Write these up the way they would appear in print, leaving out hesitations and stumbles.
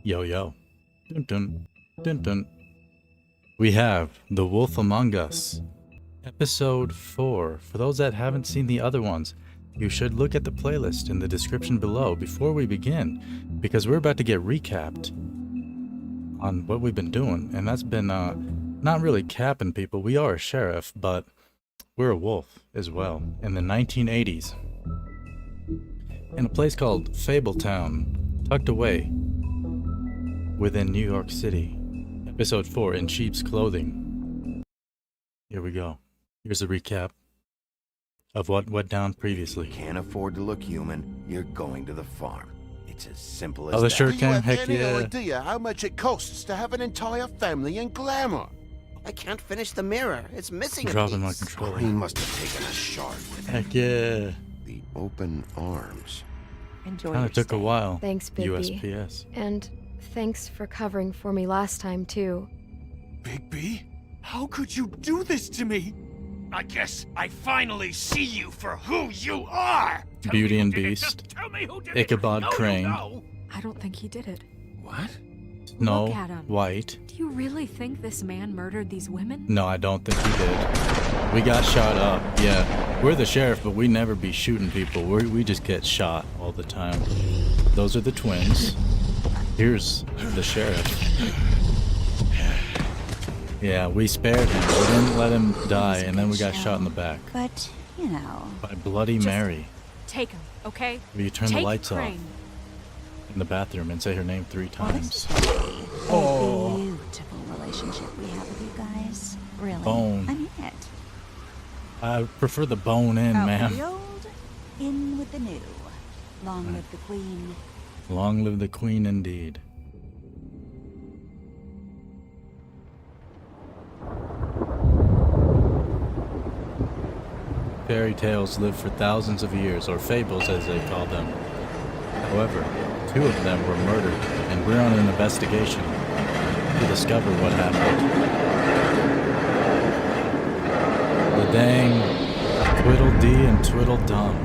Yo, yo. Dun dun. Dun dun. We have The Wolf Among Us, Episode 4. For those that haven't seen the other ones, you should look at the playlist in the description below before we begin, because we're about to get recapped on what we've been doing, and that's been, not really capping people. We are a sheriff, but we're a wolf as well, in the 1980s. In a place called Fabletown, tucked away within New York City. Episode 4, In Sheep's Clothing. Here we go. Here's a recap of what went down previously. Can't afford to look human, you're going to the farm. It's as simple as Oh, the that. shirt Do you came? have Heck any yeah. idea how much it costs to have an entire family in glamour? I can't finish the mirror. It's missing a Dropping my piece. controller. He must have taken a shard with him. Heck yeah. The open arms. Enjoy Kinda your took a stay. while. Thanks, Bigby. USPS. And thanks for covering for me last time, too. Bigby? How could you do this to me? I guess I finally see you for who you are! Tell Beauty me who and did it. Beast. Just tell me who did Ichabod it. No, Crane. no. I don't think he did it. What? No, Look at him. White. Do you really think this man murdered these women? No, I don't think he did. We got shot up. Yeah, we're the sheriff, but we never be shooting people. We just get shot all the time. Those are the twins. Here's the sheriff. Yeah, we spared him. We didn't let him die, and then we got shot in the back But, you know, by Bloody Just- Mary. Take him, okay? Will you turn the Take lights off Crane. in the bathroom and say her name 3 well, this times? is really a beautiful relationship we have with you guys. Really. Bone. I mean it. I prefer the bone in, Out with ma'am. the old, in with the new. Long live the queen. Long live the queen, indeed. Fairy tales live for thousands of years, or fables as they call them. However, 2 of them were murdered, and we're on an investigation to discover what happened. The dang Twiddledee and Twiddledum.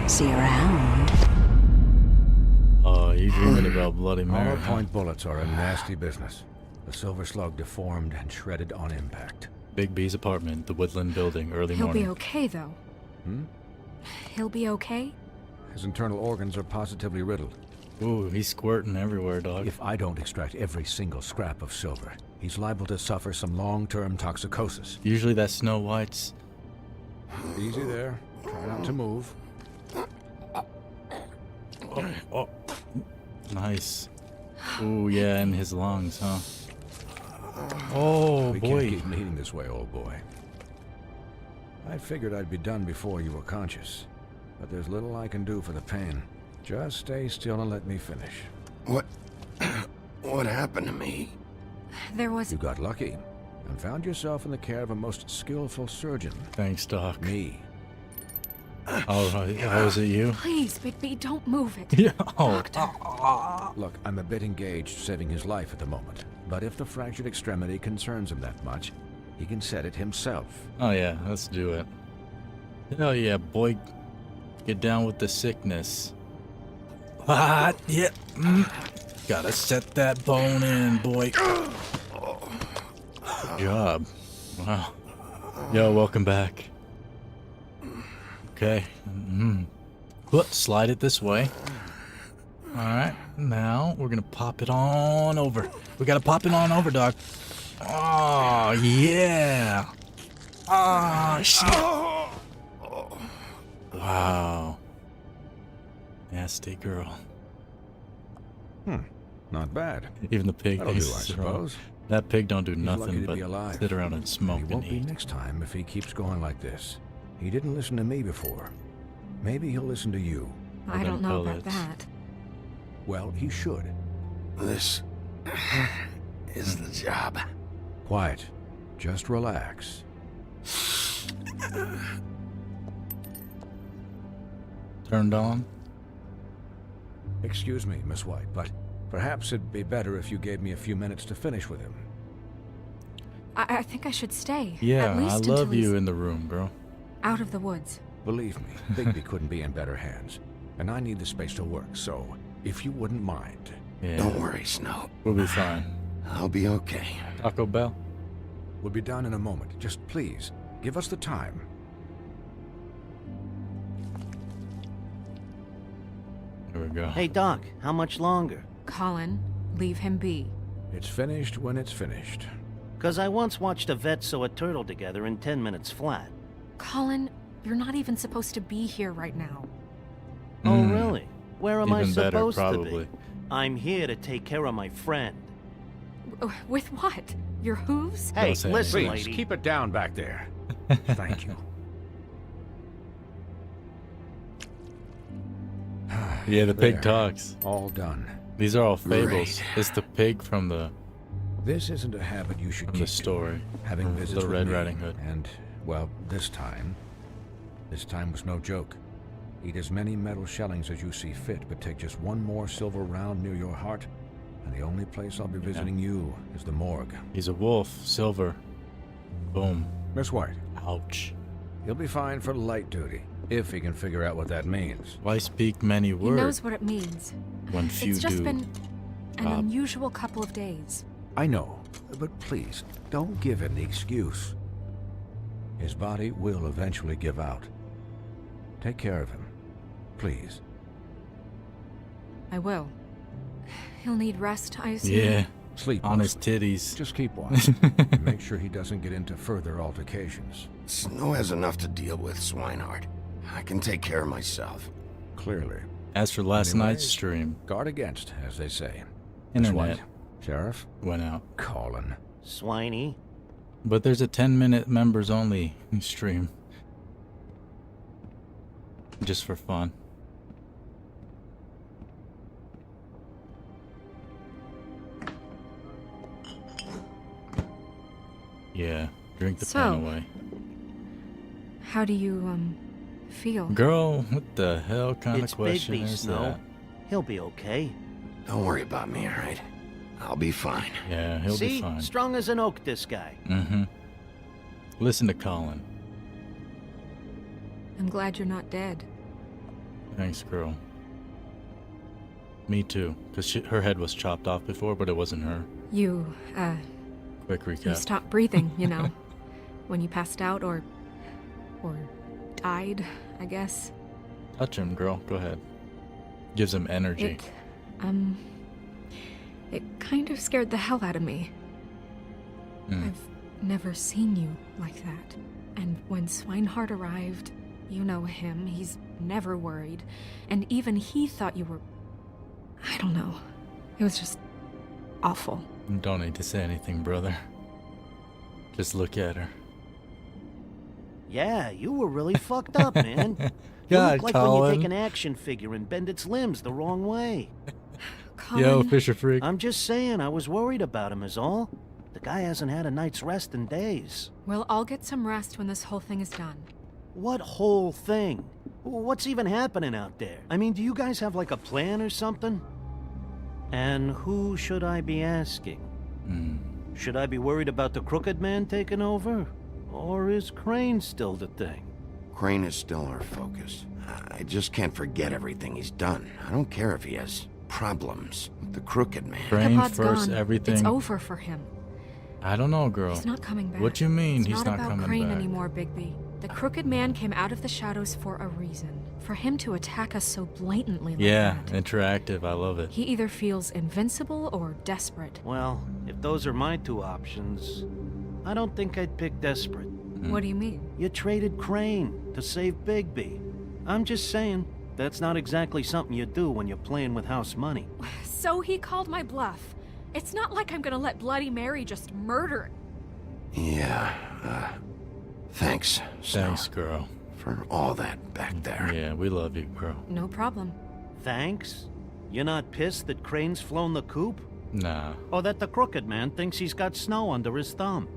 See you around. Oh, you dreaming about Bloody Mary? Hollow huh? point bullets are a nasty business. The silver slug deformed and shredded on impact. Bigby's apartment, the Woodland Building, early He'll morning. be okay, though. He'll be okay? His internal organs are positively riddled. Ooh, he's squirting everywhere, dog. If I don't extract every single scrap of silver, he's liable to suffer some long-term toxicosis. Usually that's Snow White's. Easy there. Try not to move. Oh, nice. Ooh, yeah, in his lungs, huh? Oh, We boy. can't keep meeting this way, old boy. I figured I'd be done before you were conscious, but there's little I can do for the pain. Just stay still and let me finish. What happened to me? There was... You got lucky and found yourself in the care of a most skillful surgeon. Thanks, Doc. Me. All right. Oh, is it you? Please, Bigby, don't move it. Yeah. Oh, Look, I'm a bit engaged saving his life at the moment, but if the fractured extremity concerns him that much, he can set it himself. oh, yeah. Let's do it. Hell yeah, boy. Get down with the sickness. Ah, yeah. Gotta set that bone in, boy. Good job. Wow. Yo, welcome back. Okay. Slide it this way. Alright, now we're gonna pop it on over. We gotta pop it on over, Doc. Oh, yeah. Oh, shit. Wow. Nasty girl. Not bad. Even the pig That'll do, I thinks it's wrong. suppose. That pig don't do He's lucky nothing to but be alive. sit around and smoke He and won't be eat. next time if he keeps going like this. He didn't listen to me before. Maybe he'll listen to you. I don't know about pellets. that. Well, he should. This is the job. Quiet. Just relax. Turned on? Excuse me, Miss White, but perhaps it'd be better if you gave me a few minutes to finish with him. I think I should stay. Yeah, At least I until love you he's in the room, girl. out of the woods. Believe me, Bigby couldn't be in better hands. And I need the space to work, so if you wouldn't mind. Yeah. Don't worry, Snow. We'll be fine. I'll be okay. Taco Bell? We'll be done in a moment. Just please, give us the time. Here we go. Hey, Doc, how much longer? Colin, leave him be. It's finished when it's finished. 'Cause I once watched a vet sew a turtle together in 10 minutes flat. Colin, you're not even supposed to be here right now. Oh, really? Where am I Even better, supposed probably. to be? I'm here to take care of my friend. With what? Your hooves? Hey, say listen, Please, lady. keep it down back there. Thank you. Yeah, the pig There. talks. All done. These are all fables. Great. It's the pig from the This isn't a habit you should from keep the story. doing. Having from visits the with Red me. Riding Hood. And, well, this time was no joke. Eat as many metal shellings as you see fit, but take just one more silver round near your heart, and the only place I'll be visiting you is the morgue. He's a wolf. Silver. Boom. Miss White, Ouch. he'll be fine for light duty, if he can figure out what that means. Why speak many He words knows what it means. when few It's just do? been an Bob. unusual couple of days. I know, but please, don't give him the excuse. His body will eventually give out. Take care of him, please. I will. He'll need rest, I assume. Yeah. Sleep On his mostly. titties. Just keep watch. And make sure he doesn't get into further altercations. Snow has enough to deal with, Swinehart. I can take care of myself. Clearly. As for last Anyways, night's stream, Guard against, as they say. Miss internet White, Sheriff, went out. Colin. Swiney. But there's a 10-minute members only stream. Just for fun. Yeah, drink the So, pain away. How do you, feel? Girl, what the hell kind It's of question Bigby, is Snow. that? He'll be okay. Don't worry about me, alright? I'll be fine. Yeah, he'll See? be fine. Strong as an oak, this guy. Mm-hmm. Listen to Colin. I'm glad you're not dead. Thanks, girl. Me too, because her head was chopped off before, but it wasn't her. You, Quick you recap. stopped breathing, you know, when you passed out or died, I guess. Touch him, girl. Go ahead. Gives him energy. It kind of scared the hell out of me. Mm. I've never seen you like that. And when Swinehart arrived, you know him, he's never worried. And even he thought you were... I don't know. It was just awful. You don't need to say anything, brother. Just look at her. Yeah, you were really fucked up, man. You God, look like when Colin. you take an action figure and bend its limbs the wrong way. Colin, Yo, Fisher Freak. I'm just saying, I was worried about him is all. The guy hasn't had a night's rest in days. we'll all get some rest when this whole thing is done. What whole thing? What's even happening out there? I mean, do you guys have like a plan or something? And who should I be asking? Should I be worried about the Crooked Man taking over? Or is Crane still the thing? Crane is still our focus. I just can't forget everything he's done. I don't care if he has problems with the Crooked Man. Crane The pod's first, gone. everything. It's over for him. I don't know, girl. He's not coming back. What you mean It's he's not about coming Crane back? anymore, Bigby. The Crooked Man came out of the shadows for a reason. For him to attack us so blatantly like Yeah, that. interactive. I love it. He either feels invincible or desperate. Well, if those are my two options, I don't think I'd pick desperate. What do you mean? You traded Crane to save Bigby. I'm just saying, that's not exactly something you do when you're playing with house money. So he called my bluff. It's not like I'm gonna let Bloody Mary just murder. Yeah, thanks, Snow, Thanks, girl. for all that back there. Yeah, we love you, girl. No problem. Thanks? You're not pissed that Crane's flown the coop? Nah. Or that the Crooked Man thinks he's got Snow under his thumb?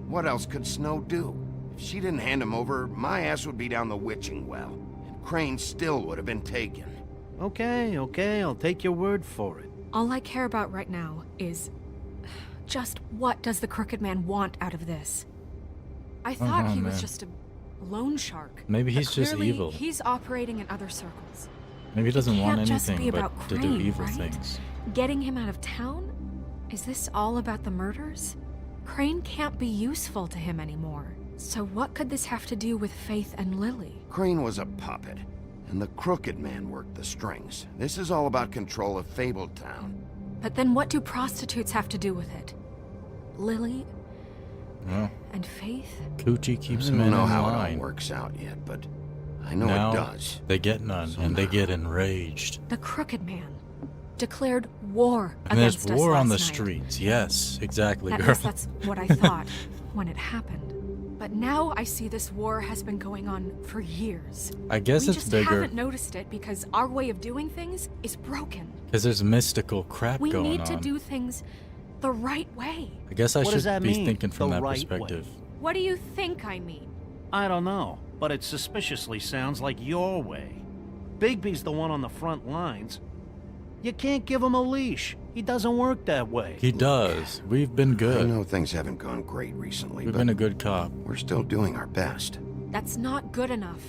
What else could Snow do? If she didn't hand him over, my ass would be down the witching well. And Crane still would have been taken. Okay, I'll take your word for it. All I care about right now is just what does the Crooked Man want out of this? I thought he was man. just a loan shark. Maybe but he's just clearly evil. He's operating in other circles. Maybe he doesn't want can't just be anything but about to do Crane, evil right? things. Getting him out of town? Is this all about the murders? Crane can't be useful to him anymore. So what could this have to do with Faith and Lily? Crane was a puppet, and the crooked man worked the strings. This is all about control of Fabletown. But then what do prostitutes have to do with it? Lily Well, and Faith? Coochie keeps I men don't know in how it all line. works out yet, but I know Now it does. they get none, and they get enraged. The crooked man declared war And there's against us war on the last night. streets. Yes, exactly, At girl. least that's what I thought when it happened. But now I see this war has been going on for years. I guess We it's just bigger haven't noticed it because our way of doing things is broken. because there's mystical crap We going need to on. do things the right way. I guess I What does should that be mean, thinking from the that right way? perspective. What do you think I mean? I don't know, but it suspiciously sounds like your way. Bigby's the one on the front lines. You can't give him a leash. He doesn't work that way. He does. We've been I good. know things haven't gone great recently, We've but been a good cop. we're still doing our best. That's not good enough.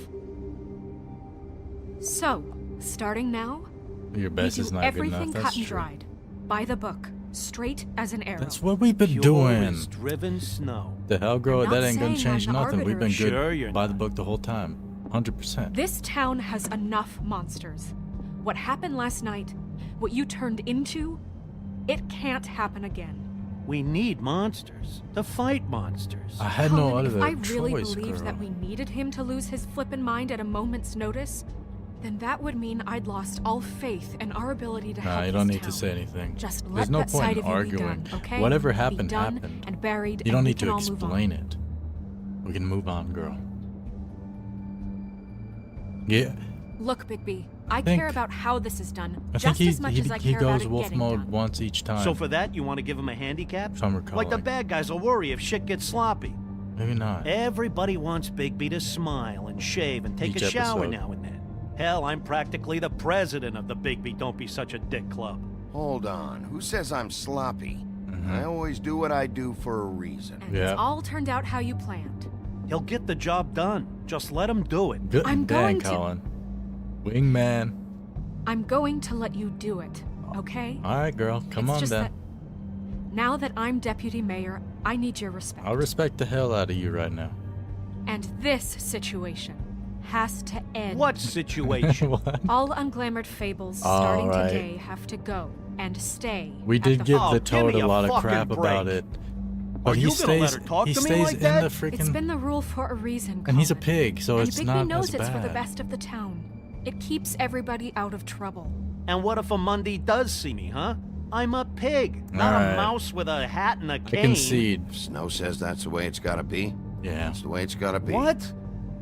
So, starting now, Your we best do is not good everything enough. cut That's and true. dried, by the book, straight as an arrow. That's what we've been Pure doing. as driven snow. The hell, girl, I'm that not ain't gonna saying I'm change the nothing. We've been arbiter. good Sure you're by the not. book the whole time. 100%. This town has enough monsters. What happened last night, what you turned into, it can't happen again. We need monsters to fight monsters. I had no Conan, other if I really choice, believed girl. that we needed him to lose his flippin' mind at a moment's notice, then that would mean I'd lost all faith in our ability to help Nah, you this don't need town. to say anything. Just let There's no that point side in of you arguing. be done, okay? Whatever Be happened, done happened. and buried, You don't and we need can to all move explain on. it. We can move on, girl. Yeah, Look, Bigby, I think- care about how this is done I think just he, as much as I he care about goes it wolf getting mode done. once each time. So for that, you want to give him a handicap? If I'm Like the recalling. bad guys will worry if shit gets sloppy. Maybe not. Everybody wants Bigby to smile and shave and take Each a shower episode. now and then. Hell, I'm practically the president of the Bigby Don't Be Such a Dick Club. Hold on. Who says I'm sloppy? Mhm. I always do what I do for a reason. And Yeah. it's all turned out how you planned. He'll get the job done. Just let him do it. Good I'm dang, going to- Colin. Wingman. I'm going to let you do it, okay? All right, girl. Come It's on just then. that now that I'm deputy mayor, I need your respect. I'll respect the hell out of you right now. And this situation has to end. What situation? What? All unglamored fables All starting right. today have to go and stay. We at did the give farm. the Oh, give toad me a a lot of fucking crap about break. it. But Are he you gonna stays, let her talk he to me stays like in that? the It's freaking. been the rule for a reason, And he's a Colin. pig, so And it's Bigby not knows as it's bad. for the best of the town. It keeps everybody out of trouble. And what if a Monday does see me, huh? I'm a pig, not All a right. mouse with a hat and a I cane. concede. Snow says that's the way it's gotta be. Yeah. That's the way it's gotta be. What?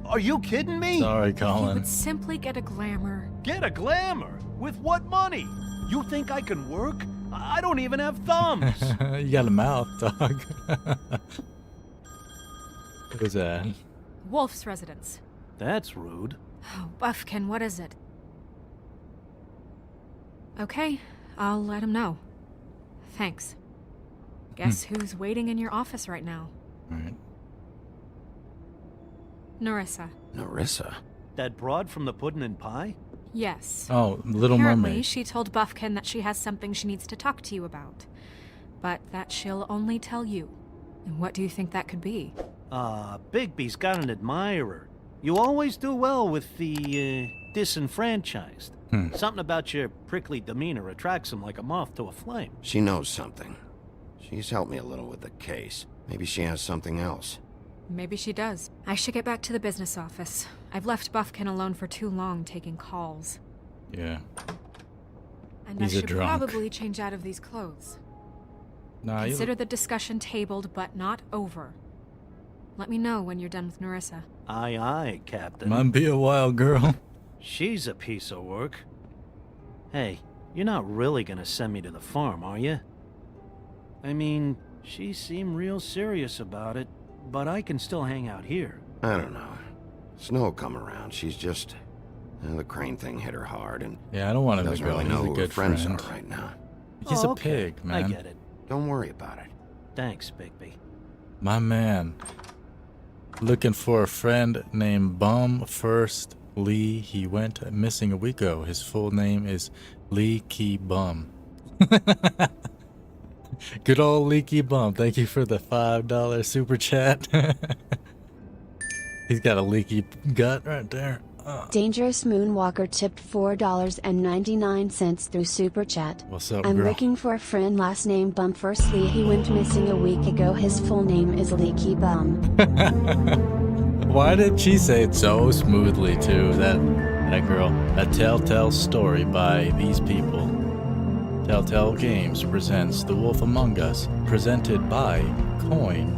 Are you kidding me? Sorry, If you Colin. would simply get a glamour. Get a glamour? With what money? You think I can work? I don't even have thumbs. You got a mouth, dog. What was that? Wolf's residence. That's rude. Oh, Buffkin, what is it? Okay, I'll let him know. Thanks. Guess who's waiting in your office right now? All right. Narissa. Narissa? That broad from the puddin' and pie? Yes. Oh, Little Apparently, Mermaid. she told Buffkin that she has something she needs to talk to you about. But that she'll only tell you. And what do you think that could be? Bigby's got an admirer. You always do well with the, disenfranchised. Something about your prickly demeanor attracts him like a moth to a flame. She knows something. She's helped me a little with the case. Maybe she has something else. Maybe she does. I should get back to the business office. I've left Buffkin alone for too long taking calls. Yeah. And He's I a should drunk. probably change out of these clothes. Nah, Consider the discussion tabled but not over. Let me know when you're done with Narissa. Aye, aye, Captain. might be a wild girl. She's a piece of work. Hey, you're not really gonna send me to the farm, are you? I mean, she seemed real serious about it, but I can still hang out here. I don't know. Snow will come around. She's just... the Crane thing hit her hard, and Yeah, I don't want him to doesn't go. really He's know a who her good friends friend. are right now. He's Oh, a okay. pig, man. I get it. Don't worry about it. Thanks, Bigby. My man. Looking for a friend named Bum First Lee, he went missing a week ago. His full name is Leaky Bum. Good old Leaky Bum. Thank you for the $5 super chat. He's got a leaky gut right there. Dangerous Moonwalker tipped $4.99 through Super Chat. What's up, I'm girl? looking for a friend last name Bum. Firstly, he went missing a week ago. His full name is Leaky Bum. Why did she say it so smoothly too? That girl. A telltale story by these people. Telltale Games presents The Wolf Among Us, presented by Coine,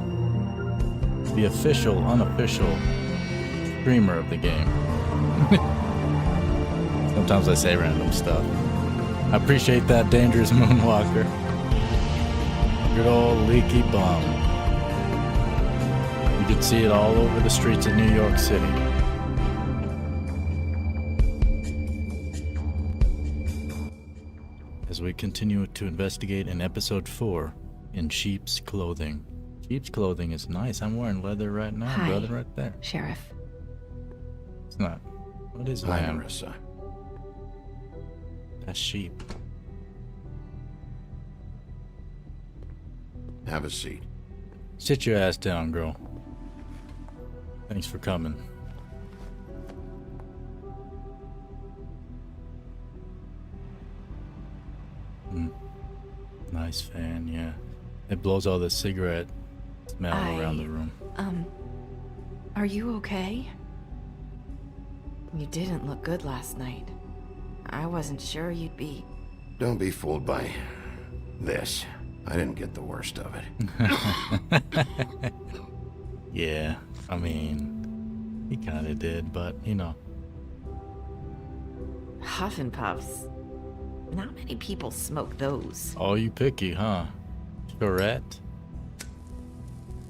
the official, unofficial streamer of the game. Sometimes I say random stuff. I appreciate that, Dangerous Moonwalker. Good old Leaky Bum. You can see it all over the streets of New York City. As we continue to investigate in episode 4 in sheep's clothing. Sheep's clothing is nice. I'm wearing leather right now, Hi, brother, right there. Sheriff. It's not. What is Hi, lamb? Marissa. That's sheep. Have a seat. Sit your ass down, girl. Thanks for coming. Nice fan, yeah. It blows all the cigarette smell around the room. Are you okay? You didn't look good last night. I wasn't sure you'd be... Don't be fooled by this. I didn't get the worst of it. Yeah, I mean, he kind of did, but, you know. Huff and Puffs. Not many people smoke those. Oh, you picky, huh? Correct.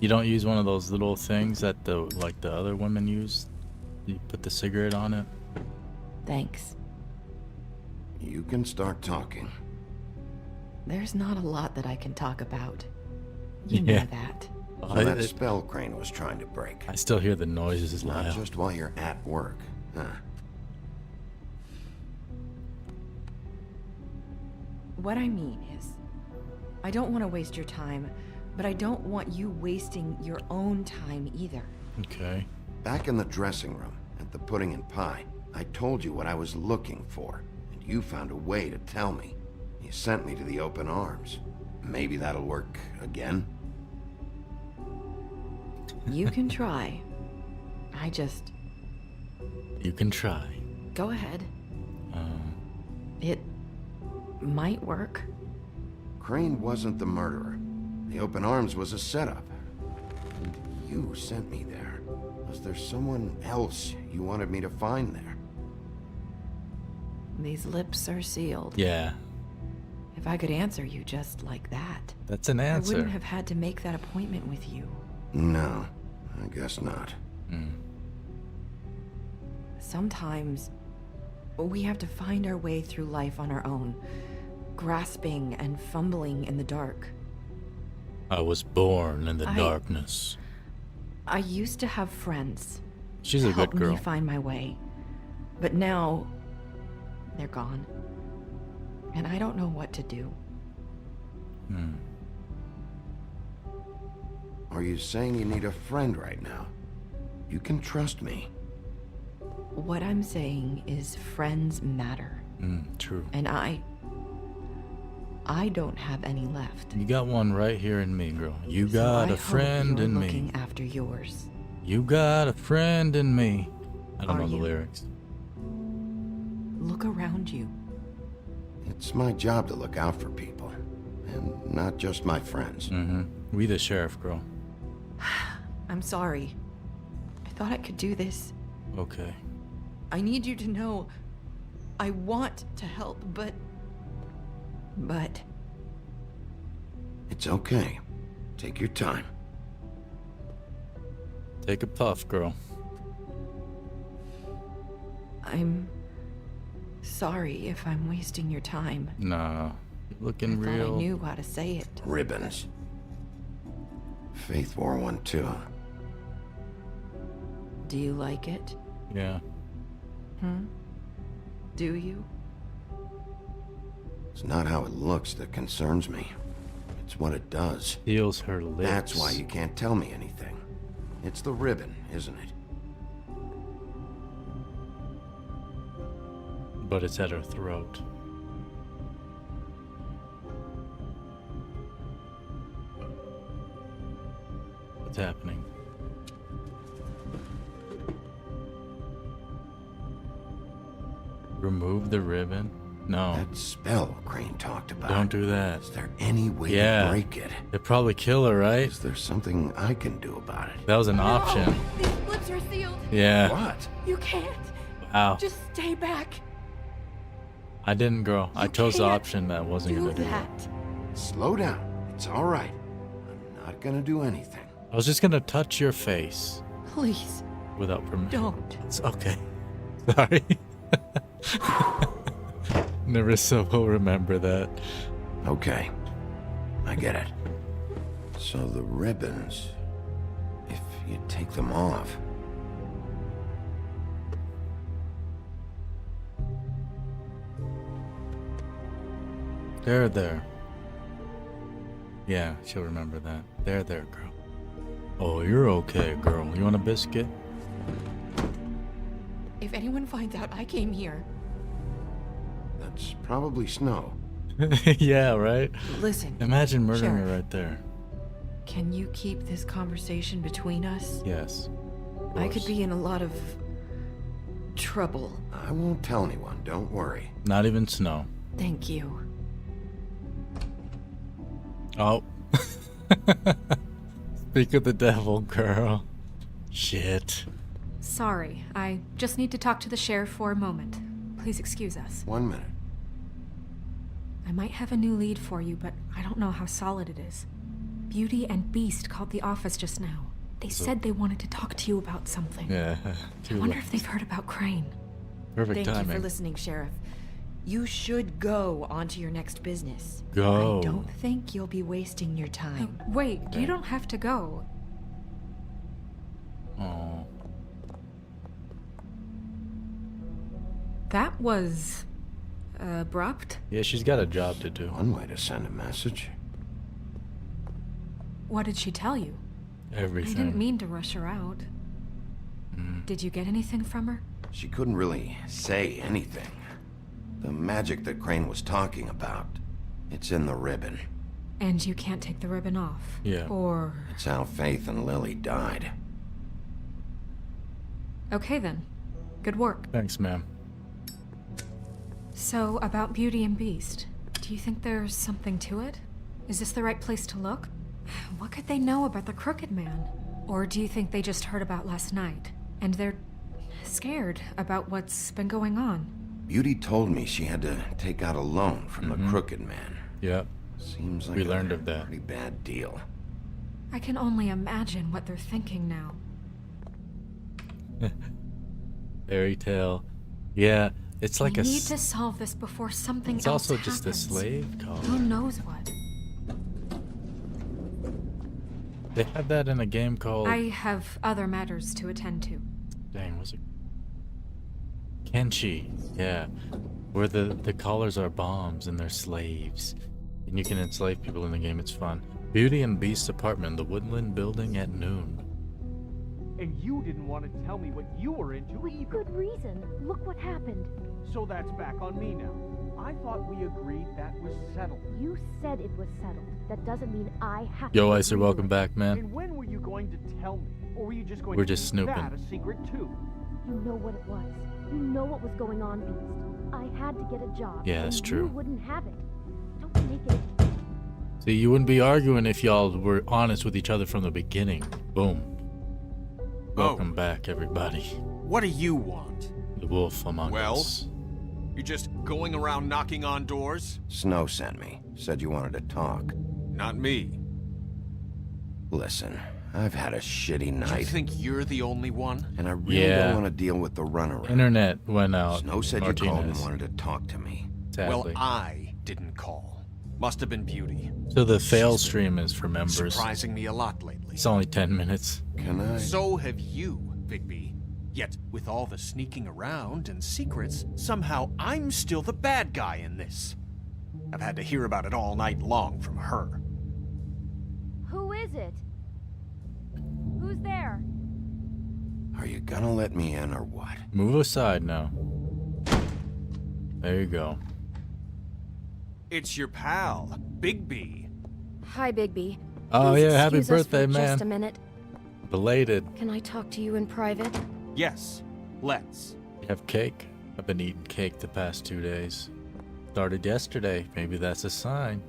You don't use one of those little things that the other women use? You put the cigarette on it? Thanks. You can start talking. There's not a lot that I can talk about. You know that. So that spell Crane was trying to break. I still hear the noises Not loud. just while you're at work, huh? What I mean is, I don't want to waste your time, but I don't want you wasting your own time either. Okay. Back in the dressing room, at the pudding and pie, I told you what I was looking for, and you found a way to tell me. You sent me to the open arms. Maybe that'll work again? You can try. I just... You can try. Go ahead. It might work. Crane wasn't the murderer. The open arms was a setup. And you sent me there. Was there someone else you wanted me to find there? These lips are sealed. Yeah. If I could answer you just like that, That's an answer. I wouldn't have had to make that appointment with you. No, I guess not. Sometimes we have to find our way through life on our own, grasping and fumbling in the dark. I was born in the darkness. I used to have friends. She's a good girl. Help me find my way. But now, they're gone. And I don't know what to do. Are you saying you need a friend right now? You can trust me. What I'm saying is friends matter. True. And I don't have any left. You got one right here in me, girl. You got a friend in me. Looking after yours. You got a friend in me. I don't Are know the you? lyrics. Look around you. It's my job to look out for people. And not just my friends. We the sheriff, girl. I'm sorry. I thought I could do this. Okay. I need you to know I want to help, but... It's okay. Take your time. Take a puff, girl. I'm sorry if I'm wasting your time. Nah. You're looking I real. thought I knew how to say it. Ribbons. Faith wore one too. Do you like it? Yeah. Do you? It's not how it looks that concerns me. It's what it does. Heals her lips. That's why you can't tell me anything. It's the ribbon, isn't it? But it's at her throat. What's happening? Remove the ribbon? No. That spell Crane talked about. Don't do that. Is there any way to break it? It'd probably kill her, right? Is there something I can do about it? That was an option. These lips are sealed. Yeah. What? You can't. Wow. Just stay back. I didn't, girl. I chose the can't option that wasn't gonna do that. Slow down. It's all right. I'm not gonna do anything. I was just gonna touch your face Please, without permission. don't. It's okay. Sorry. Nerissa will remember that. Okay. I get it. So the ribbons, if you take them off. There, there. Yeah, she'll remember that. There, there, girl. Oh, you're okay, girl. You want a biscuit? If anyone finds out I came here, That's probably Snow. Yeah, right? listen. Imagine murdering her Sheriff. right there. Can you keep this conversation between us? Yes. of I could course. be in a lot of trouble. I won't tell anyone, don't worry. Not even Snow. Thank you. Oh. Speak of the devil, girl. Shit. Sorry, I just need to talk to the sheriff for a moment. Please excuse us. 1 minute. I might have a new lead for you, but I don't know how solid it is. Beauty and Beast called the office just now. They said they wanted to talk to you about something. Yeah. I Too wonder late. if they've heard about Crane. Perfect Thank you timing. for listening, Sheriff. You should go on to your next business. Go. I don't think you'll be wasting your time. Wait, you don't have to go. Oh. That was abrupt. Yeah, she's got a job to do. One way to send a message. What did she tell you? I didn't Everything. mean to rush her out. Did you get anything from her? She couldn't really say anything. The magic that Crane was talking about, it's in the ribbon. And you can't take the ribbon off? Yeah. Or... It's how Faith and Lily died. Okay then. Good work. Thanks, ma'am. So, about Beauty and Beast, do you think there's something to it? Is this the right place to look? What could they know about the Crooked Man? Or do you think they just heard about last night, and they're scared about what's been going on? Beauty told me she had to take out a loan from the Crooked Man. Yep. Seems like We learned of that. pretty bad deal. I can only imagine what they're thinking now. Fairy tale. Yeah, it's like we a. need to solve this before something It's else also just a happens. slave collar. Who knows what? They had that in a game called. I have other matters to attend to. Dang, was it? Kenshi. Yeah, where the collars are bombs and they're slaves, and you can enslave people in the game. It's fun. Beauty and Beast's apartment, the Woodland Building at noon. And you didn't want to tell me what you were into either. Good reason. Look what happened. So that's back on me now. I thought we agreed that was settled. You said it was settled. That doesn't mean I have Yo, to Icer, agree welcome with back, man. And when were you going to tell me? Or were you just going We're to just keep snooping. that a secret too? it. You know what it was. You know what was going on, Beast. I had to get a job. Yeah, that's and true. You wouldn't have it. Don't make it. See, you wouldn't be arguing if y'all were honest with each other from the beginning. Boom. Welcome back, everybody. What do you want? The wolf among Well? us. You just going around knocking on doors? Snow sent me. Said you wanted to talk. Not me. Listen, I've had a shitty You night. think you're the only one? And I really Yeah. don't want to deal with the runaround. Internet went out. Snow said you called and Martinez, wanted to talk to me. Well, sadly. I didn't call. Must have been Beauty. So the fail stream is for members. Surprising me a lot lately. It's only 10 minutes. Can I? So have you, Bigby. Yet, with all the sneaking around and secrets, somehow I'm still the bad guy in this. I've had to hear about it all night long from her. Who is it? Who's there? Are you gonna let me in or what? Move aside now. There you go. It's your pal, Bigby. Hi, Bigby. Oh Please yeah, happy excuse us birthday, for man. Just a minute. Belated. Can I talk to you in private? Yes, let's. You have cake? I've been eating cake the past 2 days. Started yesterday. Maybe that's a sign.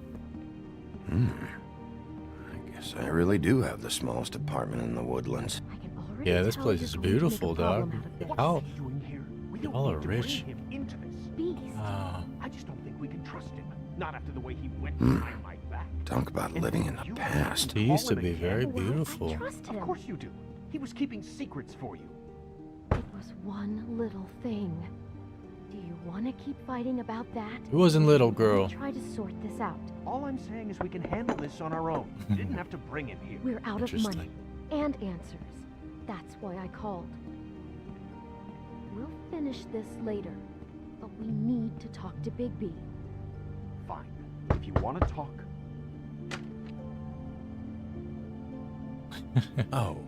I guess I really do have the smallest apartment in the woodlands. I can already Yeah, this tell place you're is going to make a beautiful, dog. problem out of this. How? Doing here? We don't Y'all need are to rich. bring him into this. Beast. I just don't think we can trust him. Not after the way he went behind my back. Talk about living in the past. He used to All in be a very can. Well, beautiful. I trust him. Of course you do. He was keeping secrets for you. It was one little thing. Do you want to keep fighting about that? It wasn't little girl. Let's try to sort this out. All I'm saying is we can handle this on our own. You didn't have to bring him here. We're out of money Interesting. and answers. That's why I called. We'll finish this later, but we need to talk to Bigby. Fine. If you want to talk. Oh,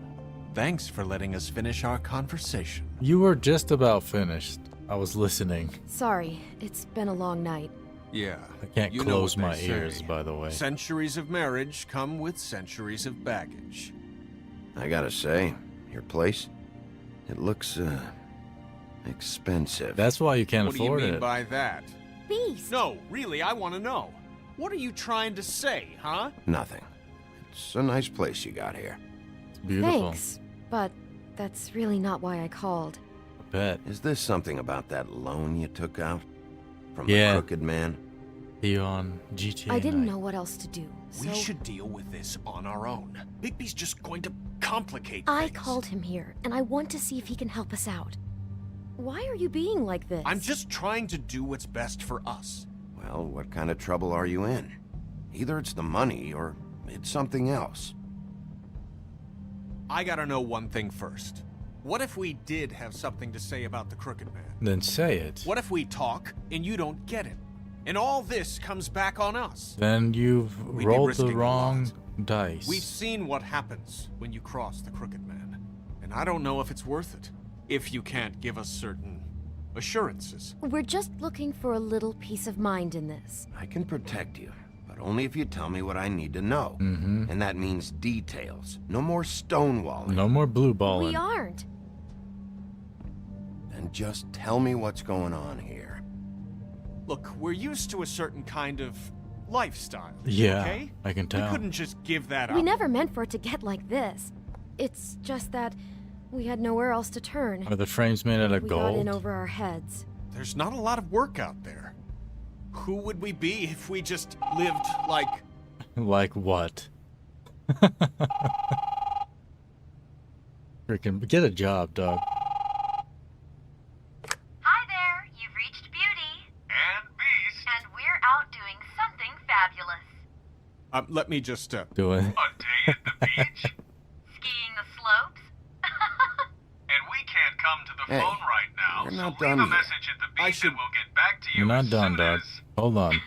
thanks for letting us finish our conversation. You were just about finished. I was listening. Sorry, it's been a long night. Yeah. I can't you know close what my they ears, say. by the way. Centuries of marriage come with centuries of baggage. I gotta say, your place, it looks, expensive. That's why you can't What do you afford mean it. by that? Beast! No, really, I want to know. What are you trying to say, huh? Nothing. It's a nice place you got here. It's beautiful. Thanks, but that's really not why I called. I bet. Is this something about that loan you took out? From Yeah. the crooked man? He on GTA I didn't night. know what else to do, so We should deal with this on our own. Bigby's just going to complicate I things. called him here, and I want to see if he can help us out. Why are you being like this? I'm just trying to do what's best for us. Well, what kind of trouble are you in? Either it's the money or it's something else. I gotta know one thing first. What if we did have something to say about the Crooked Man? Then say it. What if we talk and you don't get it? And all this comes back on us? Then you've We'd be rolled the risking a wrong lot. dice. We've seen what happens when you cross the Crooked Man. And I don't know if it's worth it. If you can't give us certain assurances. We're just looking for a little peace of mind in this. I can protect you, but only if you tell me what I need to know. And that means details. No more stonewalling. No more blue balling. We aren't. Then just tell me what's going on here. Look, we're used to a certain kind of lifestyle. Yeah, okay? I can tell. We couldn't just give that up. We never meant for it to get like this. It's just that we had nowhere else to turn. Are the frames made out of We got in gold? over our heads. There's not a lot of work out there. Who would we be if we just lived like... Like what? Freaking get a job, dog. Hi there, you've reached Beauty. And Beast. And we're out doing something fabulous. Let me just, Doing. A day at the beach? Skiing the slopes? And we can't come to the Hey, phone right now, you're so not leave done a yet. message at the beach and we'll get back to you You're not as done, soon dog. as Hold on.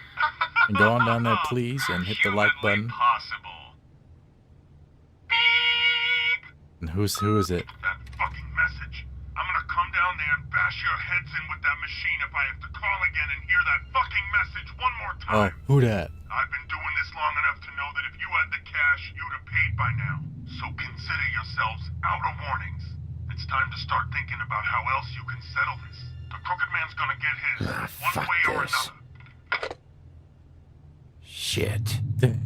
And go on down there, please, and hit the like button. possible. And who is it? That fucking message. I'm gonna come down there and bash your heads in with that machine if I have to call again and hear that fucking message one more Oh, time. who that? I've been doing this long enough to know that if you had the cash, you'd have paid by now. So consider yourselves out of warnings. It's time to start thinking about how else you can settle this. The Crooked Man's gonna get his, one fuck way or this. another. Shit. Dang.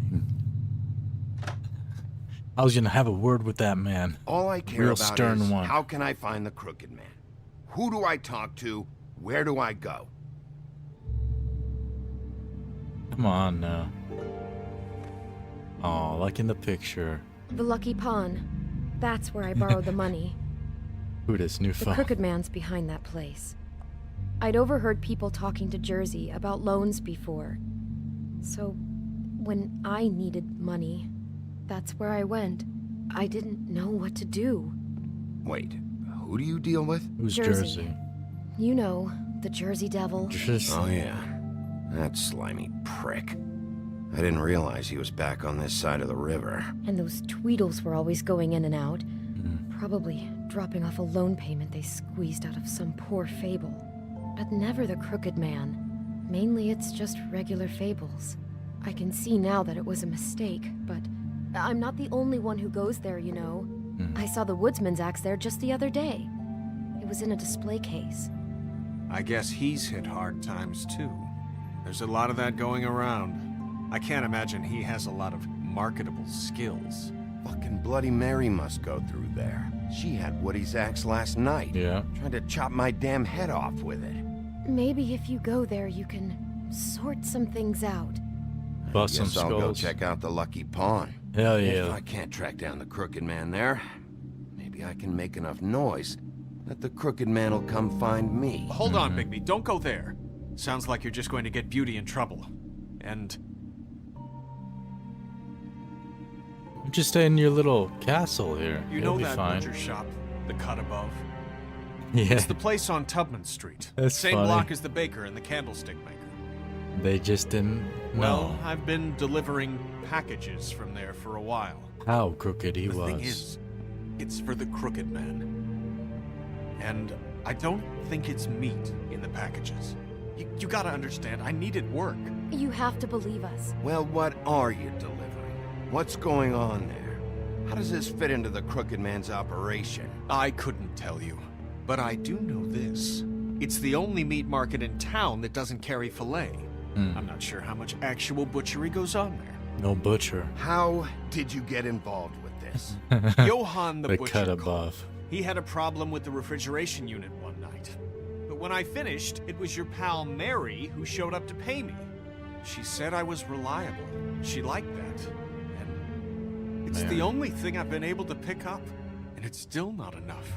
I was gonna have a word with that man. All I care Real about stern is one. how can I find the Crooked Man? Who do I talk to? Where do I go? Come on now. Oh, like in the picture. The Lucky Pawn. That's where I borrowed the money. Who this new The phone? Crooked Man's behind that place. I'd overheard people talking to Jersey about loans before. So, when I needed money, that's where I went. I didn't know what to do. Wait, Who do you deal with? Who's Jersey. Jersey? You know, the Jersey Devil. Oh yeah, that slimy prick. I didn't realize he was back on this side of the river. And those Tweedles were always going in and out. Probably dropping off a loan payment they squeezed out of some poor fable. But never the Crooked Man. Mainly it's just regular fables. I can see now that it was a mistake, but I'm not the only one who goes there, you know. I saw the Woodsman's axe there just the other day. It was in a display case. I guess he's hit hard times too. There's a lot of that going around. I can't imagine he has a lot of marketable skills. Fucking Bloody Mary must go through there. She had Woody's axe last night. Yeah. Trying to chop my damn head off with it. Maybe if you go there, you can sort some things out. Bust some Guess I'll go skulls. check out the Lucky Pawn. Hell If yeah. I can't track down the Crooked Man there, maybe I can make enough noise that the Crooked Man will come find me. Hold on, Bigby. Don't go there. Sounds like you're just going to get Beauty in trouble. And Just stay in your little castle here. you You'll know be that fine. butcher shop, the cut above? Yeah. It's the place on Tubman Street. That's Same funny. block as the baker and the candlestick maker. They just didn't know Well, I've been delivering packages from there for a while. how crooked he The was. thing is, it's for the Crooked Man. And I don't think it's meat in the packages. You gotta understand, I needed work. You have to believe us. Well, what are you delivering? What's going on there? How does this fit into the Crooked Man's operation? I couldn't tell you, but I do know this. It's the only meat market in town that doesn't carry filet. I'm not sure how much actual butchery goes on there. No butcher. How did you get involved with this? Johann the The butcher cut called. above. He had a problem with the refrigeration unit one night. But when I finished, it was your pal Mary who showed up to pay me. She said I was reliable. She liked that. And it's Mary. the only thing I've been able to pick up. And it's still not enough.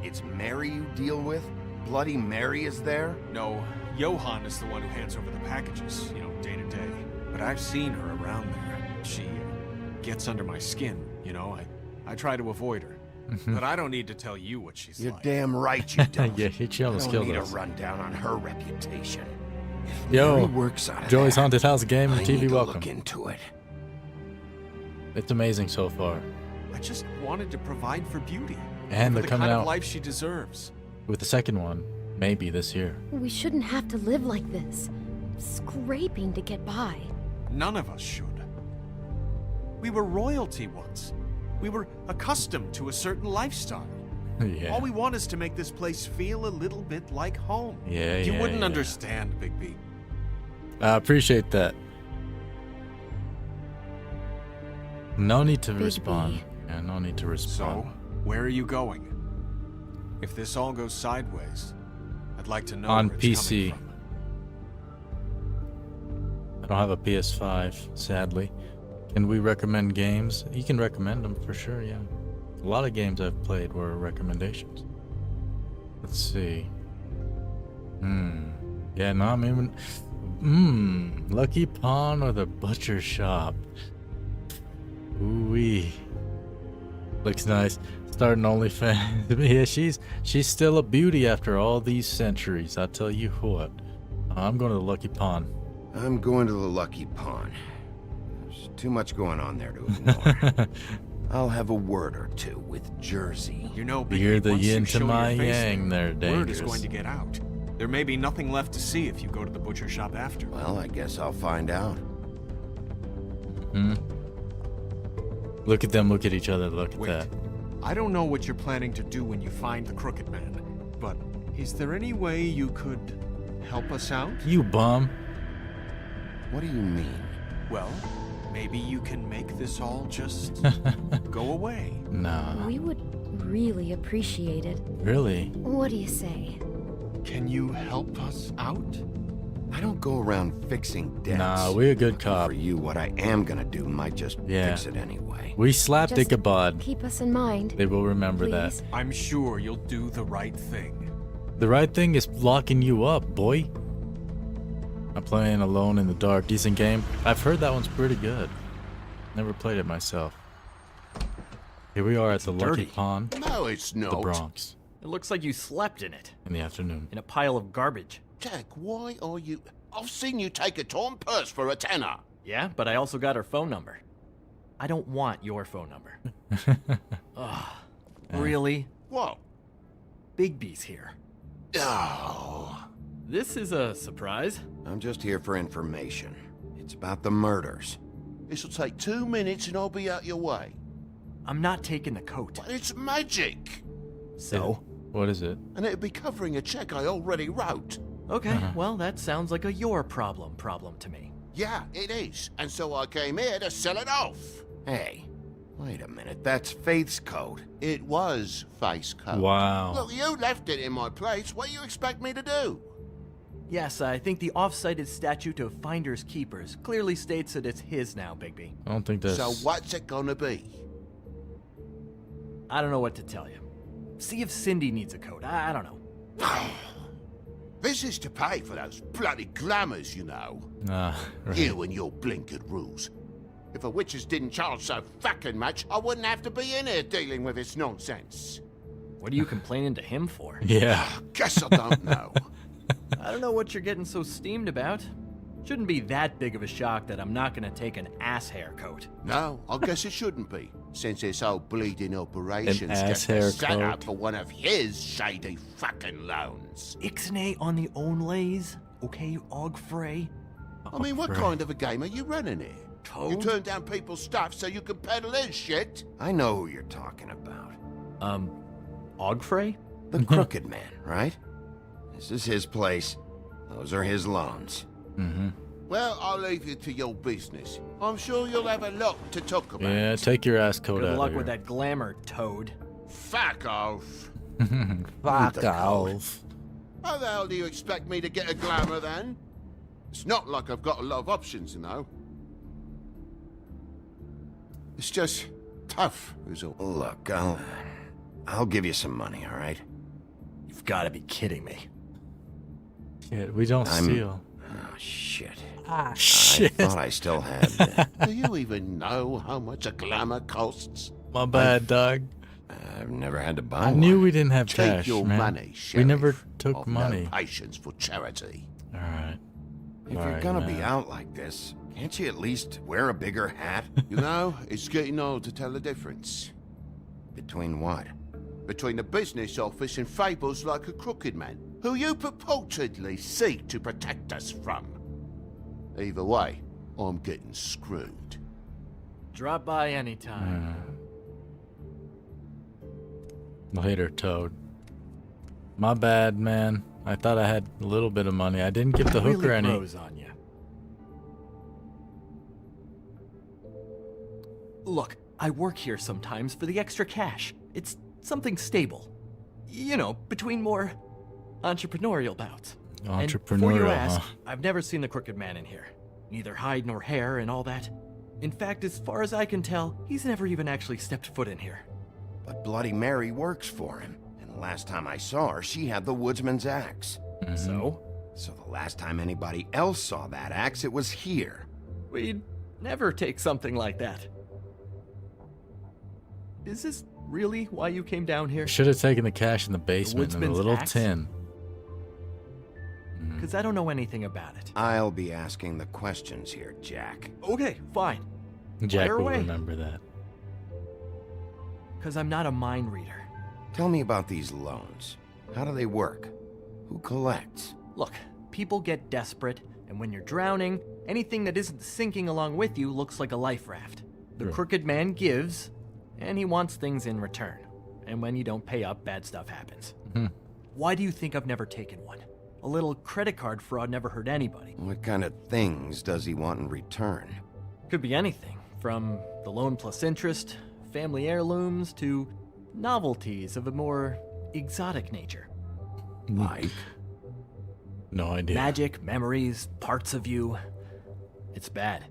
It's Mary you deal with? Bloody Mary is there? No, Johann is the one who hands over the packages, day to day. But I've seen her around there. She gets under my skin, I try to avoid her. But I don't need to tell you what she's You're like. damn right you don't. Yeah, she almost I killed don't need us. a rundown on her reputation. If Yo, Mary works out of Joey's there, Haunted House game and I TV need to welcome. look into it. It's amazing so far. I just wanted to provide for Beauty. And for they're the coming kind of out life she deserves. with the second one, maybe this year. We shouldn't have to live like this. Scraping to get by. None of us should. We were royalty once. We were accustomed to a certain lifestyle. Yeah. All we want is to make this place feel a little bit like home. Yeah, You yeah, wouldn't yeah. understand, Bigby. I appreciate that. No need to Bigby. respond. Yeah, no need to So, respond. where are you going? If this all goes sideways, I'd like to know On where it's PC. coming from. I don't have a PS5, sadly. Can we recommend games? You can recommend them for sure, yeah. A lot of games I've played were recommendations. Let's see. Yeah, no, I mean, Lucky Pawn or the Butcher Shop? Ooh-wee. Looks nice. Starting OnlyFans. Yeah, she's still a beauty after all these centuries. I tell you what. I'm going to the Lucky Pawn. I'm going to the Lucky Pawn. There's too much going on there to ignore. I'll have a word or two with Jersey. You know, Bigby, You're the once you yin show to your my face yang there, word dangerous. is going to get out. There may be nothing left to see if you go to the butcher shop after. Well, I guess I'll find out. Look at them, look at each other, look at Wait. that. I don't know what you're planning to do when you find the Crooked Man, but is there any way you could help us out? You bum. What do you mean? Well, maybe you can make this all just go away. Nah. We would really appreciate it. Really? What do you say? Can you help us out? I don't go around fixing debts. Nah, we're a good cop. For you, what I am gonna do might just Yeah. fix it anyway. We slapped Just Ichabod. keep us in mind. They will remember Please. that. I'm sure you'll do the right thing. The right thing is locking you up, boy. I'm playing Alone in the Dark. Decent game. I've heard that one's pretty good. Never played it myself. Here we are at the Lucky dirty. Pawn, No, it's the not. Bronx. It looks like you slept in it. In the afternoon. In a pile of garbage. Jack, why are you... I've seen you take a torn purse for a tenner. Yeah, but I also got her phone number. I don't want your phone number. Ugh. Really? What? Bigby's here. Oh. This is a surprise. I'm just here for information. It's about the murders. This'll take 2 minutes and I'll be out your way. I'm not taking the coat. But it's magic. So? What is it? And it'd be covering a check I already wrote. Okay, well, that sounds like a your problem to me. Yeah, it is. And so I came here to sell it off. Hey, wait a minute. That's Faith's coat. It was Faith's coat. Wow. Look, you left it in my place. What do you expect me to do? Yes, I think the off-cited statute of Finders Keepers clearly states that it's his now, Bigby. I don't think that's... So what's it gonna be? I don't know what to tell you. See if Cindy needs a coat. I don't know. This is to pay for those bloody glamours, you know. Right. You and your blinkered rules. If the witches didn't charge so fucking much, I wouldn't have to be in here dealing with this nonsense. What are you complaining to him for? Yeah. Guess I don't know. I don't know what you're getting so steamed about. Shouldn't be that big of a shock that I'm not gonna take an ass hair coat. No, I guess it shouldn't be, since this whole bleeding operation's ass just hair a setup coat. for one of his shady fucking loans. Ixnay on the own lays, okay, Ogfrey? I mean, what kind of a game are you running here? Toad? You turn down people's stuff so you can peddle his shit? I know who you're talking about. Ogfrey? The Crooked Man, right? This is his place. Those are his loans. Mm-hmm. Well, I'll leave you to your business. I'm sure you'll have a lot to talk about. Yeah, take your ass coat out Good luck of with here. that glamour, Toad. Fuck off. Fuck off. How the hell do you expect me to get a glamour then? It's not like I've got a lot of options, you know. It's just tough, is all. Look, I'll give you some money, all right? You've got to be kidding me. Shit, we don't steal. Oh, shit. Shit. I thought I still had... Do you even know how much a glamour costs? My bad, dog. I've never had to buy I one. knew we didn't have Take cash, your man. money, We Sheriff. never took I've money. No patience for charity. All right. If you're gonna be out like this, can't you at least wear a bigger hat? You know, it's getting old to tell the difference. Between what? Between the business office and fables like a Crooked Man, who you purportedly seek to protect us from. Either way, I'm getting screwed. Drop by anytime. Later, Toad. My bad, man. I thought I had a little bit of money. I didn't give the hooker really any. grows on you. Look, I work here sometimes for the extra cash. It's something stable. You know, between more entrepreneurial bouts. And before you Entrepreneurial, ask, huh? I've never seen the Crooked Man in here. Neither hide nor hair and all that. In fact, as far as I can tell, he's never even actually stepped foot in here. But Bloody Mary works for him. And the last time I saw her, she had the woodsman's axe. So? So the last time anybody else saw that axe, it was here. We'd never take something like that. Is this really why you came down here? Should have taken the cash in the basement in a woodsman's little axe? tin. Because I don't know anything about it. I'll be asking the questions here, Jack. Okay, fine. Jack Fire will away. remember that. Because I'm not a mind reader. Tell me about these loans. How do they work? Who collects? Look, people get desperate, and when you're drowning, anything that isn't sinking along with you looks like a life raft. The Sure. Crooked Man gives, and he wants things in return. And when you don't pay up, bad stuff happens. Why do you think I've never taken one? A little credit card fraud never hurt anybody. What kind of things does he want in return? Could be anything, from the loan plus interest, family heirlooms, to novelties of a more exotic nature. Like? No idea. Magic, memories, parts of you. It's bad.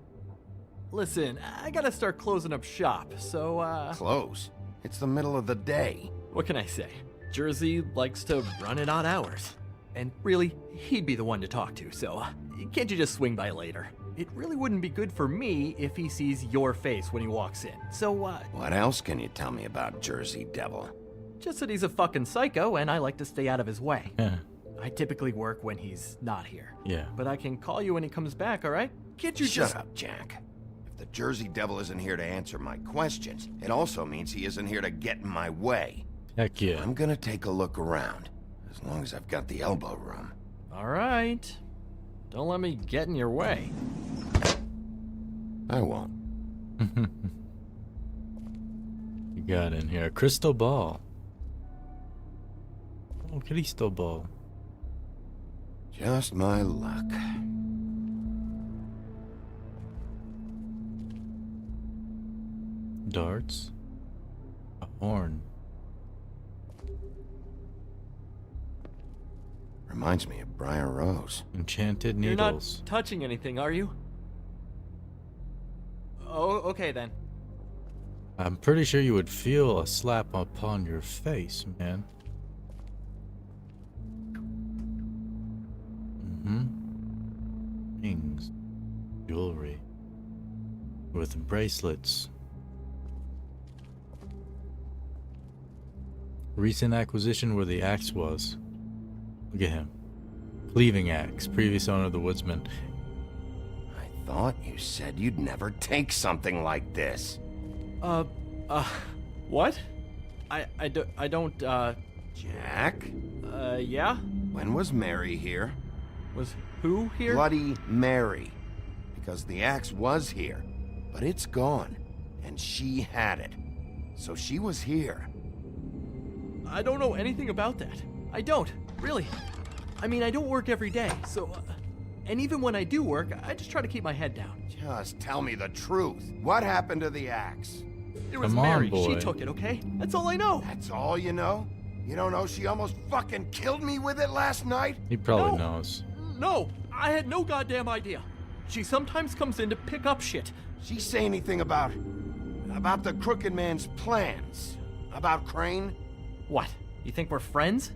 Listen, I gotta start closing up shop, so, Close. It's the middle of the day. what can I say? Jersey likes to run at odd hours. And really, he'd be the one to talk to, so can't you just swing by later? It really wouldn't be good for me if he sees your face when he walks in, so, What else can you tell me about Jersey Devil? Just that he's a fucking psycho and I like to stay out of his way. Yeah. I typically work when he's not here. Yeah. But I can call you when he comes back, alright? Can't you Shut just... up, Jack. If the Jersey Devil isn't here to answer my questions, it also means he isn't here to get in my way. Heck yeah. I'm gonna take a look around, as long as I've got the elbow room. Alright. Don't let me get in your way. I won't. You got in here. Crystal ball. Oh, crystal ball. Just my luck. Darts. A horn. Reminds me of Briar Rose. Enchanted You're needles. not touching anything, are you? Oh, okay then. I'm pretty sure you would feel a slap upon your face, man. Rings. Jewelry. With bracelets. Recent acquisition where the axe was. Look at him. Cleaving axe. Previous owner of the woodsman. I thought you said you'd never take something like this. What? I don't, Jack? Yeah? When was Mary here? Was who here? Bloody Mary. Because the axe was here, but it's gone, and she had it. So she was here. I don't know anything about that. I don't, really. I mean, I don't work every day, so... and even when I do work, I just try to keep my head down. Just tell me the truth. What happened to the axe? It was Come on, Mary. boy. She took it, okay? That's all I know. That's all you know? You don't know she almost fucking killed me with it last night? He probably No. knows. No, I had no goddamn idea. She sometimes comes in to pick up shit. She say anything about the Crooked Man's plans? About Crane? What? You think we're friends?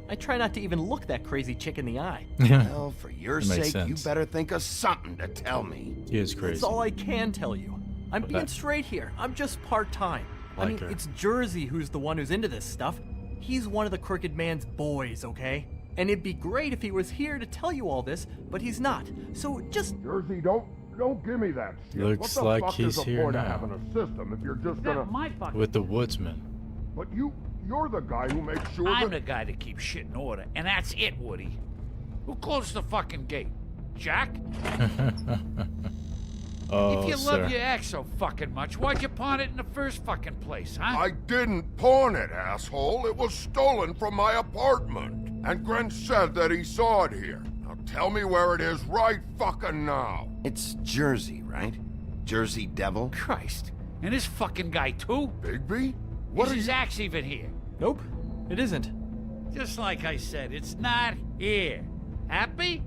I try not to even look that crazy chick in the eye. Well, for your That makes sake, you sense. better think of something to tell me. He is crazy. That's all I can tell you. I'm being Okay. straight here. I'm just part-time. I Like mean, her. it's Jersey who's the one who's into this stuff. He's one of the Crooked Man's boys, okay? And it'd be great if he was here to tell you all this, but he's not. So just... Jersey, don't give me that shit. Looks what the like fuck he's is the here point now. of having a system if you're just gonna... My fucking... With the woodsman. But you're the guy who makes sure I'm that... the guy that keeps shit in order, and that's it, Woody. Who closed the fucking gate? Jack? Oh, if you sir. love your ex so fucking much, why'd you pawn it in the first fucking place, huh? I didn't pawn it, asshole. It was stolen from my apartment. And Gren said that he saw it here. Now tell me where it is right fucking now. It's Jersey, right? Jersey Devil? Christ. And this fucking guy, too? Bigby? Is his axe even here? Nope, it isn't. Just like I said, it's not here. Happy?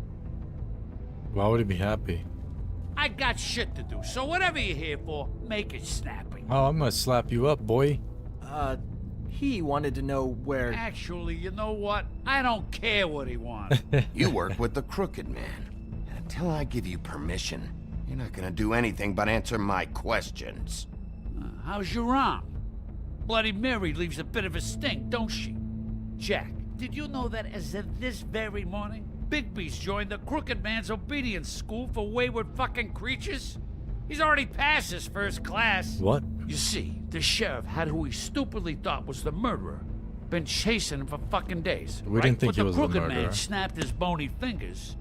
Why would he be happy? I got shit to do, so whatever you're here for, make it snappy. Oh, I'm gonna slap you up, boy. He wanted to know where... Actually, you know what? I don't care what he wants. You work with the Crooked Man. And until I give you permission, you're not gonna do anything but answer my questions. How's your arm? Bloody Mary leaves a bit of a stink, don't she? Jack, did you know that as of this very morning, Bigby's joined the Crooked Man's obedience school for wayward fucking creatures? He's already passed his first class. What? You see, the sheriff had who he stupidly thought was the murderer. Been chasing him for fucking days. We didn't think but he was the Crooked murderer. Man snapped his bony fingers.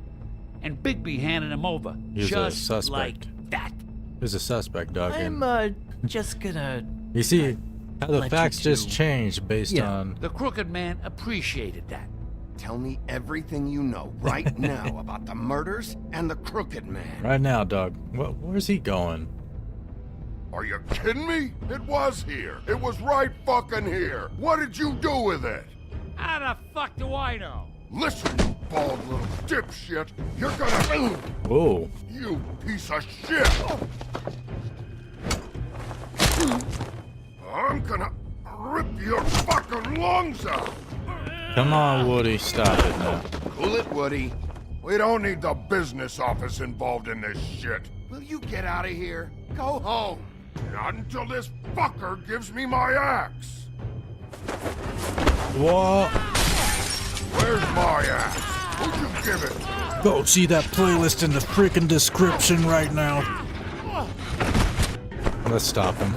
And Bigby handed him over. He's a just suspect. like that. He's a suspect, dog. I'm, just gonna... You see how the let you facts just two- changed based Yeah, on... the Crooked Man appreciated that. Tell me everything you know right now about the murders and the Crooked Man. Right now, dog. Where's he going? Are you kidding me? It was here. It was right fucking here. What did you do with it? How the fuck do I know? Listen, you bald little dipshit. You're gonna... Whoa. You piece of shit. I'm gonna rip your fucking lungs out. Come on, Woody. Stop it now. Cool it, Woody. We don't need the business office involved in this shit. Will you get out of here? Go home. Not until this fucker gives me my axe. Whoa! Where's my ass? Who'd you give it to? Go see that playlist in the freaking description right now. Let's stop him.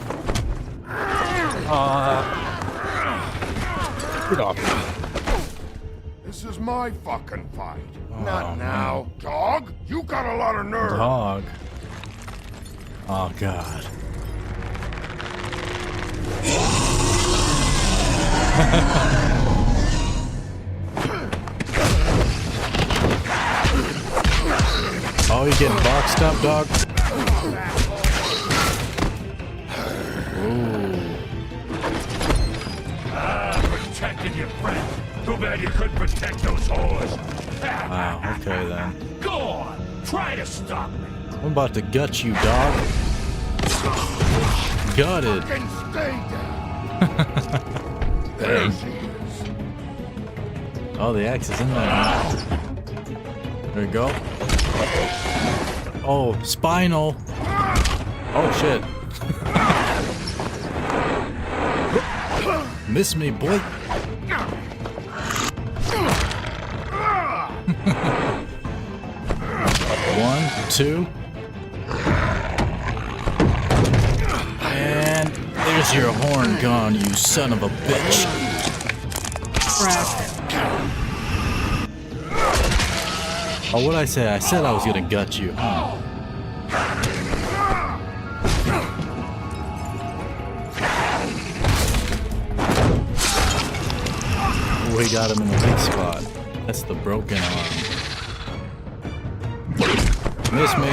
Get off. This is my fucking fight. Not now. Dog, you got a lot of nerve. Dog. Oh, God. Oh, you getting boxed up, dog? Protecting your friend. Too bad you couldn't protect those whores. Wow, okay then. Go on, try to stop me. I'm about to gut you, dog. Gutted. Fucking stay down. There she is. Oh, the axe is in there. There we go. Oh, spinal. Oh, shit. Miss me, boy. One, two. And there's your horn gone, you son of a bitch. Oh, what'd I say? I said I was gonna gut you, huh? We got him in the weak spot. That's the broken arm. Miss me.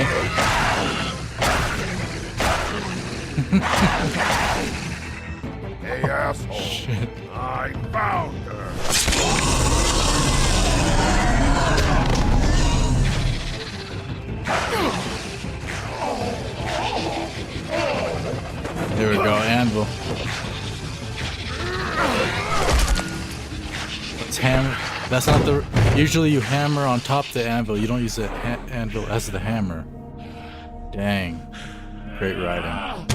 Hey, asshole. Shit. I found her. There we go, anvil. It's hammer. That's not the. Usually you hammer on top of the anvil. You don't use the anvil as the hammer. Dang. Great writing.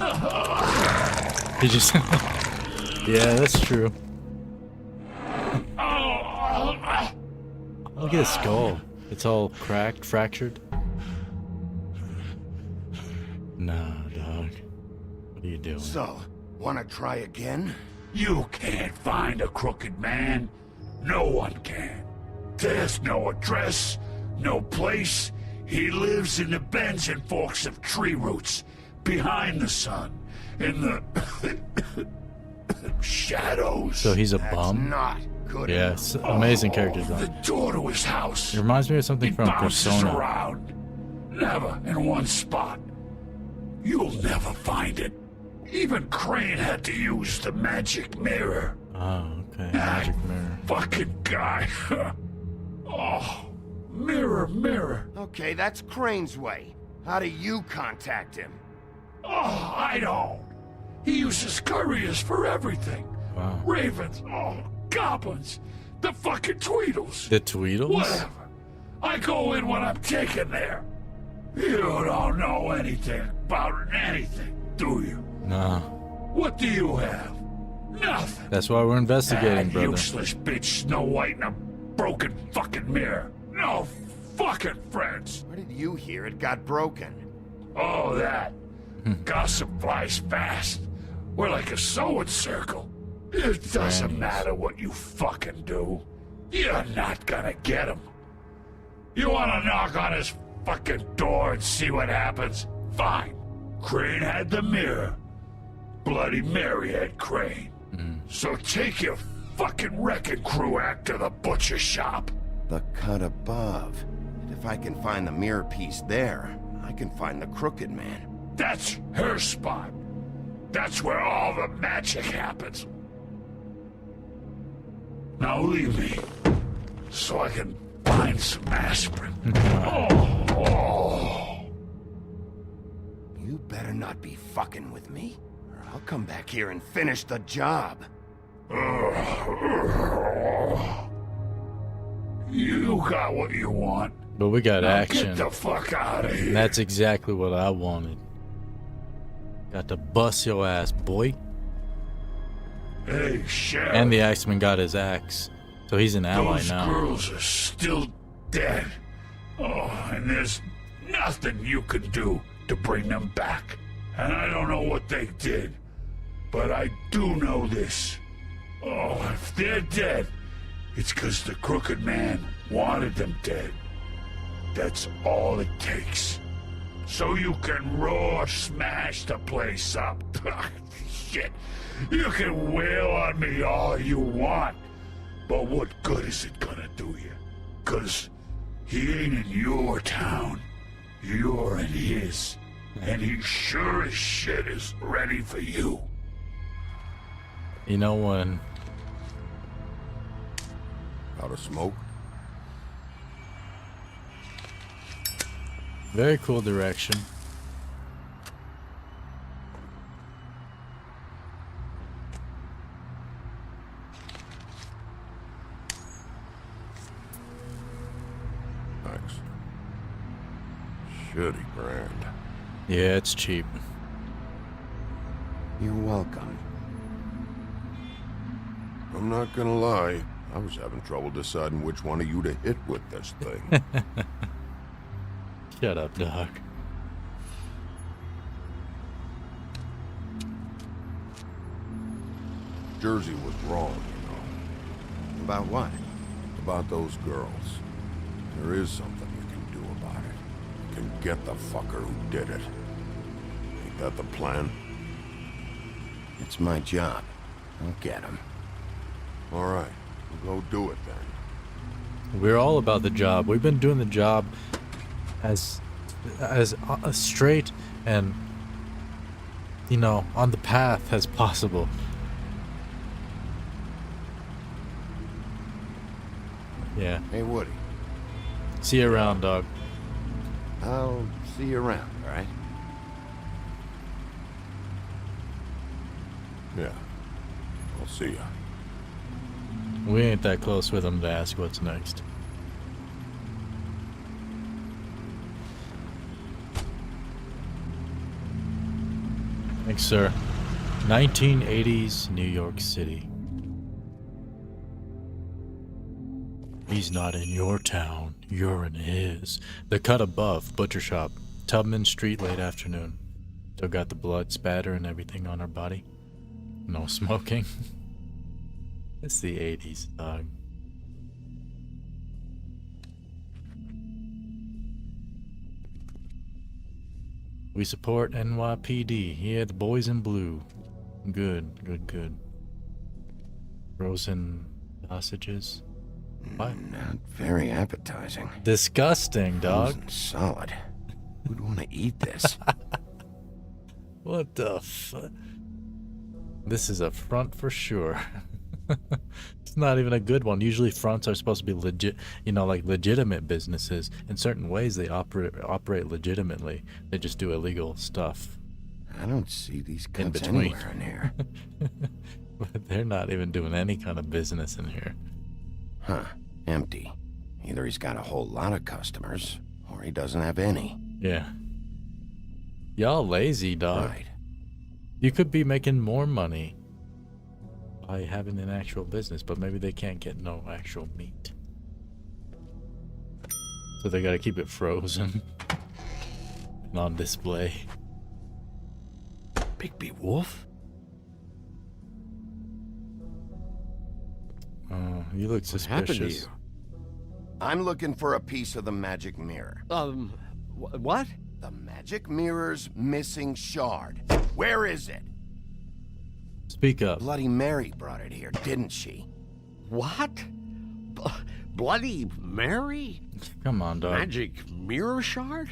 He just. Yeah, that's true. Look at his skull. It's all cracked, fractured. Nah, dog. What are you doing? So, wanna try again? You can't find a crooked man. No one can. There's no address, no place. He lives in the bends and forks of tree roots, behind the sun, in the shadows. So he's a bum? Not good. Yes, amazing character The design. door to his house. It reminds me of something from Bounces Persona. around, never in one spot. You'll never find it. Even Crane had to use the magic mirror. Oh, okay. Magic mirror. Fucking guy. Oh, mirror, mirror. Okay, that's Crane's way. How do you contact him? Oh, I don't. He uses couriers for everything. Wow. Ravens, goblins, the fucking Tweedles. The Tweedles? Whatever. I go in when I'm taken there. You don't know anything about anything, do you? No. What do you have? Nothing. That's why we're investigating, That brother. useless bitch Snow White in a broken fucking mirror. No fucking friends. Where did you hear it got broken? Oh, that. Gossip flies fast. We're like a sewing circle. It doesn't matter what you fucking do. You're not gonna get him. You wanna knock on his fucking door and see what happens? Fine. Crane had the mirror. Bloody Mary had Crane. So take your fucking wrecking crew act to the butcher shop. The cut above. And if I can find the mirror piece there, I can find the crooked man. That's her spot. That's where all the magic happens. Now leave me, so I can find some aspirin. You better not be fucking with me, or I'll come back here and finish the job. You got what you want. But we got Now action. Get the fuck out of here. And that's exactly what I wanted. Got to bust your ass, boy. Hey, Sheriff. And the Axeman got his axe, so he's an ally Those now. girls are still dead. Oh, and there's nothing you can do to bring them back. And I don't know what they did, but I do know this. Oh, if they're dead, it's because the Crooked Man wanted them dead. That's all it takes. So you can raw smash the place up. Shit. You can wail on me all you want, but what good is it gonna do you? 'Cause he ain't in your town. You're in his. And he sure as shit is ready for you. You know when? Out of smoke? Very cool direction. Thanks. Shitty brand. Yeah, it's cheap. You're welcome. I'm not gonna lie, I was having trouble deciding which one of you to hit with this thing. Shut up, dog. Jersey was wrong, you know. About what? About those girls. There is something you can do about it. You can get the fucker who did it. Ain't that the plan? It's my job. I'll get him. All right, we'll go do it then. We're all about the job. We've been doing the job as straight and, you know, on the path as possible. Yeah. Hey, Woody. See you around, dog. I'll see you around, all right? Yeah. I'll see ya. We ain't that close with him to ask what's next. Thanks, sir. 1980s New York City. He's not in your town, you're in his. The cut above, butcher shop, Tubman Street, late afternoon. Still got the blood spatter and everything on her body. No smoking. It's the 80s, dog. We support NYPD. Yeah, the boys in blue. Good, good, good. Frozen sausages. What? Not very appetizing. Disgusting, dog. Frozen solid. Who'd want to eat this? What the fuck? This is a front for sure. It's not even a good one. Usually fronts are supposed to be legit, you know, like legitimate businesses. In certain ways they operate legitimately. They just do illegal stuff. I don't see these In cuts between. anywhere in here. But they're not even doing any kind of business in here. Huh. Empty. Either he's got a whole lot of customers, or he doesn't have any. Yeah. Y'all lazy, dog. Right. You could be making more money by having an actual business, but maybe they can't get no actual meat. So they gotta keep it frozen and on display. Bigby Wolf? Oh, you look What happened to suspicious. you? I'm looking for a piece of the magic mirror. What? The magic mirror's missing shard. Where is it? Speak up. Bloody Mary brought it here, didn't she? What? Bloody Mary? Come on, dog. Magic mirror shard?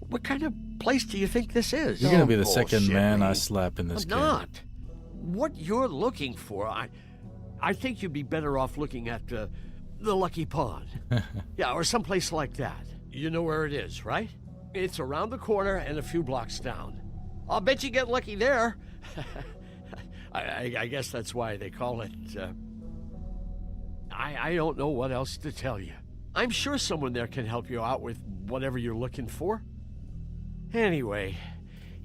What kind of place do you think this is? You're gonna be the second bullshit man I me. slap in this I'm game. not. What you're looking for, I think you'd be better off looking at the Lucky Pond. Yeah, or someplace like that. You know where it is, right? It's around the corner and a few blocks down. I'll bet you get lucky there. I guess that's why they call it, I don't know what else to tell you. I'm sure someone there can help you out with whatever you're looking for. Anyway,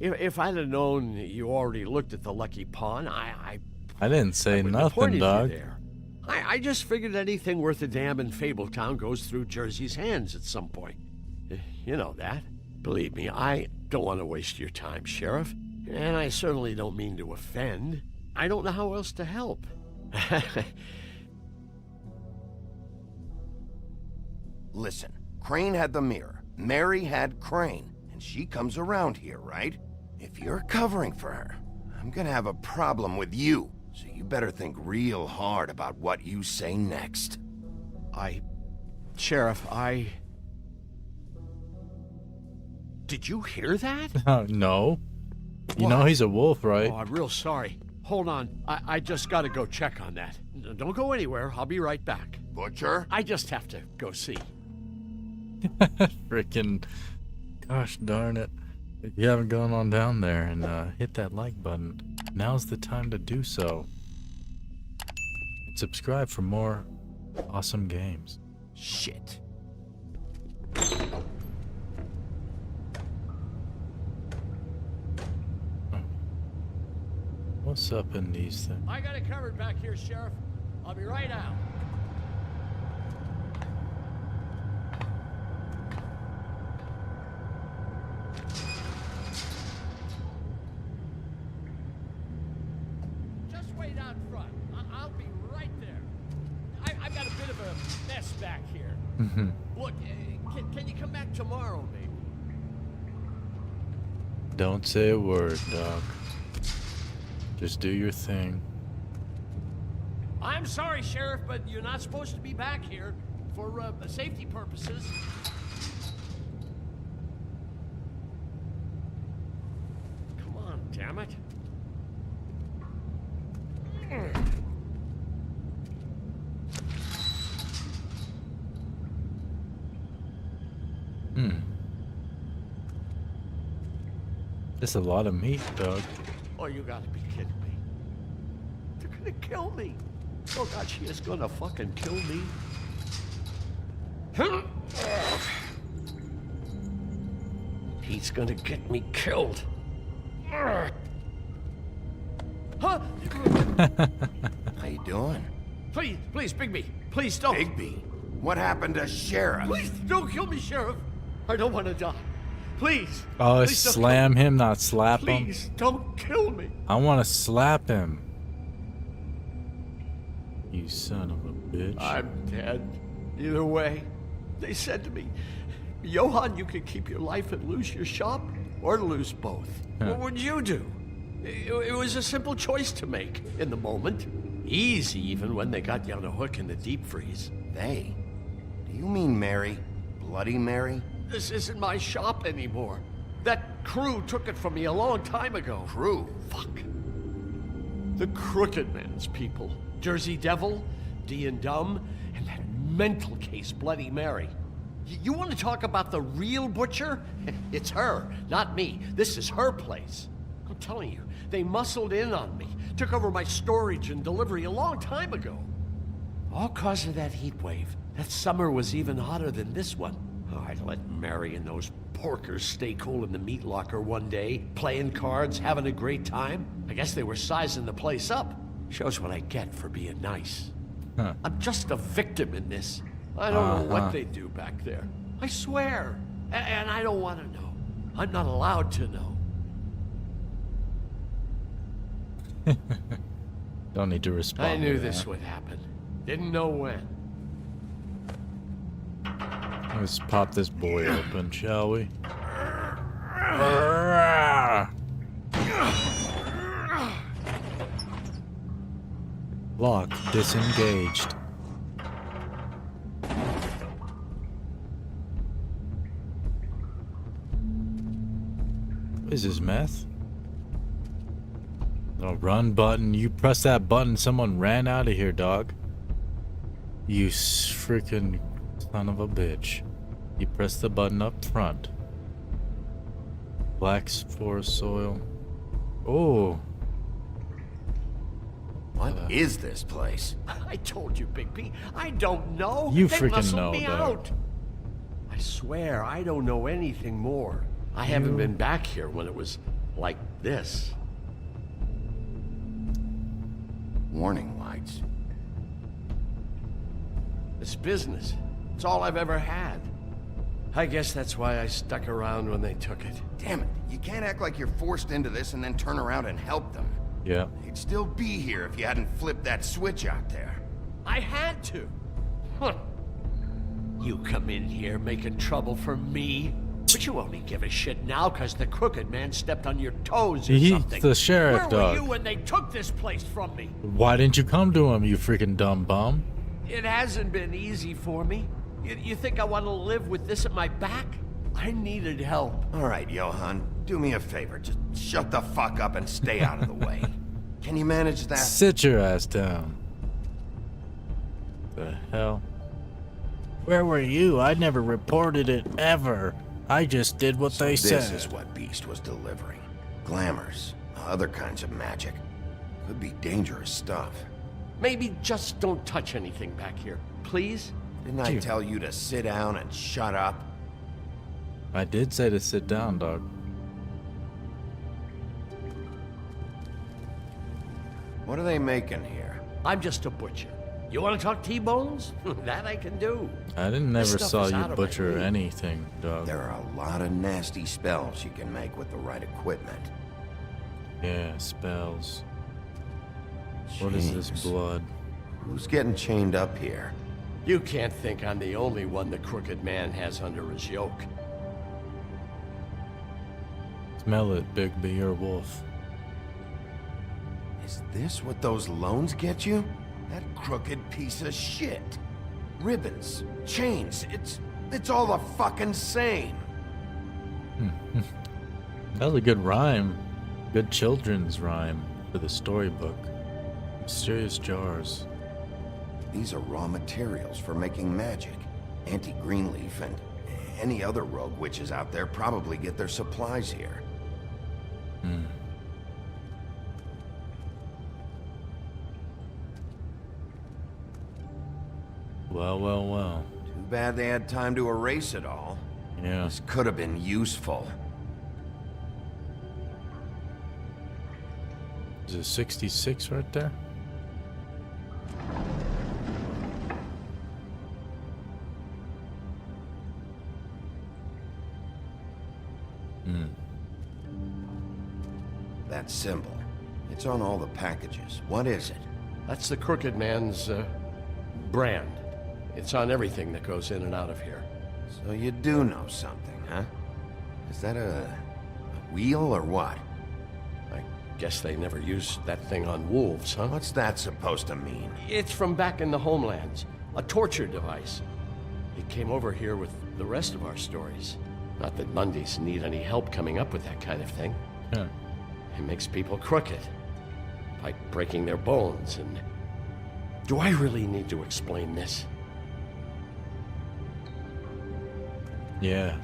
if I'd have known you already looked at the Lucky Pawn, I didn't say wouldn't have nothing, pointed you dog. there. I just figured anything worth a damn in Fabletown goes through Jersey's hands at some point. You know that. Believe me, I don't want to waste your time, Sheriff. And I certainly don't mean to offend. I don't know how else to help. Listen, Crane had the mirror. Mary had Crane. And she comes around here, right? If you're covering for her, I'm gonna have a problem with you. So you better think real hard about what you say next. Sheriff, Did you hear that? No. You know he's a wolf, right? Oh, I'm real sorry. Hold on. I just gotta go check on that. Don't go anywhere. I'll be right back. Butcher? I just have to go see. Freaking, gosh darn it. If you haven't gone on down there and hit that like button, now's the time to do so. And subscribe for more awesome games. Shit. What's up in these things? I got it covered back here, Sheriff. I'll be right out. Just wait out front. I'll be right there. I've got a bit of a mess back here. Look, can you come back tomorrow, maybe? Don't say a word, dog. Just do your thing. I'm sorry, Sheriff, but you're not supposed to be back here for safety purposes. Come on, damn it. That's a lot of meat, dog. Oh, you gotta be kidding me. They're gonna kill me. Oh, God, she is gonna fucking kill me. He's gonna get me killed. Huh? How you doing? Please, Bigby. Please don't. Bigby? What happened to Sheriff? Please don't kill me, Sheriff. I don't want to die. Please. Oh, please don't slam him, not slap him. Please don't kill me. I want to slap him. You son of a bitch. I'm dead. Either way, they said to me, Johann, you could keep your life and lose your shop, or lose both. What would you do? It was a simple choice to make in the moment. Easy, even when they got you on a hook in the deep freeze. They? Do you mean Mary? Bloody Mary? This isn't my shop anymore. That crew took it from me a long time ago. Crew? Fuck. The Crooked Man's people. Jersey Devil, D and Dumb, and that mental case, Bloody Mary. You want to talk about the real butcher? It's her, not me. This is her place. I'm telling you, they muscled in on me, took over my storage and delivery a long time ago. All cause of that heat wave. That summer was even hotter than this one. Oh, I'd let Mary and those porkers stay cool in the meat locker one day, playing cards, having a great time. I guess they were sizing the place up. Shows what I get for being nice. I'm just a victim in this. I don't know what they do back there. I swear. And I don't want to know. I'm not allowed to know. Don't need to respond. I knew to this that. would happen. Didn't know when. Let's pop this boy open, shall we? Lock disengaged. What is this, meth? The run button. You press that button, someone ran out of here, dog. You freaking son of a bitch. You press the button up front. Black forest soil. Oh. What is this place? I told you, Bigby. I don't know. You They freaking muscled know, me dog. out. I swear, I don't know anything more. I haven't been back here when it was Like this. Warning lights. It's business. It's all I've ever had. I guess that's why I stuck around when they took it. Damn it, you can't act like you're forced into this and then turn around and help them. Yeah. You'd still be here if you hadn't flipped that switch out there. I had to. Huh. You come in here making trouble for me, but you only give a shit now because the crooked man stepped on your toes or He's something. the sheriff, Where dog. were you when they took this place from me? Why didn't you come to him, you freaking dumb bum? It hasn't been easy for me. You think I want to live with this at my back? I needed help. All right, Johan, do me a favor. Just shut the fuck up and stay out of the way. Can you manage that? Sit your ass down. The hell? Where were you? I never reported it, ever. I just did what they said. This is what Beast was delivering. Glamours, other kinds of magic. Could be dangerous stuff. Maybe just don't touch anything back here, please? Didn't I tell you to sit down and shut up? I did say to sit down, dog. What are they making here? I'm just a butcher. You want to talk T-bones? That I can do. I never saw you butcher anything, dog. There are a lot of nasty spells you can make with the right equipment. Yeah, spells. What is this blood? Who's getting chained up here? You can't think I'm the only one the crooked man has under his yoke. Smell it, Bigby or Wolf. Is this what those loans get you? That crooked piece of shit. Ribbons, chains, it's all the fucking same. That was a good rhyme. Good children's rhyme for the storybook. Mysterious jars. These are raw materials for making magic. Auntie Greenleaf and any other rogue witches out there probably get their supplies here. Well, well, well. Too bad they had time to erase it all. Yeah. This could have been useful. Is it 66 right there? That symbol. It's on all the packages. What is it? That's the crooked man's, brand. It's on everything that goes in and out of here. So you do know something, huh? Is that a wheel or what? I guess they never used that thing on wolves, huh? What's that supposed to mean? It's from back in the homelands. A torture device. It came over here with the rest of our stories. Not that Mundies need any help coming up with that kind of thing. Huh. It makes people crooked. Like breaking their bones and... Do I really need to explain this? Yeah.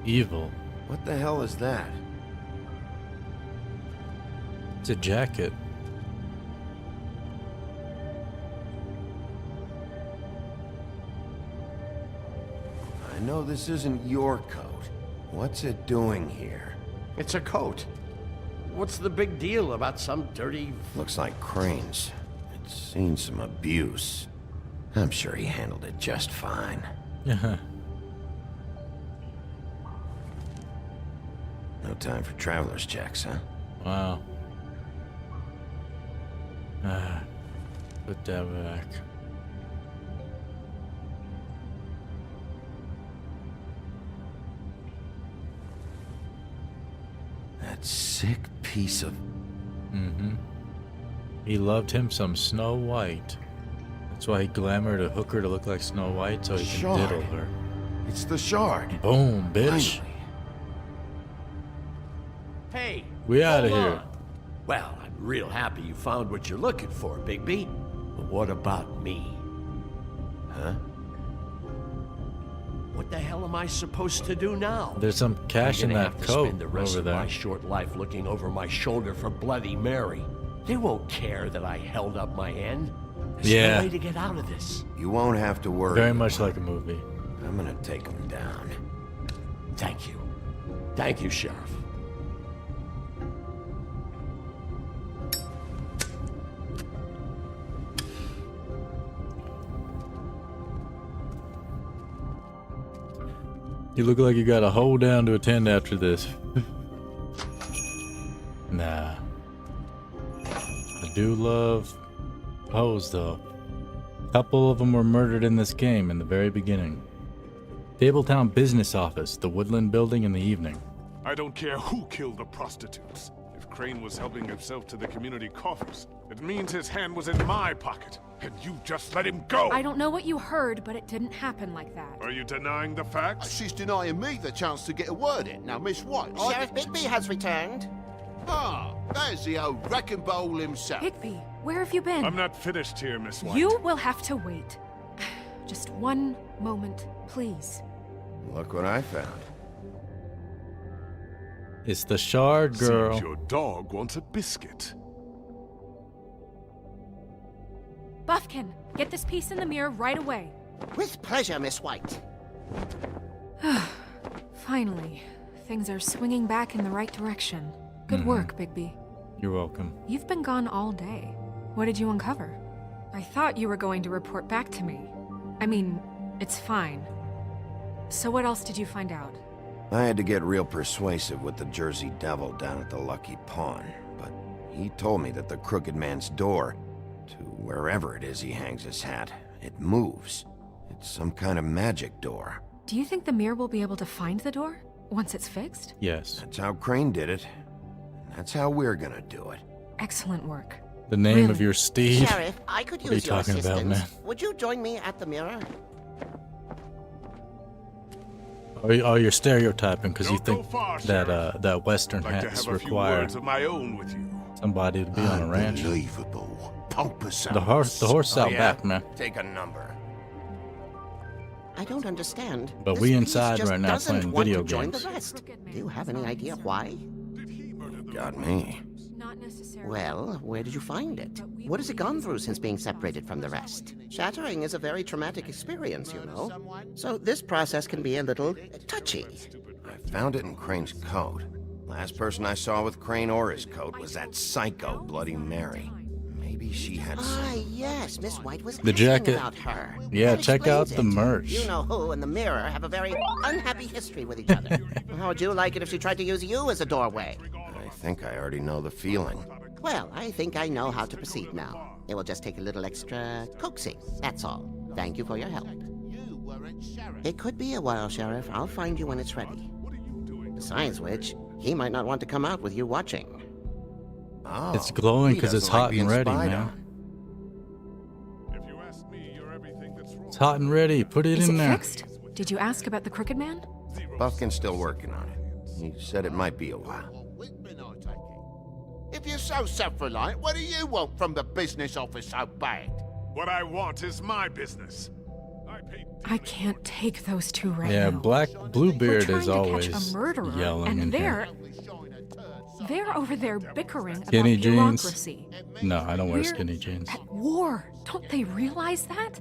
Evil. What the hell is that? It's a jacket. I know this isn't your coat. What's it doing here? It's a coat. What's the big deal about some dirty... Looks like Crane's. It's seen some abuse. I'm sure he handled it just fine. Yeah. No time for traveler's checks, huh? Wow. Put that back. That sick piece of... He loved him some Snow White. That's why he glamored a hooker to look like Snow White so he can Shard. diddle her. It's the shard. Boom, bitch. Finally. Hey! We out of hold here. on. Well, I'm real happy you found what you're looking for, Bigby. But what about me? Huh? What the hell am I supposed to do now? There's some cash in I'm gonna that have to coat spend the rest over of there. my short life looking over my shoulder for Bloody Mary. They won't care that I held up my end. There's Yeah. no way to get out of this. You won't have to worry. Very much like a movie. I'm gonna take him down. Thank you. Thank you, Sheriff. You look like you got a hole down to attend after this. Nah. I do love hoes, though. A couple of them were murdered in this game in the very beginning. Tabletown Business Office, the Woodland Building in the evening. I don't care who killed the prostitutes. If Crane was helping himself to the community coffers, it means his hand was in my pocket, and you just let him go! I don't know what you heard, but it didn't happen like that. Are you denying the facts? She's denying me the chance to get a word in. Now, Miss White... Sheriff Bigby has returned. Ah, there's the old wrecking bowl himself. Bigby, where have you been? I'm not finished here, Miss White. You will have to wait. Just one moment, please. Look what I found. It's the Shard girl. Seems your dog wants a biscuit. Buffkin, get this piece in the mirror right away. With pleasure, Miss White. Finally, things are swinging back in the right direction. Good work, Bigby. You're welcome. You've been gone all day. What did you uncover? I thought you were going to report back to me. I mean, it's fine. So what else did you find out? I had to get real persuasive with the Jersey Devil down at the Lucky Pawn, but he told me that the Crooked Man's door, to wherever it is he hangs his hat, it moves. It's some kind of magic door. Do you think the mirror will be able to find the door once it's fixed? Yes. That's how Crane did it. And that's how we're gonna do it. Excellent work. The name of your steed? Sheriff, I could What are you use your talking about, assistance. man? Would you join me at the mirror? Oh, you're stereotyping because you think far, that that Western I'd like to hats have a few require words of my own with you. somebody to be on a ranch. Unbelievable. Pompous. The horse out back, man. Take a number. I don't understand. But This we piece inside just right now doesn't playing want video to join games. the rest. Do you have any idea why? Got me. Not necessarily. Well, where did you find it? What has it gone through since being separated from the rest? Shattering is a very traumatic experience, you know. So this process can be a little touchy. I found it in Crane's coat. Last person I saw with Crane or his coat was that psycho Bloody Mary. Maybe she had Ah, yes, Miss White was The asking jacket. about her. Yeah, That check out explains the it. merch. You know who and the mirror have a very unhappy history with each other. How would you like it if she tried to use you as a doorway? I think I already know the feeling. Well, I think I know how to proceed now. It will just take a little extra coaxing, that's all. Thank you for your help. It could be a while, Sheriff. I'll find you when it's ready. Besides which, he might not want to come out with you watching. Oh, It's glowing he because it's doesn't like hot and being ready, spied man. on. If you ask me, you're everything that's wrong. It's hot and ready. Put it Is in it there. fixed? Did you ask about the Crooked Man? Buffkin's still working on it. He said it might be a while. If you're so self-reliant, what do you want from the business office so bad? What I want is my business. I can't take those two right Yeah, now. Bluebeard We're is trying always to catch a murderer, yelling in and here. they're over there bickering Skinny about jeans? bureaucracy. No, I don't wear We're skinny jeans. At war. Don't they realize that?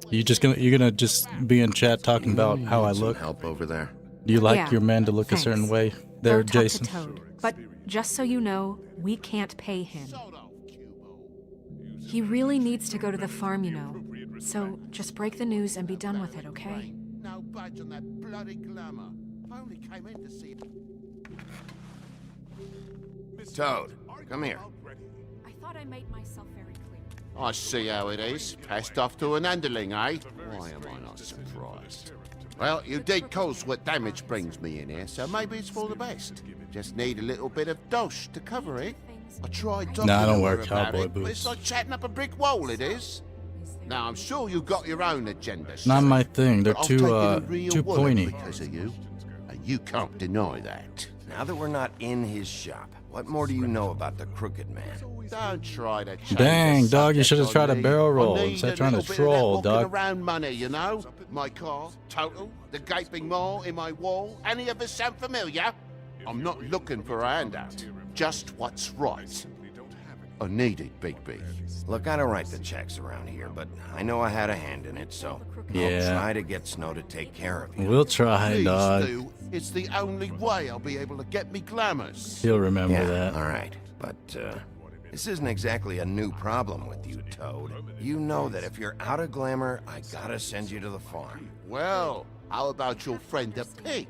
You're gonna just be in chat talking about how I Need some look. help over there. Do you like Yeah, your man to look a certain thanks. way, there, Go talk Jason? to Toad. But just so you know, we can't pay him. He really needs to go to the farm, you know. So just break the news and be done with it, okay? No budge on that bloody glamour. I only came in to see... Toad, come here. I thought I made myself very clear. I see how it is. Passed off to an underling, eh? Why am I not surprised? Well, you did cause what damage brings me in here, so maybe it's for the best. Just need a little bit of dosh to cover it. I tried talking Nah, I don't to wear her about cowboy it, but boots. it's like chatting up a brick wall, it is. Now, I'm sure you've got your own agenda. Not my Sheriff, thing. They're but I've too taken a real too wallet pointy. because of you. And you can't deny that. Now that we're not in his shop, what more do you know about the Crooked Man? Don't try to change Dang, the dog, you subject should have on tried to me. barrel roll I need instead of a trying to little bit of that troll, walking dog. around money, you know? My car, total, the gaping maw in my wall. Any of us sound familiar? I'm not looking for a handout. Just what's right. I need it, Bigby. Look, I don't write the checks around here, but I know I had a hand in it, so Yeah. I'll try to get Snow to take care of you. We'll try, Please dog. do. It's the only way I'll be able to get me glamours. He'll remember Yeah, that. all right. But, this isn't exactly a new problem with you, Toad. You know that if you're out of glamour, I gotta send you to the farm. Well, How about your friend the pig,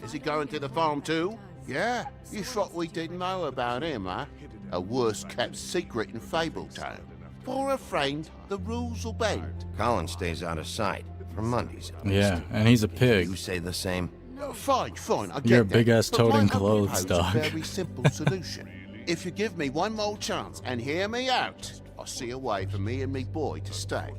Is he going to the farm too? Yeah? You thought we didn't know about him, huh? A worst-kept secret in Fabletown. For a friend, the rules will bend. Colin stays out of sight. For Mondays, at least. Yeah, and he's a pig. You say the same? Fine, I get You're a that. big-ass But toad my in uncle clothes, proposed dog. a very simple solution. If you give me one more chance and hear me out, I'll see a way for me and me boy to stay.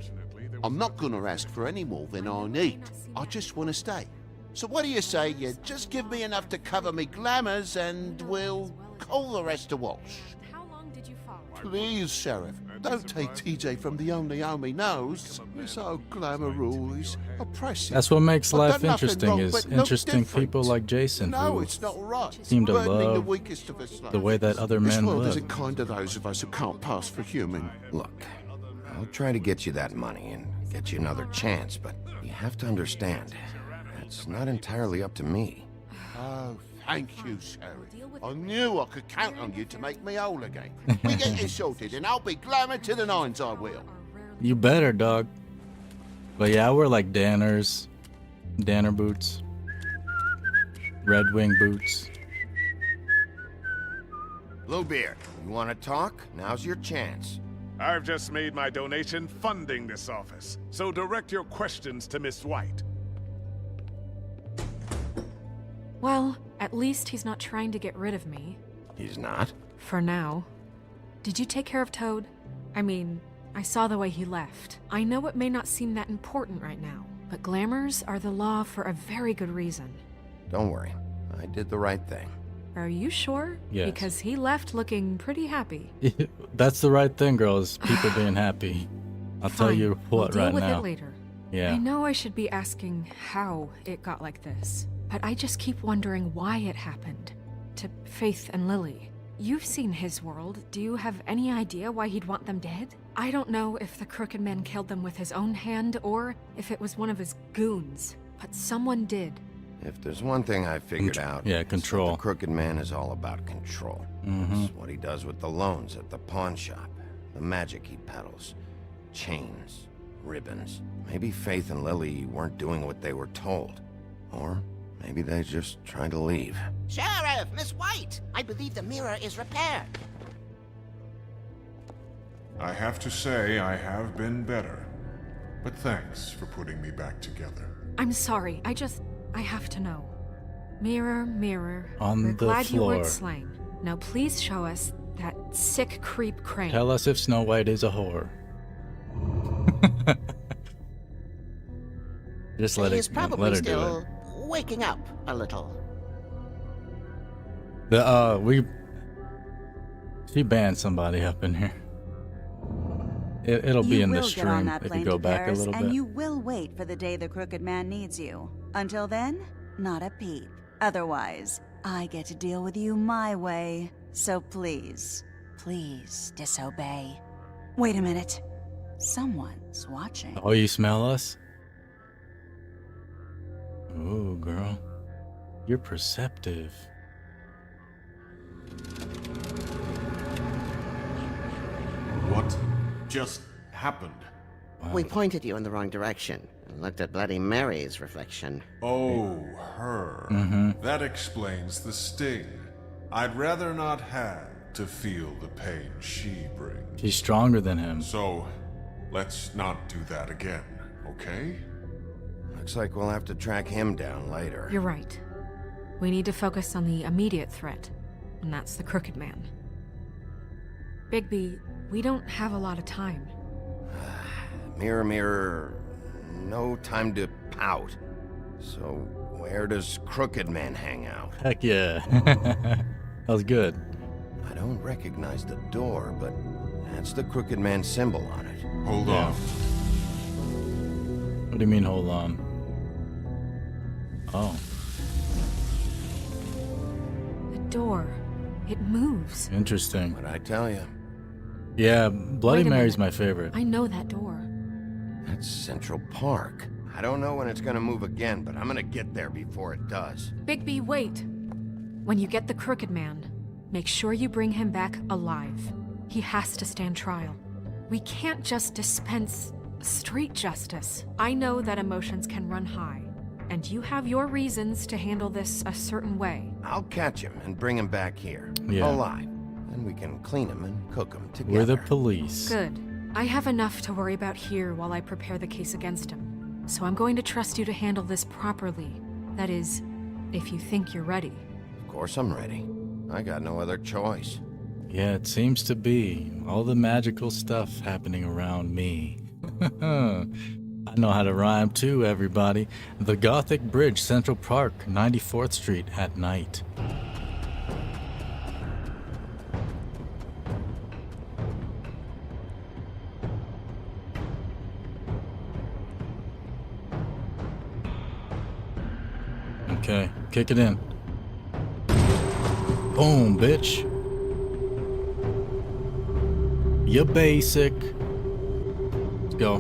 I'm not gonna ask for any more than I need. I just want to stay. So what do you say you just give me enough to cover me glamours and we'll call the rest a wash? How long did you follow? Please, Sheriff, don't take TJ from the only home he knows. He's so glamour he's oppressive. That's what makes I've life done nothing interesting wrong, is but no interesting different. people like Jason No, who it's not right. seem to Burdening the love weakest of us. the way that other This men world live. isn't kind to those of us who can't pass for human. Look, I'll try to get you that money and get you another chance, but you have to understand, it's not entirely up to me. Oh, thank you, Sheriff. I knew I could count on you to make me whole again. We get this sorted and I'll be glamour to the nines, I will. You better, dog. But yeah, I wear like Danner boots, Red Wing boots. Bluebeard, you want to talk? Now's your chance. I've just made my donation funding this office, so direct your questions to Miss White. Well, at least he's not trying to get rid of me. He's not? For now. Did you take care of Toad? I mean, I saw the way he left. I know it may not seem that important right now, but glamours are the law for a very good reason. Don't worry, I did the right thing. Are you sure? Yes. Because he left looking pretty happy. That's the right thing, girls. People being happy. I'll tell Fine, you we'll what deal right with now. it later. Yeah. I know I should be asking how it got like this, but I just keep wondering why it happened. To Faith and Lily. You've seen his world. Do you have any idea why he'd want them dead? I don't know if the Crooked Man killed them with his own hand or if it was one of his goons, but someone did. If there's one thing I figured out, yeah, it's control. that the Crooked Man is all about control. It's what he does with the loans at the pawn shop, the magic he peddles, chains, ribbons. Maybe Faith and Lily weren't doing what they were told, or maybe they just tried to leave. Sheriff, Miss White, I believe the mirror is repaired. I have to say I have been better, but thanks for putting me back together. I'm sorry, I have to know. Mirror, mirror, On we're the glad you weren't floor. slain. Now please show us that sick creep Crane. Tell us if Snow White is a whore. Just let He it. is probably Let her do still it. waking up a little. She banned somebody up in here. It'll be in the You will get on stream that if you plane go to back Paris, a little and bit. you will wait for the day the Crooked Man needs you. Until then, not a peep. Otherwise, I get to deal with you my way. So please, please disobey. Wait a minute. Someone's watching. Oh, you smell us? Ooh, girl. You're perceptive. What just happened? We pointed you in the wrong direction and looked at Bloody Mary's reflection. Oh, her. Mm-hmm. That explains the sting. I'd rather not have to feel the pain she brings. She's stronger than him. So, let's not do that again, okay? Looks like we'll have to track him down later. You're right. We need to focus on the immediate threat, and that's the Crooked Man. Bigby, we don't have a lot of time. Mirror, mirror, no time to pout. So, where does Crooked Man hang out? Heck yeah. That was good. I don't recognize the door, but that's the Crooked Man symbol on it. Hold on. What do you mean, hold on? Oh. The door. It moves. Interesting. What'd I tell you? Yeah, Bloody Wait a Mary's minute. my favorite. I know that door. That's Central Park. I don't know when it's gonna move again, but I'm gonna get there before it does. Bigby, wait! When you get the Crooked Man, make sure you bring him back alive. He has to stand trial. We can't just dispense street justice. I know that emotions can run high, and you have your reasons to handle this a certain way. I'll catch him and bring him back here. Yeah. Alive. And we can clean him and cook him together. We're the police. Good. I have enough to worry about here while I prepare the case against him. So I'm going to trust you to handle this properly. That is, if you think you're ready. Of course I'm ready. I got no other choice. Yeah, it seems to be. All the magical stuff happening around me. I know how to rhyme too, everybody. The Gothic Bridge, Central Park, 94th Street at night. Okay, kick it in. Boom, bitch. You're basic. Let's go.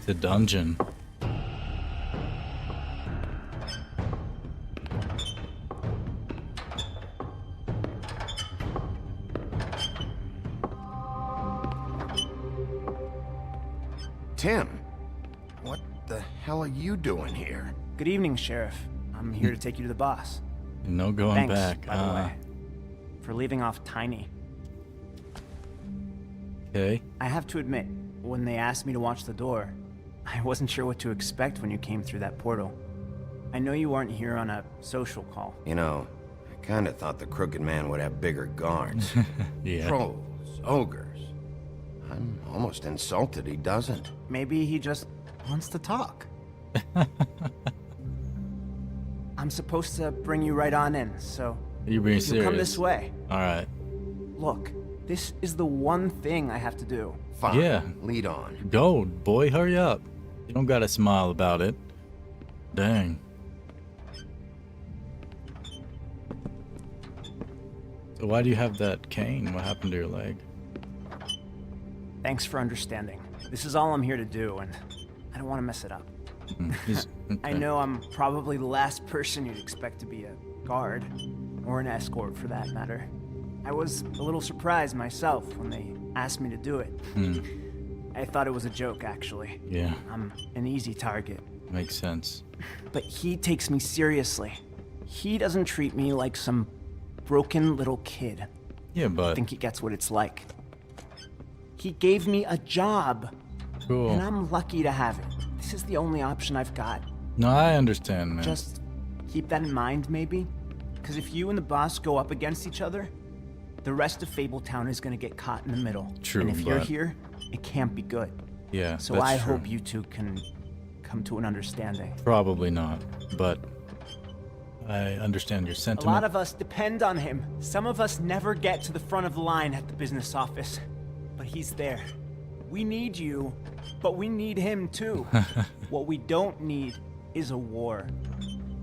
The dungeon. Tim, what the hell are you doing here? Good evening, Sheriff. I'm here to take you to the boss. No going Thanks, back. by the way, for leaving off Tiny. Okay. I have to admit, when they asked me to watch the door, I wasn't sure what to expect when you came through that portal. I know you weren't here on a social call. You know, I kinda thought the Crooked Man would have bigger guards. Yeah. Trolls, ogres. I'm almost insulted he doesn't. Maybe he just wants to talk. I'm supposed to bring you right on in, so You're being you serious. come this way. Alright. Look, this is the one thing I have to do. Fine. Yeah. Lead on. Go, boy, hurry up. You don't gotta smile about it. Dang. So why do you have that cane? What happened to your leg? Thanks for understanding. This is all I'm here to do, and I don't want to mess it up. I know I'm probably the last person you'd expect to be a guard, or an escort for that matter. I was a little surprised myself when they asked me to do it. I thought it was a joke, actually. Yeah. I'm an easy target. Makes sense. But he takes me seriously. He doesn't treat me like some broken little kid. Yeah, but... I think he gets what it's like. He gave me a job. Cool. And I'm lucky to have it. This is the only option I've got. No, I understand, man. Just keep that in mind, maybe? Because if you and the boss go up against each other, the rest of Fabletown is going to get caught in the middle. True, and if you're but- here, it can't be good. Yeah, So that's I true. hope you two can come to an understanding. Probably not, but I understand your A sentiment. lot of us depend on him. Some of us never get to the front of the line at the business office. But he's there. We need you, but we need him too. What we don't need is a war.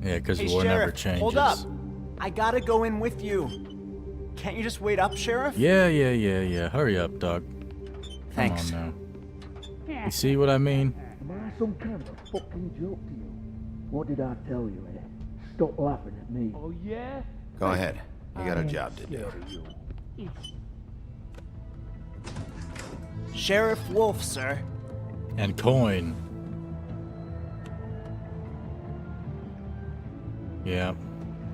Yeah, because Hey, war never Sheriff, changes. hold up. I gotta go in with you. Can't you just wait up, Sheriff? Yeah. Hurry up, dog. Thanks. Come on now. You see what I mean? Am I some kind of a fucking joke to you? What did I tell you, eh? Stop laughing at me. Oh, yeah? Go ahead. You got a job to do. Sheriff Wolf, sir. And Coine. Yeah.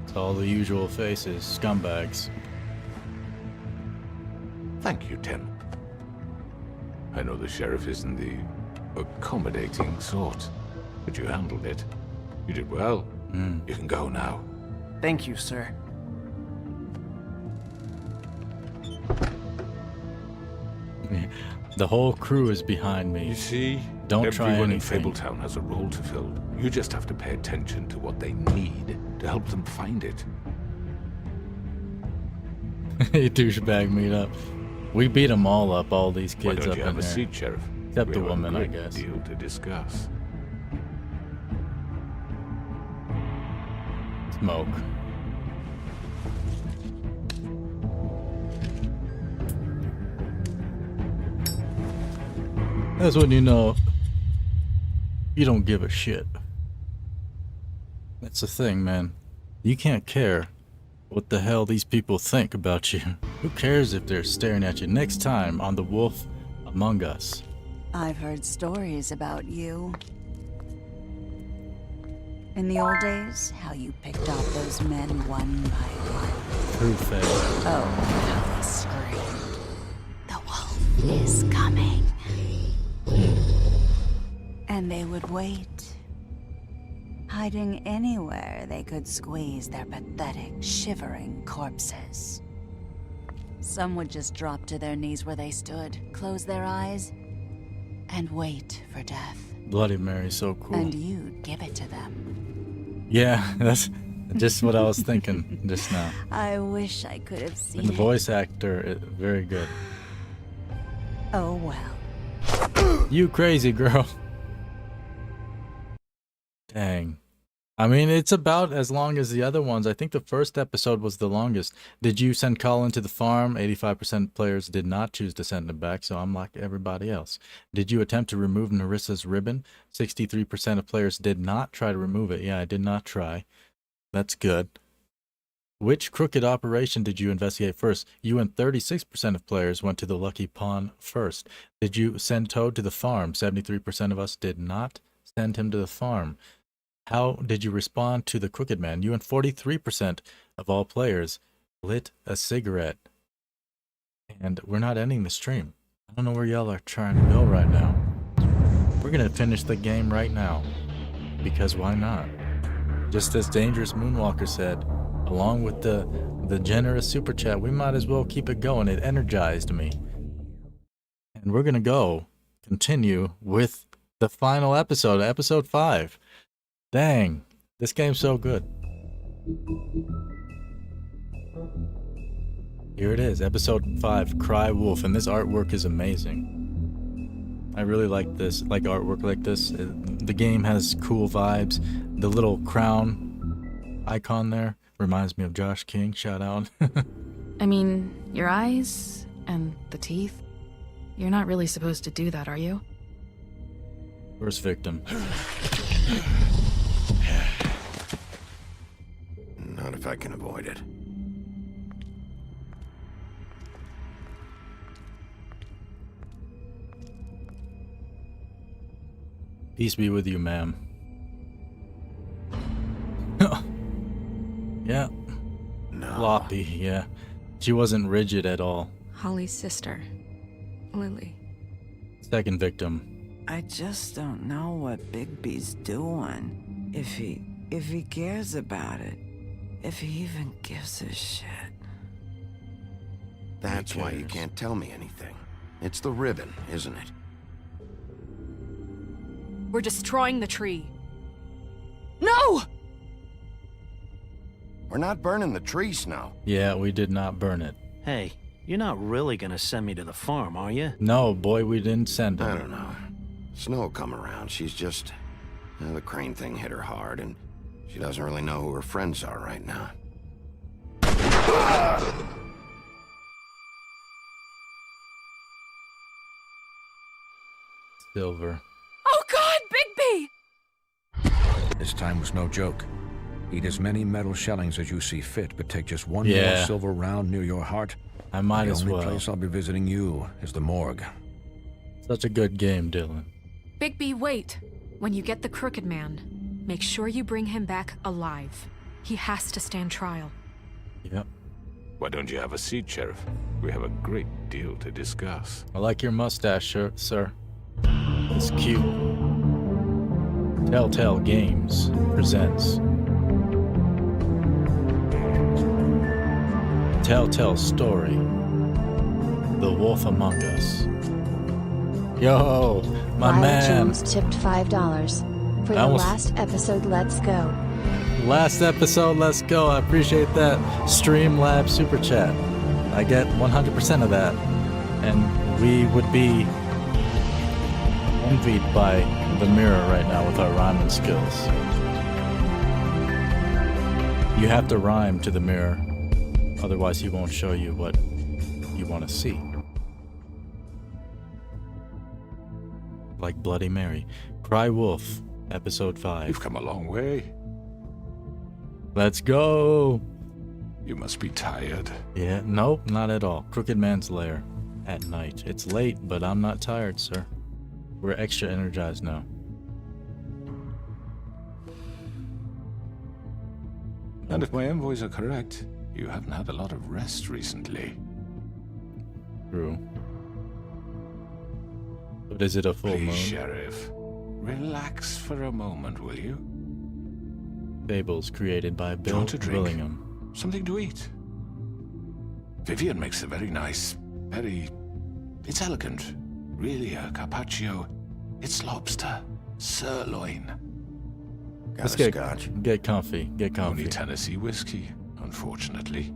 It's all the usual faces. Scumbags. Thank you, Tim. I know the sheriff isn't the accommodating sort, but you handled it. You did well. You can go now. Thank you, sir. The whole crew is behind me. You see, Don't try everyone in anything. Fabletown has a role to fill. You just have to pay attention to what they need to help them find it. You douchebag meet up. We beat them all up, all these Why kids don't up you in have a there. seat, Sheriff? Except We the have a woman, I great guess. deal to discuss. Smoke. That's when you know you don't give a shit. That's the thing, man. You can't care what the hell these people think about you. Who cares if they're staring at you? Next time on the Wolf Among Us. I've heard stories about you. In the old days, how you picked off those men one by one. True faith. Oh, how they screamed. The wolf is coming. And they would wait, hiding anywhere they could squeeze their pathetic, shivering corpses. Some would just drop to their knees where they stood, close their eyes, and wait for death. Bloody Mary's so cool. And you'd give it to them. Yeah, that's just what I was thinking just now. I wish I could have seen And the it. voice actor, very good. Oh well. You crazy girl. Dang. I mean, it's about as long as the other ones. I think the first episode was the longest. Did you send Colin to the farm? 85% of players did not choose to send him back, so I'm like everybody else. Did you attempt to remove Narissa's ribbon? 63% of players did not try to remove it. Yeah, I did not try. That's good. Which crooked operation did you investigate first? You and 36% of players went to the Lucky Pawn first. Did you send Toad to the farm? 73% of us did not send him to the farm. How did you respond to the Crooked Man? You and 43% of all players lit a cigarette. And we're not ending the stream. I don't know where y'all are trying to go right now. We're going to finish the game right now. Because why not? Just as Dangerous Moonwalker said, along with the generous super chat, we might as well keep it going. It energized me. And we're going to continue with the final episode, episode 5. Dang, this game's so good. Here it is, episode 5, Cry Wolf, and this artwork is amazing. I really like this, like artwork like this. The game has cool vibes. The little crown icon there reminds me of Josh King, shout out. I mean, your eyes and the teeth. You're not really supposed to do that, are you? First victim. Not if I can avoid it. Peace be with you, ma'am. Yeah. No. Floppy, yeah. She wasn't rigid at all. Holly's sister, Lily. Second victim. I just don't know what Bigby's doing. If he cares about it. If he even gives a shit. That's why you can't tell me anything. It's the ribbon, isn't it? We're destroying the tree. No! We're not burning the tree, Snow. Yeah, we did not burn it. Hey, you're not really gonna send me to the farm, are you? No, boy, we didn't send her. I don't know. Snow come around. She's just... the crane thing hit her hard, and she doesn't really know who her friends are right now. Silver. Oh God, Bigby! This time was no joke. Eat as many metal shellings as you see fit, but take just one Yeah. more silver round near your heart. I might as The well. only place I'll be visiting you is the morgue. Such a good game, Dylan. Bigby, wait. When you get the Crooked Man, make sure you bring him back alive. He has to stand trial. Yep. Why don't you have a seat, Sheriff? We have a great deal to discuss. I like your mustache, sir. It's cute. Telltale Games presents Telltale Story, The Wolf Among Us. Yo, my Lila man. Jones tipped $5 for the Almost- last episode. Let's go. Last episode, let's go. I appreciate that. Streamlabs Super Chat. I get 100% of that. And we would be envied by the mirror right now with our rhyming skills. You have to rhyme to the mirror, otherwise he won't show you what you want to see. Like Bloody Mary. Cry Wolf, episode 5. You've come a long way. Let's go! You must be tired. Yeah, nope, not at all. Crooked Man's Lair. at night. It's late, but I'm not tired, sir. We're extra energized now. And if my envoys are correct, you haven't had a lot of rest recently. True. But is it a full Please, moon? Sheriff, relax for a moment, will you? Fables created by Bill Want a drink? Willingham. Something to eat. Vivian makes a very nice, it's elegant. Really a carpaccio. It's lobster, sirloin. Let's get comfy. Get comfy. Only Tennessee whiskey, unfortunately.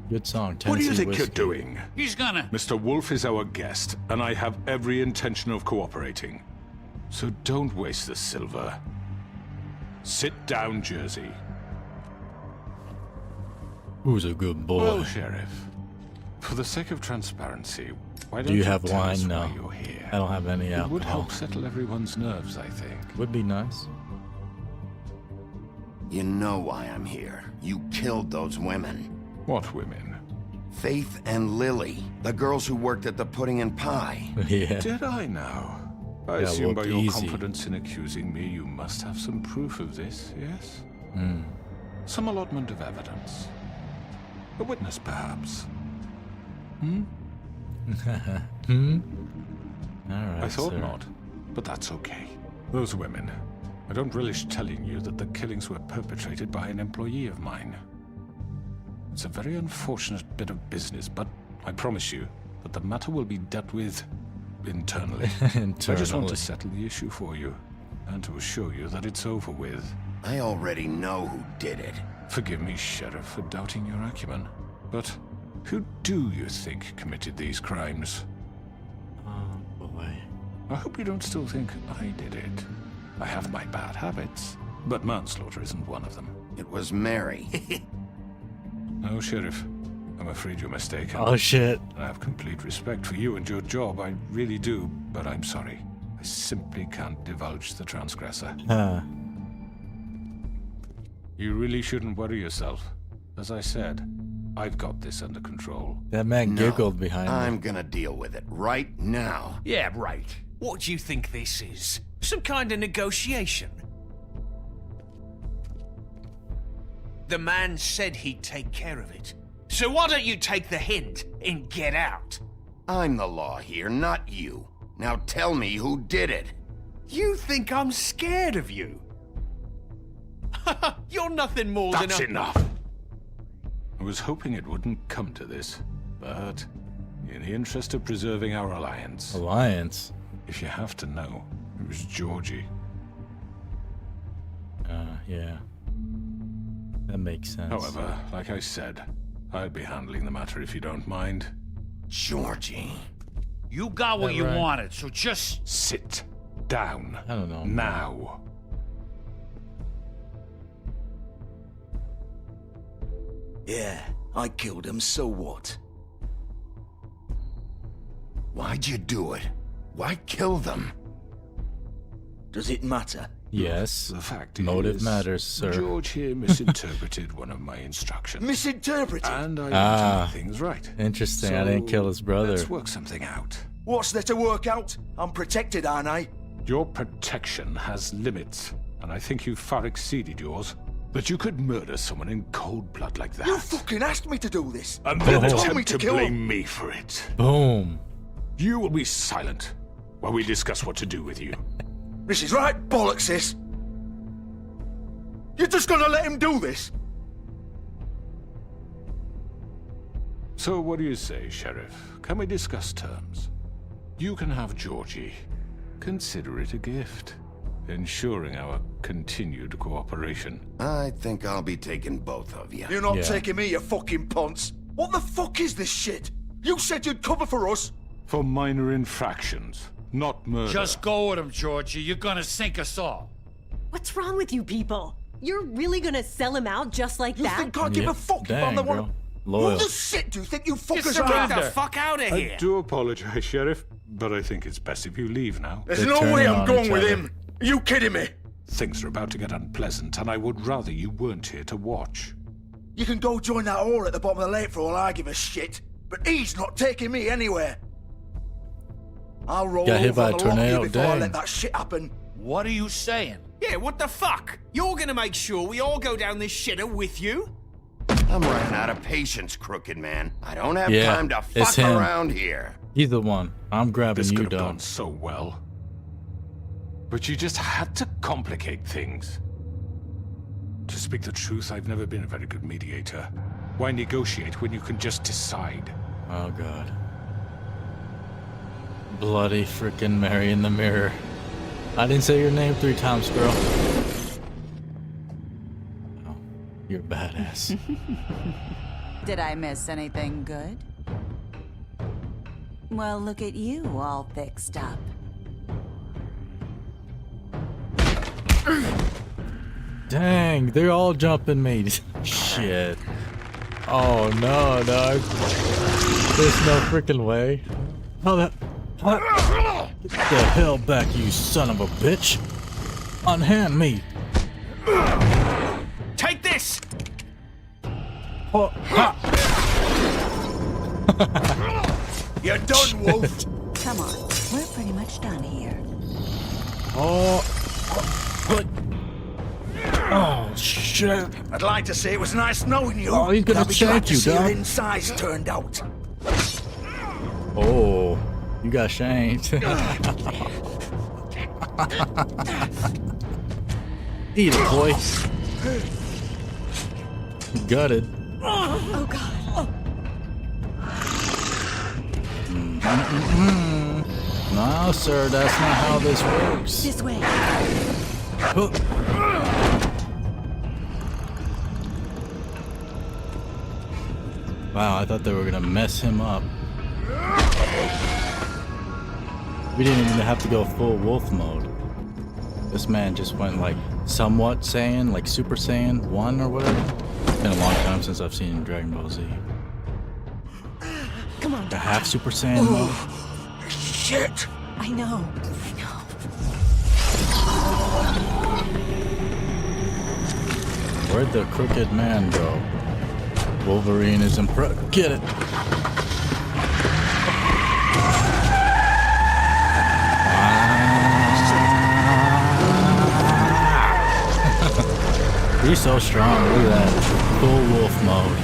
Good song, Tennessee What do you think whiskey. you're doing? He's gonna... Mr. Wolf is our guest, and I have every intention of cooperating. So don't waste the silver. Sit down, Jersey. Who's a good boy? Well, Sheriff, for the sake of transparency, why don't Do you have tell us wine? No. why you're here? I don't have any alcohol. It would help settle everyone's nerves, I think. Would be nice. You know why I'm here. You killed those women. What women? Faith and Lily, the girls who worked at the Pudding and Pie. Yeah. Did I now? I Yeah, assume by looked your easy. confidence in accusing me, you must have some proof of this, yes? Hmm. Some allotment of evidence. A witness, perhaps. Hmm? Hmm? Alright, I thought sir. not, but that's okay. Those women. I don't relish telling you that the killings were perpetrated by an employee of mine. It's a very unfortunate bit of business, but I promise you that the matter will be dealt with internally. I just want Internally. to settle the issue for you, and to assure you that it's over with. I already know who did it. Forgive me, Sheriff, for doubting your acumen, but who do you think committed these crimes? Oh, boy. I hope you don't still think I did it. I have my bad habits, but manslaughter isn't one of them. It was Mary. No, Sheriff. I'm afraid you're mistaken. Oh, shit. I have complete respect for you and your job, I really do, but I'm sorry. I simply can't divulge the transgressor. Huh. You really shouldn't worry yourself. As I said, I've got this under control. That man giggled behind me. I'm gonna deal with it right now. Yeah, right. What do you think this is? Some kind of negotiation? The man said he'd take care of it. So why don't you take the hint and get out? I'm the law here, not you. Now tell me who did it. You think I'm scared of you? You're nothing more than That's a... enough! I was hoping it wouldn't come to this, but in the interest of preserving our alliance... Alliance? If you have to know, it was Georgie. Yeah. That makes sense. However, like I said, I'd be handling the matter if you don't mind. Georgie. You got what That you right? wanted, so just... Sit down. I don't know. Now. Yeah, I killed him, so what? Why'd you do it? Why kill them? Does it matter? Yes. The fact Motive is, matters, sir. George here misinterpreted one of my instructions. Misinterpreted? And I want to do things right. Interesting. I didn't kill his brother. Let's work something out. What's there to work out? I'm protected, aren't I? Your protection has limits, and I think you've far exceeded yours. That you could murder someone in cold blood like that. You fucking asked me to do this. And then You told me attempt to kill blame him. me for it. Boom. You will be silent while we discuss what to do with you. This is right bollocks, this. You're just gonna let him do this? So what do you say, Sheriff? Can we discuss terms? You can have Georgie. Consider it a gift, ensuring our continued cooperation. I think I'll be taking both of you. You're not taking me, you fucking ponce. What the fuck is this shit? You said you'd cover for us. For minor infractions, not murder. Just go with him, Georgie. You're gonna sink us all. What's wrong with you people? You're really gonna sell him out just like that? You think I give a fuck if I'm the one? Loyal. Who the shit do you think you fuckers surrender. are? Get the fuck out of I do apologize, Sheriff, but I think it's best if you leave now. There's no way I'm going with him. Are you kidding me? Things are about to get unpleasant, and I would rather you weren't here to watch. You can go join that hole at the bottom of the lake for all I give a shit. But he's not taking me anywhere. I'll roll Got hit over by a on the lot of you tornado, before I dang. let that shit happen. What are you saying? Yeah, what the fuck? You're gonna make sure we all go down this shitter with you? I'm running out of patience, Crooked Man. I don't have Yeah, time to it's fuck him. around here. He's the one. I'm grabbing This you, could have dog. gone so well. But you just had to complicate things. To speak the truth, I've never been a very good mediator. Why negotiate when you can just decide? Oh god. Bloody frickin' Mary in the mirror. I didn't say your name 3 times, girl. Oh, you're badass. Did I miss anything good? Well, look at you, all fixed up. Dang, they're all jumping me. Shit. Oh no, dog. There's no freaking way. How the... What? Get the hell back, you son of a bitch. Unhand me. Take this! Oh, ha. You're done, Wolf. Come on, we're pretty much done here. Oh. What? Oh, shit. I'd like to say it was nice knowing you. Oh, he's gonna I'll be glad shank to you, see dog. your insides turned out. Oh, you got shanked. Eat it, boy. Gutted. Oh god. No, sir, that's not how this works. This way. Huh. Wow, I thought they were gonna mess him up. We didn't even have to go full wolf mode. This man just went like somewhat Saiyan, like Super Saiyan 1 or whatever. It's been a long time since I've seen Dragon Ball Z. Come on. The half Super Saiyan mode. Shit. I know. Where'd the crooked man go? Wolverine is impressed. Get it. He's so strong. Look at that. Full wolf mode.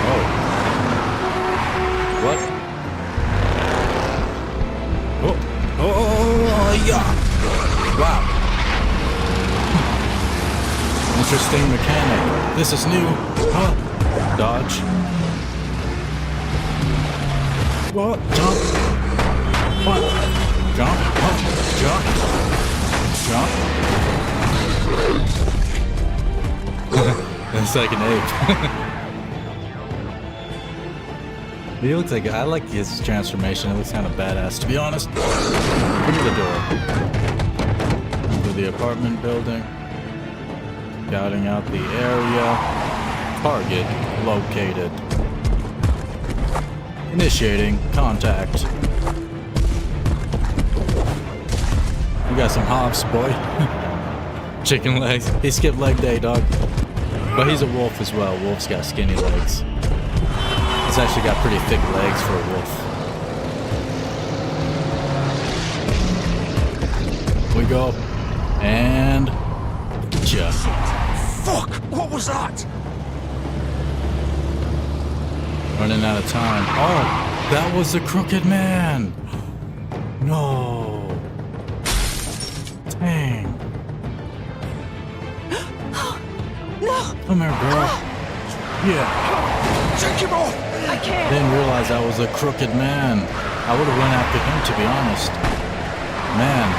Oh. What? Oh, yeah. Wow. Interesting mechanic. This is new. Huh? Dodge. What? Jump. What? Jump. Huh? Jump. Jump. It's like an ape. He looks like, I like his transformation. It looks kind of badass, to be honest. Through the door. Into the apartment building. Scouting out the area. Target located. Initiating contact. You got some hops, boy. Chicken legs. He skipped leg day, dog. But he's a wolf as well. Wolf's got skinny legs. He's actually got pretty thick legs for a wolf. We go. And... just. Fuck! What was that? Running out of time. Oh, that was the crooked man. No. Dang. No. Come here, girl. Yeah. Take him off! I can't. Didn't realize I was a crooked man. I would have went after him, to be honest. Man.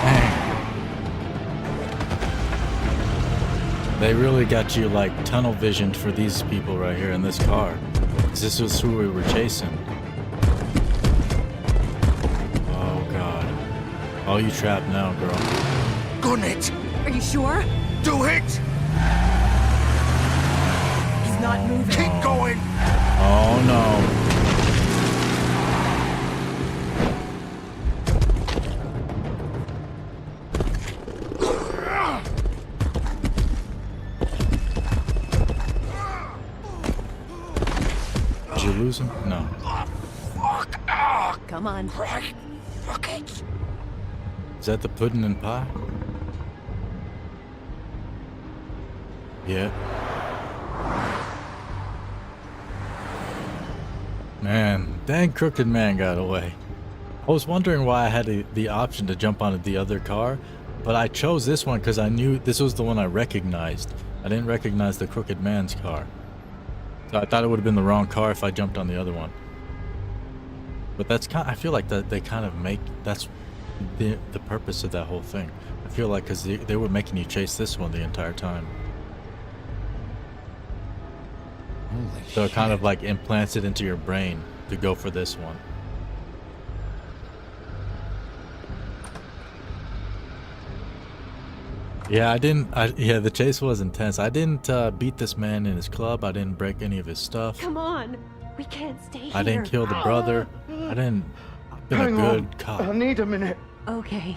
Dang. They really got you like tunnel visioned for these people right here in this car. 'Cause this was who we were chasing. Oh god. Oh, you trapped now, girl. Gun it! Are you sure? Do it! He's not moving. Keep going! Oh no. lose him? No. Come on. Fuck it. Is that the pudding and pie? Yeah. Man, dang Crooked Man got away. I was wondering why I had the option to jump onto the other car, but I chose this one because I knew this was the one I recognized. I didn't recognize the Crooked Man's car. So I thought it would have been the wrong car if I jumped on the other one. But that's kind of, I feel like that they kind of make, that's the purpose of that whole thing. I feel like because they were making you chase this one the entire time. Holy So it shit. kind of like implants it into your brain to go for this one. Yeah, yeah, the chase was intense. I didn't beat this man in his club. I didn't break any of his stuff. Come on. We can't stay here. I didn't kill the brother. I've been Hang a good on. cop. I need a minute. Okay.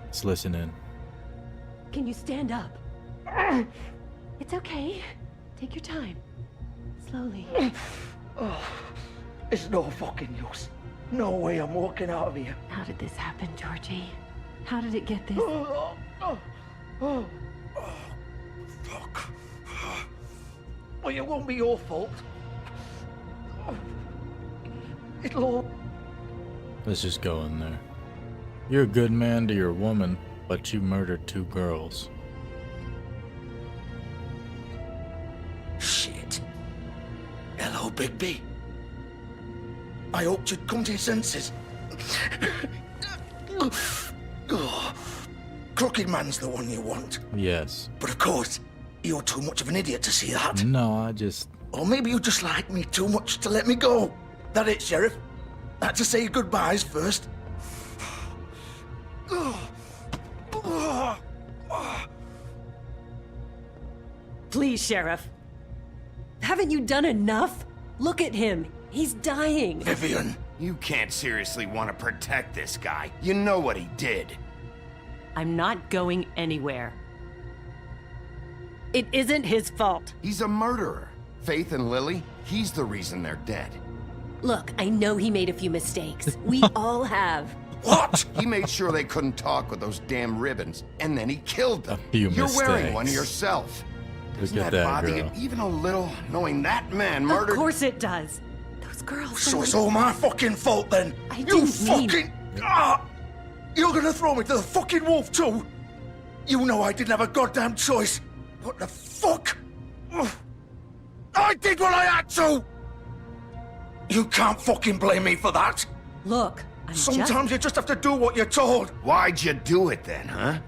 Let's listen in. Can you stand up? It's okay. Take your time. Slowly. Oh, it's no fucking use. No way I'm walking out of here. How did this happen, Georgie? How did it get this? Oh, fuck. Well, it won't be your fault. It'll all... Let's just go in there. You're a good man to your woman, but you murdered 2 girls. Shit. Hello, Bigby. I hoped you'd come to your senses. Crooked Man's the one you want. Yes. But of course, you're too much of an idiot to see that. No, I just... Or maybe you just like me too much to let me go. That it, Sheriff? Had to say goodbyes first. Please, Sheriff. Haven't you done enough? Look at him. He's dying. Vivian. You can't seriously want to protect this guy. You know what he did. I'm not going anywhere. It isn't his fault. He's a murderer. Faith and Lily, he's the reason they're dead. Look, I know he made a few mistakes. We all have. What? He made sure they couldn't talk with those damn ribbons, and then he killed them. Few You're wearing mistakes. one yourself. Look Doesn't at that that bother girl. you even a little, knowing that man murdered... Of course it does. Those girls... So it's all my fucking fault then? I You didn't mean- fucking... You're gonna throw me to the fucking wolf too? You know I didn't have a goddamn choice. What the fuck? I did what I had to! You can't fucking blame me for that. Look, Sometimes you just have to do what you're told. Why'd you do it then, huh?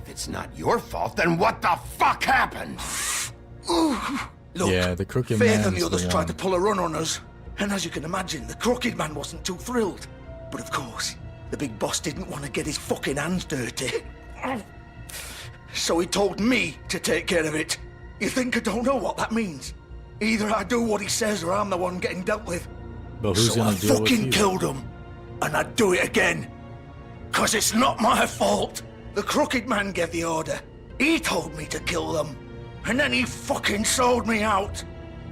If it's not your fault, then what the fuck happened? Look, Yeah, the Crooked Faith Man's and the others the tried one. to pull a run on us. And as you can imagine, the Crooked Man wasn't too thrilled. But of course, the big boss didn't want to get his fucking hands dirty. So he told me to take care of it. You think I don't know what that means? Either I do what he says or I'm the one getting dealt with. But who's So I gonna deal with fucking you? killed him. And I'd do it again. 'Cause it's not my fault. The Crooked Man gave the order. He told me to kill them. And then he fucking sold me out.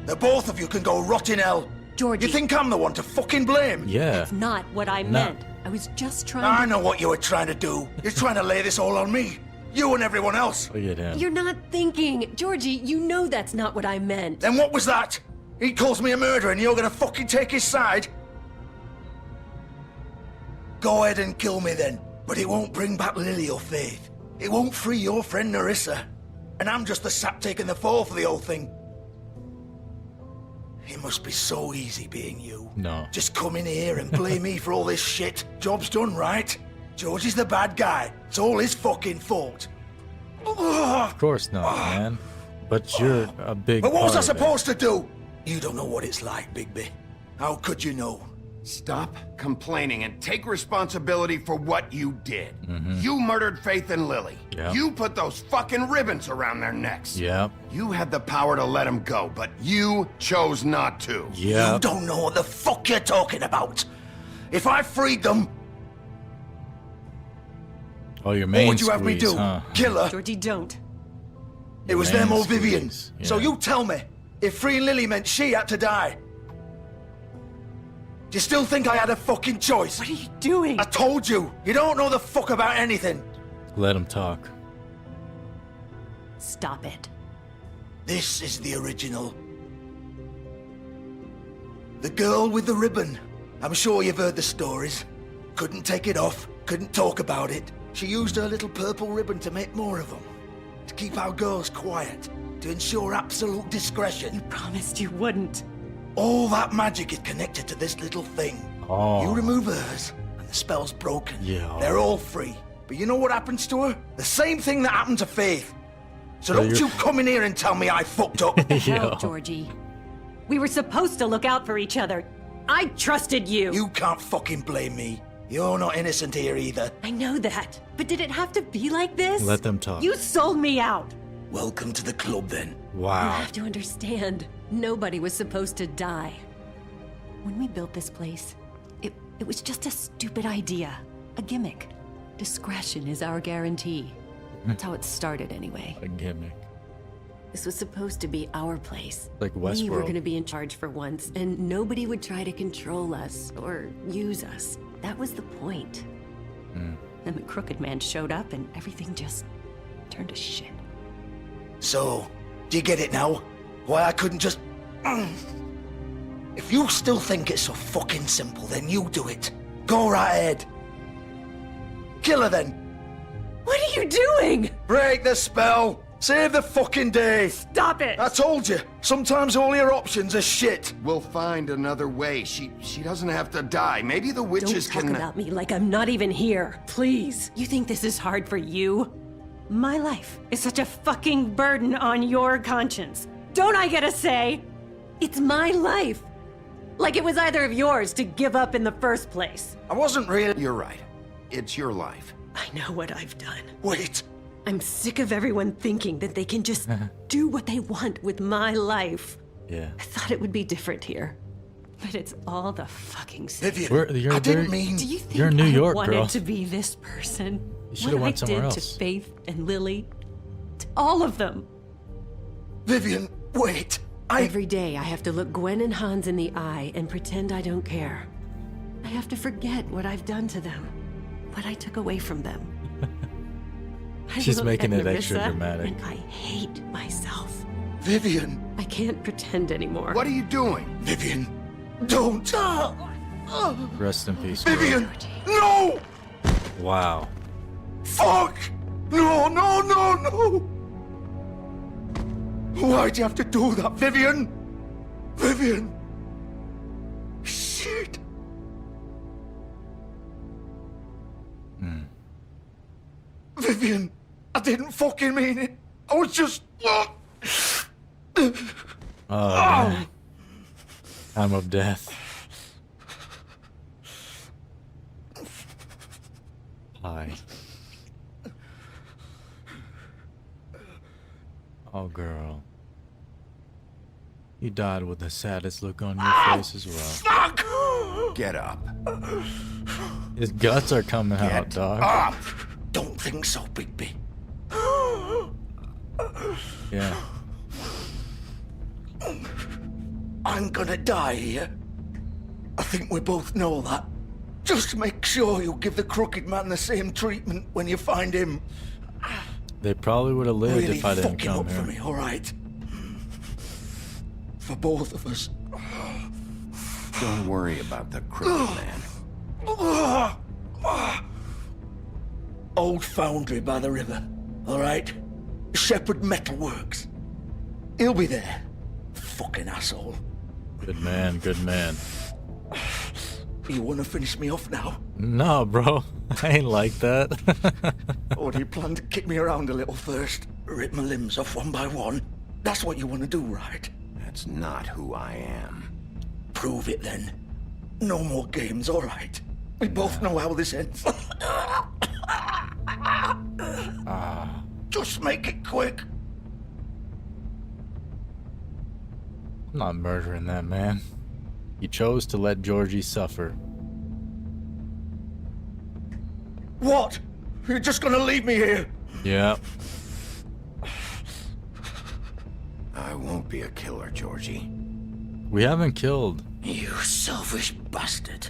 The both of you can go rot in hell. Georgie. You think I'm the one to fucking blame? Yeah. That's not what I No. meant. I was just trying I to... know what you were trying to do. You're trying to lay this all on me. You and everyone else. Look at him. You're not thinking. Georgie, you know that's not what I meant. Then what was that? He calls me a murderer and you're gonna fucking take his side? Go ahead and kill me then. But it won't bring back Lily or Faith. It won't free your friend Narissa. And I'm just the sap taking the fall for the whole thing. It must be so easy being you. No. Just come in here and blame me for all this shit. Job's done, right? George is the bad guy. It's all his fucking fault. Of course not, man. But you're a big But what was I part of it. supposed to do? You don't know what it's like, Bigby. How could you know? Stop complaining and take responsibility for what you did. Mhm. You murdered Faith and Lily. Yep. You put those fucking ribbons around their necks. Yep. You had the power to let them go, but you chose not to. Yep. You don't know what the fuck you're talking about. If I freed them, Oh, your what main would you have me squeeze, do? huh? Kill her? Georgie, don't. It was Main them or Vivian. squeeze, So yeah. you tell me, if freeing Lily meant she had to die. Do you still think I had a fucking choice? What are you doing? I told you! You don't know the fuck about anything! Let him talk. Stop it. This is the original. The girl with the ribbon. I'm sure you've heard the stories. Couldn't take it off, couldn't talk about it. She used her little purple ribbon to make more of them. To keep our girls quiet. To ensure absolute discretion. You promised you wouldn't. All that magic is connected to this little thing. Oh. You remove hers, and the spell's broken. Yeah. They're all free. But you know what happens to her? The same thing that happened to Faith. So So don't you're- you come in here and tell me I fucked up. What the hell, Georgie? We were supposed to look out for each other. I trusted you. You can't fucking blame me. You're not innocent here either. I know that. But did it have to be like this? Let them talk. You sold me out. Welcome to the club then. You Wow. have to understand. Nobody was supposed to die. When we built this place, it was just a stupid idea. A gimmick. Discretion is our guarantee. That's how it started anyway. A gimmick. This was supposed to be our place. Like We were Westworld. going to be in charge for once, and nobody would try to control us or use us. That was the point. Mm. Then the crooked man showed up, and everything just turned to shit. So, do you get it now? Why I couldn't just... If you still think it's so fucking simple, then you do it. Go right ahead. Kill her then. What are you doing? Break the spell. Save the fucking day. Stop it. I told you. Sometimes all your options are shit. We'll find another way. She doesn't have to die. Maybe the witches Don't talk can... about me like I'm not even here. Please. You think this is hard for you? My life is such a fucking burden on your conscience. Don't I get a say? It's my life. Like it was either of yours to give up in the first place. I wasn't really... You're right. It's your life. I know what I've done. Wait. I'm sick of everyone thinking that they can just do what they want with my life. Yeah. I thought it would be different here. But it's all the fucking same. Vivian, I didn't mean... Do you think You're in New York, I wanted girl. to be this person? You should've What went somewhere I did else. to Faith and Lily, to all of them. Vivian, wait. Every day I have to look Gwen and Hans in the eye and pretend I don't care. I have to forget what I've done to them, what I took away from them. I She's look making at it extra Nerissa, dramatic. And I hate myself. Vivian. I can't pretend anymore. What are you doing? Vivian, don't. Rest in peace. bro. Vivian, no! Wow. Fuck! No, no, no, no! Why'd you have to do that, Vivian? Vivian! Shit! Vivian, I didn't fucking mean it. I was just... Oh, man. Time of death. Hi. Oh, girl. You died with the saddest look on your face as well. Fuck! Get up. His guts are coming out, dog. Up! Don't think so, Bigby. Yeah. I'm gonna die here. I think we both know that. Just make sure you give the crooked man the same treatment when you find him. They probably would have lived Really if I didn't fucking come up for here. me, all right? For both of us. Don't worry about the crooked man. Old foundry by the river, all right? Shepherd Metalworks. He'll be there. Fucking asshole. Good man, good man. You wanna finish me off now? No, bro. I ain't like that. Or do you plan to kick me around a little first? Rip my limbs off one by one? That's what you wanna do, right? That's not who I am. Prove it then. No more games, all right? We both know how this ends. Just make it quick. I'm not murdering that man. You chose to let Georgie suffer. What? You're just gonna leave me here? Yeah. I won't be a killer, Georgie. We haven't killed You selfish bastard.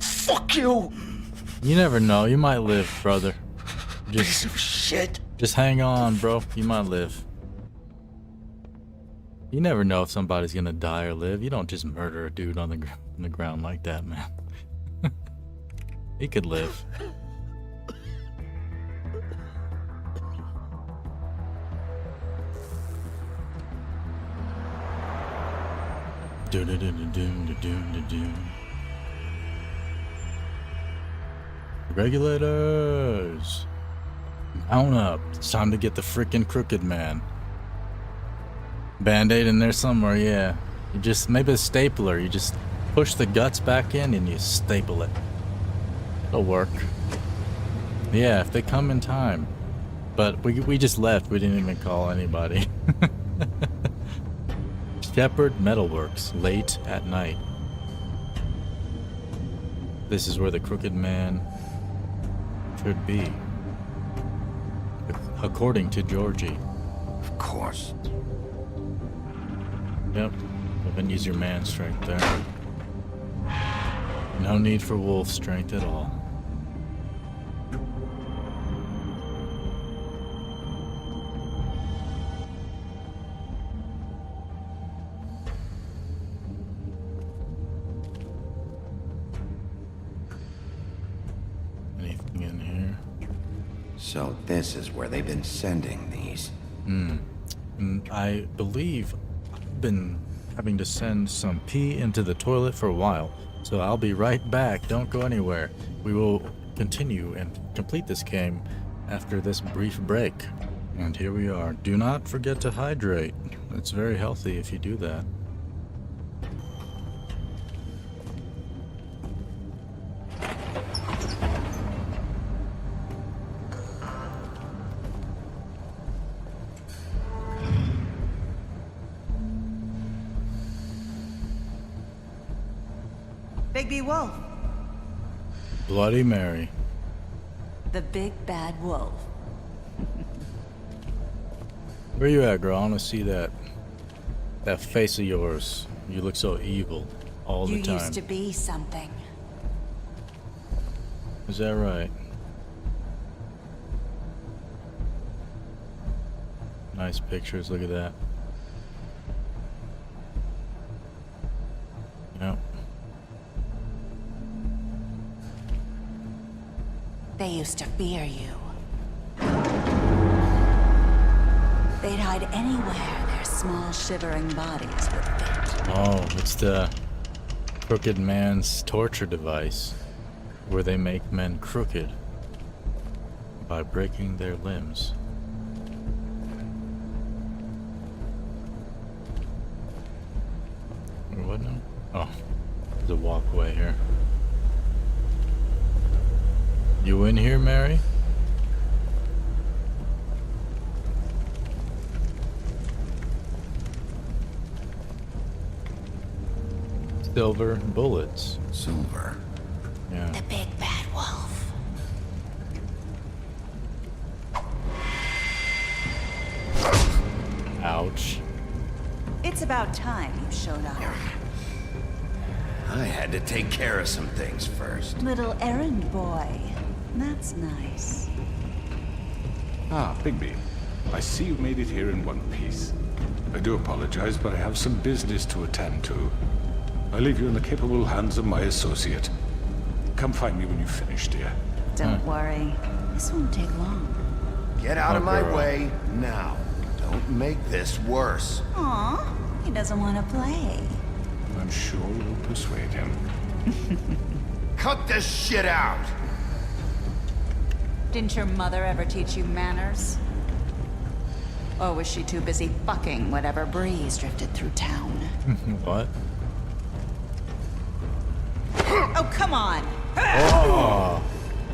Fuck you! You never know. You might live, brother. Piece of shit. Just hang on, bro. You might live. You never know if somebody's gonna die or live. You don't just murder a dude on the ground like that, man. He could live. Regulators, mount up. It's time to get the freaking Crooked Man. Band-aid in there somewhere, yeah. You just, maybe a stapler. You just push the guts back in and you staple it. It'll work. Yeah, if they come in time. But we just left. We didn't even call anybody. Shepherd Metalworks, late at night. This is where the Crooked Man should be. According to Georgie. Of course. Yep. Go ahead and use your man strength there. No need for wolf strength at all. Anything in here? So this is where they've been sending these. I believe I've been having to send some pee into the toilet for a while, so I'll be right back. Don't go anywhere. We will continue and complete this game after this brief break. And here we are. Do not forget to hydrate. It's very healthy if you do that. Bigby Wolf. Bloody Mary. The big bad wolf. Where you at, girl? I want to see that face of yours. You look so evil all the time. You used to be something. Is that right? Nice pictures. Look at that. Yep. They used to fear you. They'd hide anywhere their small shivering bodies would fit. Oh, it's the Crooked Man's torture device, where they make men crooked by breaking their limbs. Or what now? Oh, there's a walkway here. You in here, Mary? Silver bullets. Silver. Yeah. The big bad wolf. Ouch. It's about time you showed up. I had to take care of some things first. Little errand boy. That's nice. Ah, Bigby. I see you made it here in one piece. I do apologize, but I have some business to attend to. I leave you in the capable hands of my associate. Come find me when you've finished, dear. Don't worry. This won't take long. Get out of my girl. way now. Don't make this worse. Aw, he doesn't want to play. I'm sure you'll persuade him. Cut this shit out! Didn't your mother ever teach you manners? Or was she too busy fucking whatever breeze drifted through town? What? Oh, come on! Oh.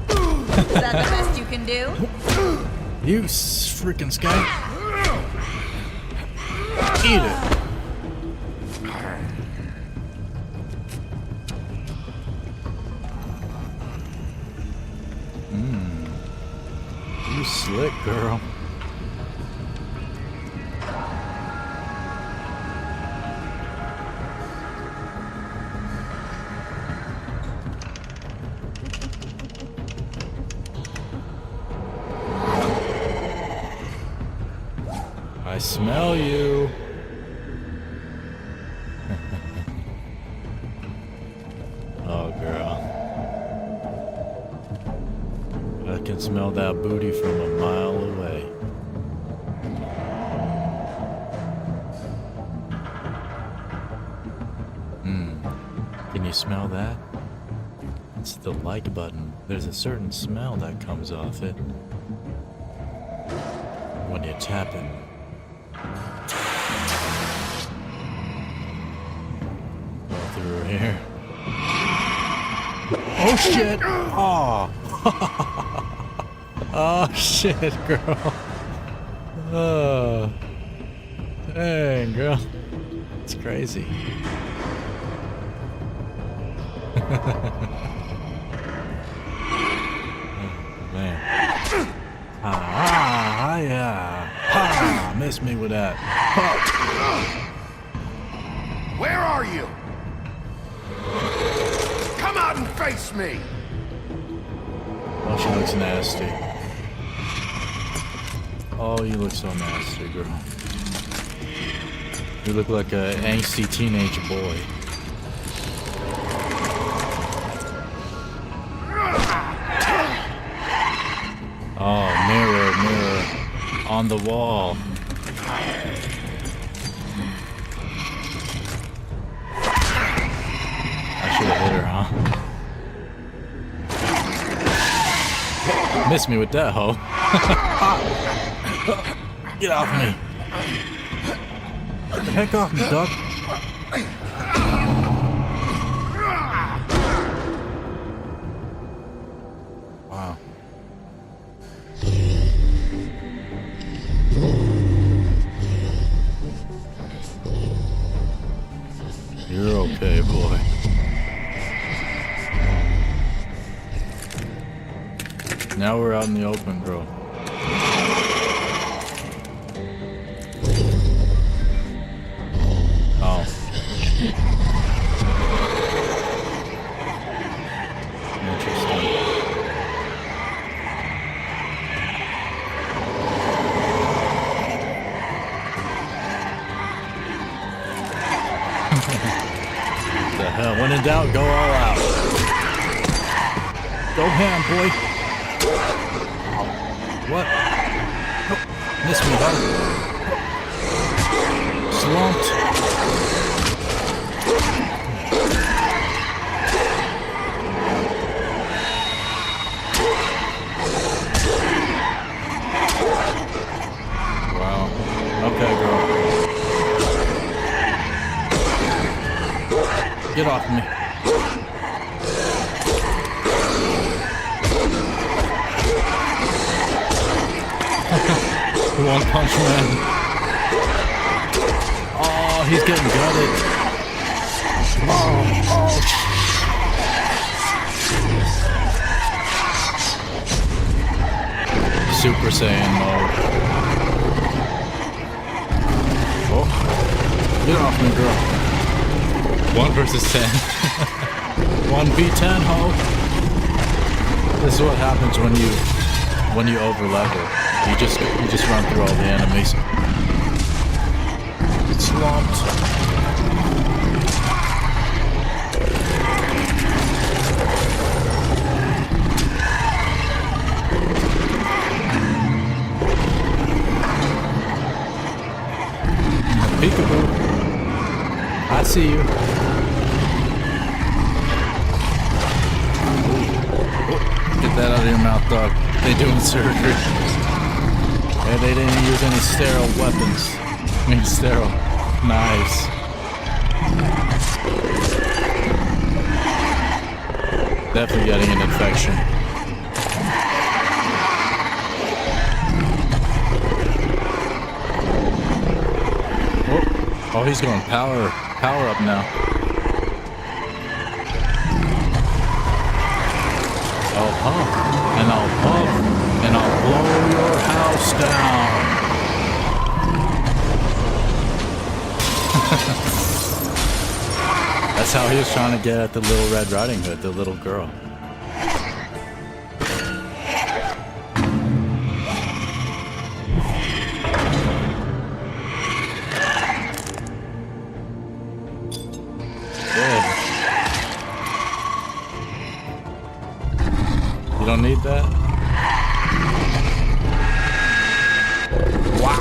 Is that the best you can do? You freaking skank. Eat it. You slick, girl. smell you. Oh, girl. I can smell that booty from a mile away. Can you smell that? It's the like button. There's a certain smell that comes off it when you tap it. Go through here. Oh shit! Oh! Oh shit, girl. Oh. Dang, girl. It's crazy. Man. Yeah. Miss me with that. Where are you? Come out and face me! Oh, she looks nasty. Oh, you look so nasty, girl. You look like an angsty teenage boy. Oh, mirror, mirror on the wall. I should have hit her, huh? Miss me with that, hoe. Get off me. Get the heck off me, dog. Wow. You're okay, boy. Now we're out in the open, bro. Oh. Interesting. What the hell? When in doubt, go all out. Go ham, boy. What? Oh, miss me, huh? Slumped. Wow. Okay, girl. Get off me. One Punch Man. Oh, he's getting gutted. Oh. Super Saiyan mode. Oh, get off me, girl. 1 versus 10. 1v10, ho. This is what happens when you over level. You just run through all the enemies. It's slumped. Peekaboo. I see you. Get that out of your mouth, dog. They doing surgery. And they didn't use any sterile weapons. I mean, sterile knives. Definitely getting an infection. Oh, he's going power up now. I'll pump, and I'll pump, and I'll blow your house down. That's how he was trying to get at the Little Red Riding Hood, the little girl. don't need that? Wow.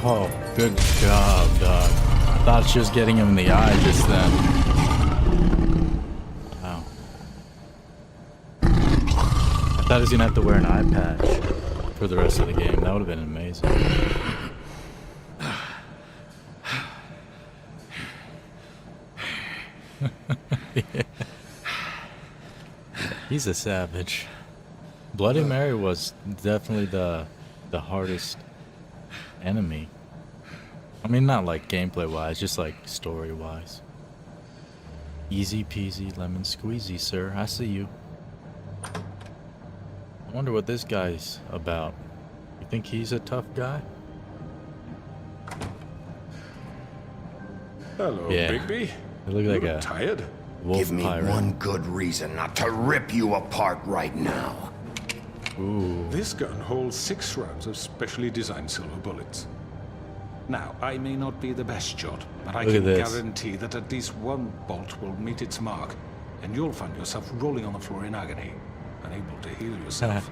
Oh, good job, dog. I thought she was getting him in the eye just then. Wow. I thought he was gonna have to wear an eye patch for the rest of the game. That would have been amazing. Yeah. He's a savage. Bloody Mary was definitely the hardest enemy. I mean, not like gameplay wise, just like story wise. Easy peasy lemon squeezy, sir. I see you. I wonder what this guy's about. You think he's a tough guy? Hello, Yeah. Bigby. You look like a tired. wolf Give me pirate. one good reason not to rip you apart right now. Ooh. This gun holds 6 rounds of specially designed silver bullets. Now, I may not be the best shot, but I Look can at this. guarantee that at least one bolt will meet its mark, and you'll find yourself rolling on the floor in agony, unable to heal yourself.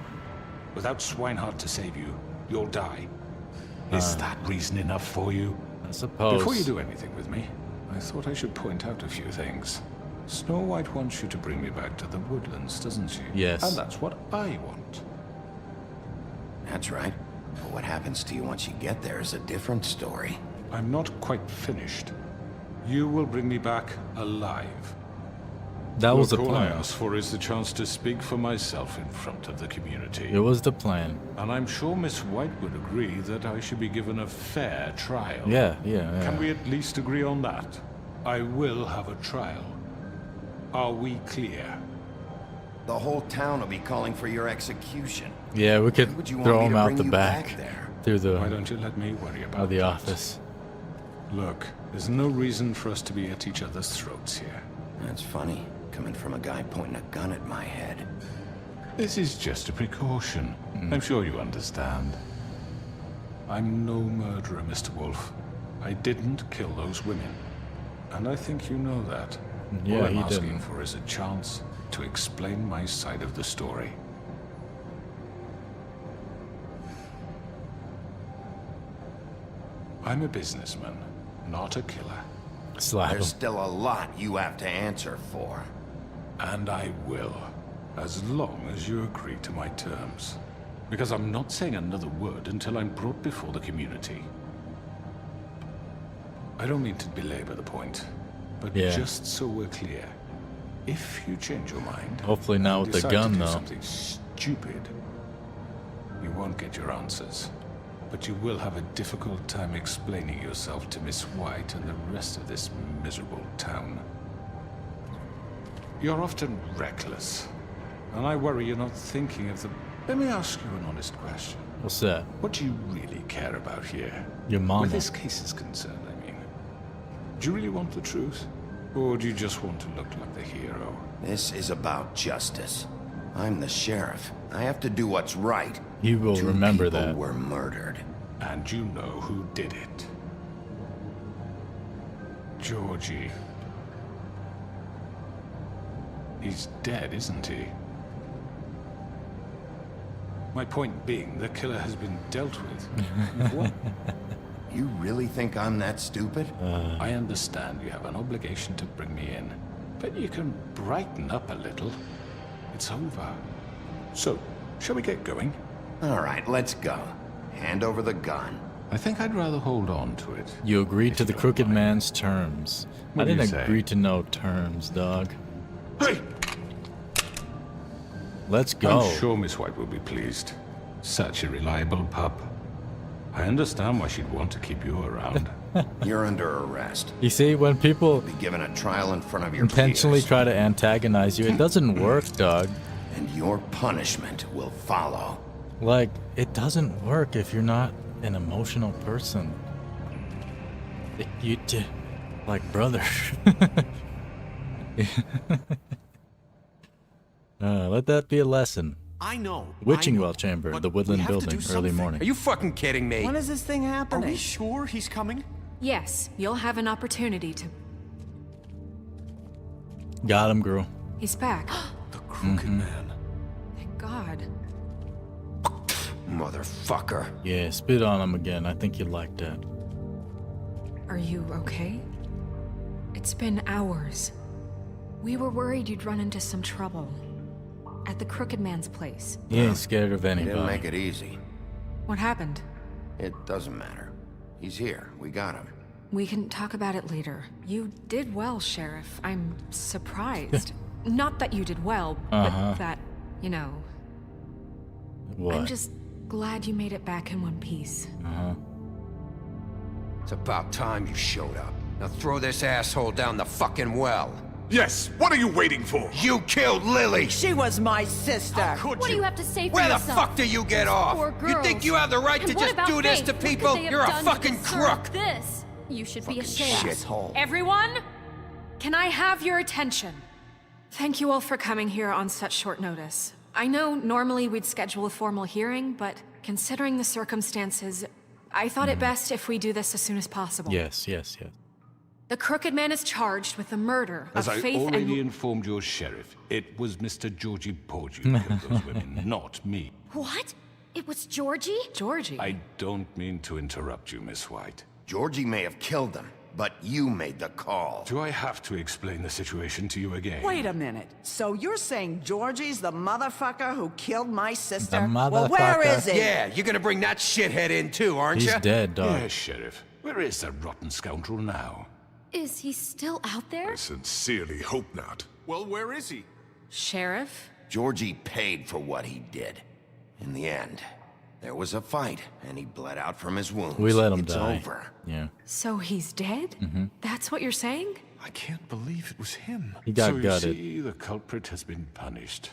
Without Swinehart to save you, you'll die. Is that reason enough for you? I suppose. Before you do anything with me, I thought I should point out a few things. Snow White wants you to bring me back to the woodlands, doesn't she? Yes. And that's what I want. That's right. But what happens to you once you get there is a different story. I'm not quite finished. You will bring me back alive. That was the Look, all I plan. ask for is the chance to speak for myself in front of the community. It was the plan. And I'm sure Miss White would agree that I should be given a fair trial. Yeah. Can we at least agree on that? I will have a trial. Are we clear? The whole town will be calling for your execution. Yeah, we could Would you want throw me him to out bring the you back back there? through the Why don't you let me worry about the that? office. Look, there's no reason for us to be at each other's throats here. That's funny, coming from a guy pointing a gun at my head. This is just a precaution. I'm sure you understand. I'm no murderer, Mr. Wolf. I didn't kill those women. And I think you know that. Yeah, All I'm he asking didn't. for is a chance to explain my side of the story. I'm a businessman, not a killer. Slap There's him. still a lot you have to answer for. And I will, as long as you agree to my terms. Because I'm not saying another word until I'm brought before the community. I don't mean to belabor the point, but Yeah. just so we're clear, if you change your mind, Hopefully not and with the decide gun, to do though. something stupid, you won't get your answers. But you will have a difficult time explaining yourself to Miss White and the rest of this miserable town. You're often reckless, and I worry you're not thinking of the... Let me ask you an honest question. What's that? What do you really care about here? Your mama. Where this case is concerned, I mean. Do you really want the truth? Or do you just want to look like the hero? This is about justice. I'm the sheriff. I have to do what's right. You will Two remember people that. were murdered. And you know who did it. Georgie. He's dead, isn't he? My point being, the killer has been dealt with. You've won. You really think I'm that stupid? I understand you have an obligation to bring me in, but you can brighten up a little. It's over. So, shall we get going? All right, let's go. Hand over the gun. I think I'd rather hold on to it. You agreed to the crooked man's terms. What I do you didn't say? agree to no terms, dog. Hey! Let's go. I'm sure Miss White will be pleased. Such a reliable pup. I understand why she'd want to keep you around. You're under arrest. You see, when people Be given a trial in front of your intentionally peers, try to antagonize you, it doesn't work, dog. and your punishment will follow. Like, it doesn't work if you're not an emotional person. Like, brother. Let that be a lesson. I know. Witching Well Chamber, the Woodland we have to Building, do early something. morning. Are you fucking kidding me? When is this thing happening? Are we sure he's coming? Yes, you'll have an opportunity to Got him, girl. He's back. The Crooked Man. Thank God. Motherfucker. Yeah, spit on him again. I think you like that. Are you okay? It's been hours. We were worried you'd run into some trouble. At the Crooked Man's place. He ain't scared of anybody. Didn't make it easy. What happened? It doesn't matter. He's here. We got him. We can talk about it later. You did well, Sheriff. I'm surprised. Not that you did well, but that, you know... What? I'm just glad you made it back in one piece. It's about time you showed up. Now throw this asshole down the fucking well. Yes, what are you waiting for? You killed Lily! She was my sister. What do you have to say for Where the yourself? fuck do you get off? Poor You girls. think you have the right And to what just about do this Faith? to What could people? they have You're a done to fucking deserve crook! This. You should be ashamed. Shithole. Everyone, can I have your attention? Thank you all for coming here on such short notice. I know normally we'd schedule a formal hearing, but considering the circumstances, I thought it best if we do this as soon as possible. Yes. The Crooked Man is charged with the murder As of I Faith already and... informed your sheriff, it was Mr. Georgie Porgy who killed those women, not me. What? It was Georgie? Georgie? I don't mean to interrupt you, Miss White. Georgie may have killed them, but you made the call. Do I have to explain the situation to you again? Wait a minute. So you're saying Georgie's the motherfucker who killed my sister? The Well, where motherfucker. is he? Yeah, you're gonna bring that shithead in too, aren't He's you? dead, dog. Yes, Sheriff. Where is that rotten scoundrel now? Is he still out there? I sincerely hope not. Well, where is he? Sheriff? Georgie paid for what he did. In the end, there was a fight, and he bled out from his wounds. We let him it's die. over. Yeah. So he's dead? That's what you're saying? I can't believe it was him. He got so you gutted. see, the culprit has been punished.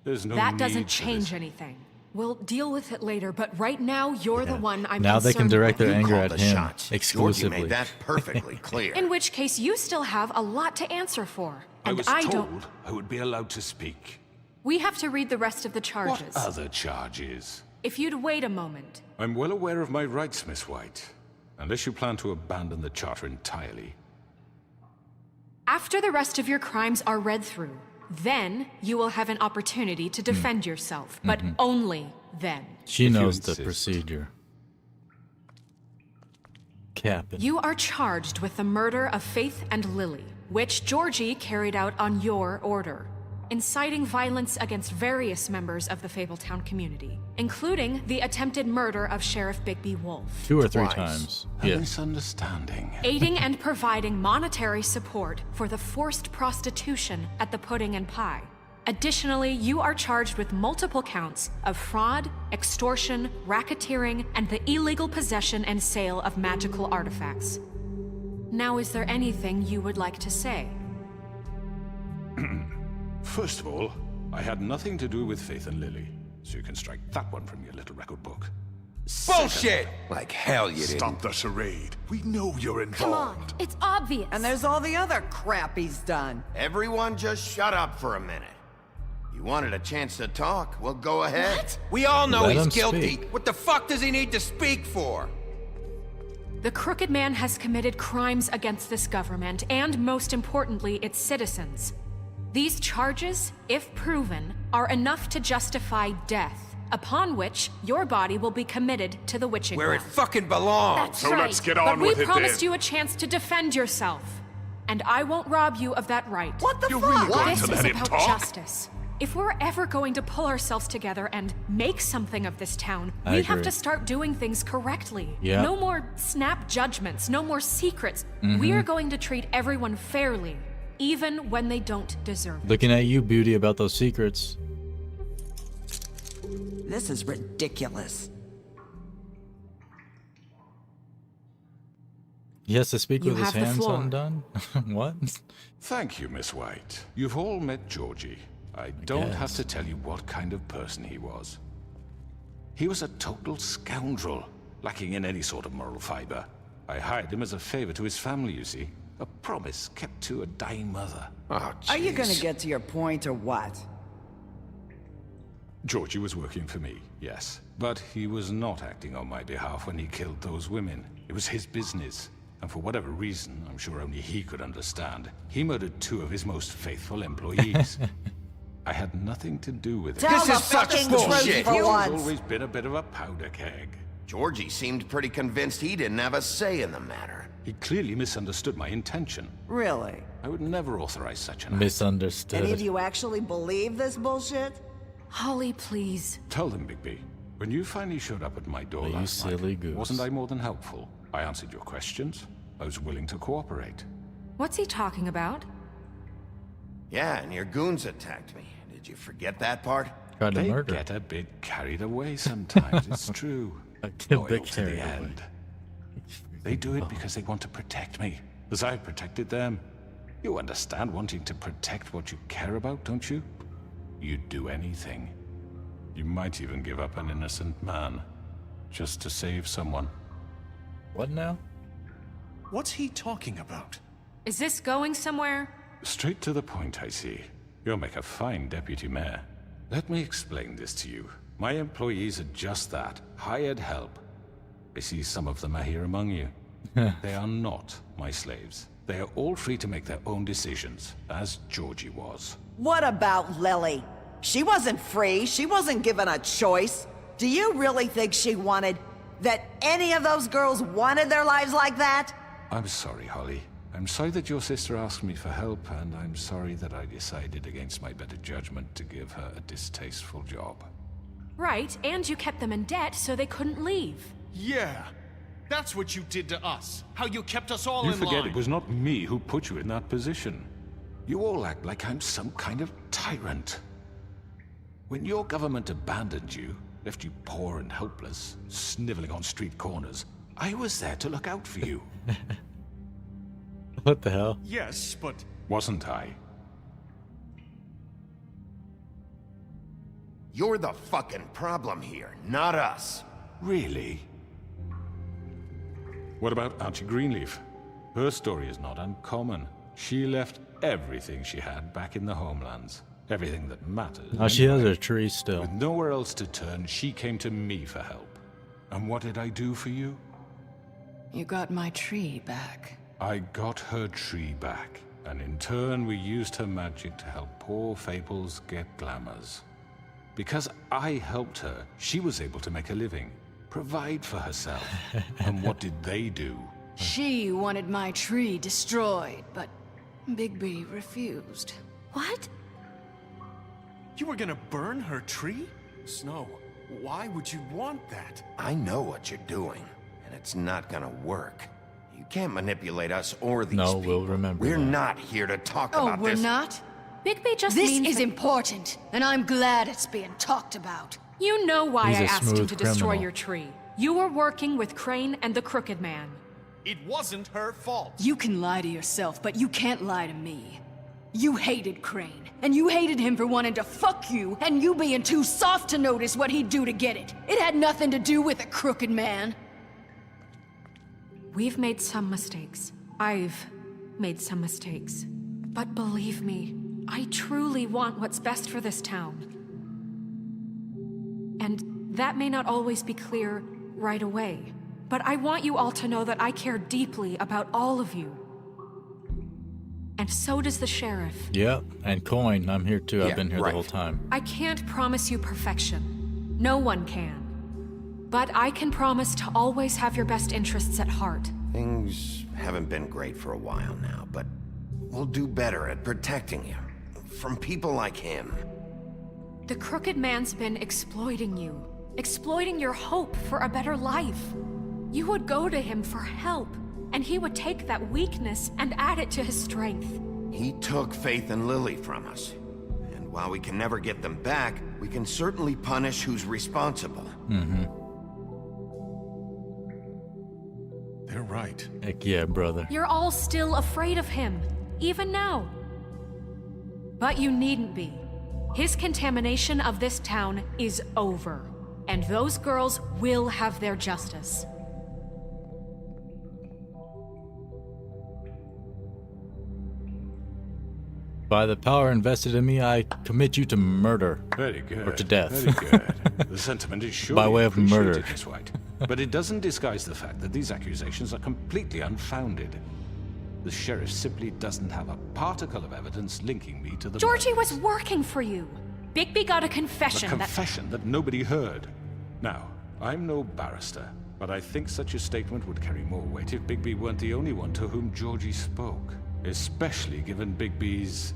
There's no That need doesn't for change this. anything. We'll deal with it later, but right now, you're the one I'm Now they can concerned direct with. their You anger called at the him shots. Georgie exclusively. made that perfectly clear. In which case, you still have a lot to answer for. I And was I told don't... I would be allowed to speak. We have to read the rest of the What charges. other charges? If you'd wait a moment. I'm well aware of my rights, Miss White. Unless you plan to abandon the charter entirely. After the rest of your crimes are read through, then you will have an opportunity to defend yourself, but only then. She If you knows the insist. procedure. Captain. You are charged with the murder of Faith and Lily, which Georgie carried out on your order, inciting violence against various members of the Fabletown community, including the attempted murder of Sheriff Bigby Wolf. 2 or 3 Twice. times. A Yeah. misunderstanding. Aiding and providing monetary support for the forced prostitution at the Pudding and Pie. Additionally, you are charged with multiple counts of fraud, extortion, racketeering, and the illegal possession and sale of magical artifacts. Now, is there anything you would like to say? First of all, I had nothing to do with Faith and Lily, so you can strike that one from your little record book. Bullshit! Like hell you Stop didn't. the charade. We know you're Come on, involved. it's obvious. And there's all the other crap he's done. Everyone just shut up for a minute. You wanted a chance to talk? Well, go ahead. What? We all know Let he's him guilty. speak. What the fuck does he need to speak for? The Crooked Man has committed crimes against this government and, most importantly, its citizens. These charges, if proven, are enough to justify death, upon which your body will be committed to the witching Where it well. fucking belongs. That's So right. let's get But on we with it promised then. you a chance to defend yourself, and I won't rob you of that right. What the You're fuck? really going This to is let him about talk? justice. If we're ever going to pull ourselves together and make something of this town, I we have agree. to start doing things correctly. Yeah. No more snap judgments, no more secrets. We are going to treat everyone fairly, even when they don't deserve it. Looking at you, Beauty, about those secrets. This is ridiculous. He has to speak You with his have the hands floor. undone? What? Thank you, Miss White. You've all met Georgie. I don't have guess. to tell you what kind of person he was. He was a total scoundrel, lacking in any sort of moral fiber. I hired him as a favor to his family, you see. A promise kept to a dying mother. Oh, Are you jeez. gonna get to your point or what? Georgie was working for me, yes. But he was not acting on my behalf when he killed those women. It was his business. And for whatever reason, I'm sure only he could understand, he murdered 2 of his most faithful employees. I had nothing to do with it. Tell the fucking truth for He's once. always been a bit of a powder keg. Georgie seemed pretty convinced he didn't have a say in the matter. He clearly misunderstood my intention. Really? I would never authorize such an act. Misunderstood. Any of you actually believe this bullshit? Holly, please. Tell them, Bigby. When you finally showed up at my door You last silly night, goose. wasn't I more than helpful? I answered your questions. I was willing to cooperate. What's he talking about? Yeah, and your goons attacked me. Did you forget that part? Tried to They murder. get a bit carried away sometimes, it's true. Loyal bit to the carried away. end. They do it because they want to protect me, as I protected them. You understand wanting to protect what you care about, don't you? You'd do anything. You might even give up an innocent man, just to save someone. What now? What's he talking about? Is this going somewhere? Straight to the point, I see. You'll make a fine deputy mayor. Let me explain this to you. My employees are just that, hired help. I see some of them are here among you. They are not my slaves. They are all free to make their own decisions, as Georgie was. What about Lily? She wasn't free. She wasn't given a choice. Do you really think she wanted... that any of those girls wanted their lives like that? I'm sorry, Holly. I'm sorry that your sister asked me for help, and I'm sorry that I decided against my better judgment to give her a distasteful job. Right, and you kept them in debt so they couldn't leave. Yeah, that's what you did to us. How you kept us all You in forget line. it was not me who put you in that position. You all act like I'm some kind of tyrant. When your government abandoned you, left you poor and helpless, sniveling on street corners, I was there to look out for you. What the hell? Yes, but... Wasn't I? You're the fucking problem here, not us. Really? What about Auntie Greenleaf? Her story is not uncommon. She left everything she had back in the homelands. Everything that mattered. Oh, she has her tree still. With nowhere else to turn, she came to me for help. And what did I do for you? You got my tree back. I got her tree back. And in turn, we used her magic to help poor Fables get glamours. Because I helped her, she was able to make a living, provide for herself. And what did they do? She wanted my tree destroyed, but Bigby refused. What? You were gonna burn her tree? Snow, why would you want that? I know what you're doing, and it's not gonna work. You can't manipulate us or these No, people. we'll remember We're that. not here to talk Oh, about we're this. not? Bigby just This means is that- important, and I'm glad it's being talked about. You know why He's I a asked him smooth to destroy criminal. your tree. You were working with Crane and the Crooked Man. It wasn't her fault. You can lie to yourself, but you can't lie to me. You hated Crane, and you hated him for wanting to fuck you, and you being too soft to notice what he'd do to get it. It had nothing to do with the Crooked Man. We've made some mistakes. I've made some mistakes. But believe me, I truly want what's best for this town. And that may not always be clear right away. But I want you all to know that I care deeply about all of you. And so does the sheriff. Yep, and Coin, I'm here too. I've Yeah, been here right. the whole time. I can't promise you perfection. No one can. But I can promise to always have your best interests at heart. Things haven't been great for a while now, but we'll do better at protecting you. From people like him. The Crooked Man's been exploiting you. Exploiting your hope for a better life. You would go to him for help, and he would take that weakness and add it to his strength. He took Faith and Lily from us. And while we can never get them back, we can certainly punish who's responsible. Mm-hmm. They're right. Heck yeah, brother. You're all still afraid of him, even now. But you needn't be. His contamination of this town is over, and those girls will have their justice. By the power invested in me, I commit you to murder. Very good. Or to death. Very good. The sentiment is surely By way of appreciated, murder. Miss White. But it doesn't disguise the fact that these accusations are completely unfounded. The sheriff simply doesn't have a particle of evidence linking me to the Georgie murders. was working for you. Bigby got a confession A confession that nobody heard. Now, I'm no barrister, but I think such a statement would carry more weight if Bigby weren't the only one to whom Georgie spoke. Especially given Bigby's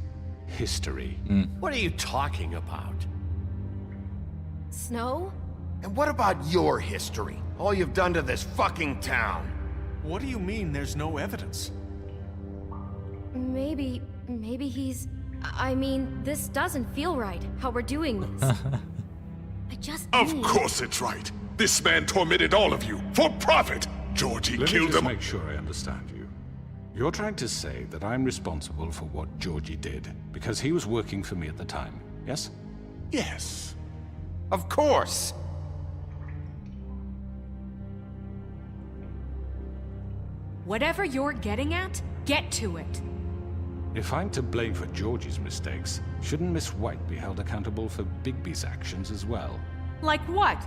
history. What are you talking about? Snow? And what about your history? All you've done to this fucking town. What do you mean there's no evidence? Maybe he's... I mean, this doesn't feel right, how we're doing this. I just Of need... course it's right. This man tormented all of you, for profit. Georgie Let killed me just him. make sure I understand you. You're trying to say that I'm responsible for what Georgie did, because he was working for me at the time, yes? Yes. Of course. Whatever you're getting at, get to it. If I'm to blame for Georgie's mistakes, shouldn't Miss White be held accountable for Bigby's actions as well? Like what?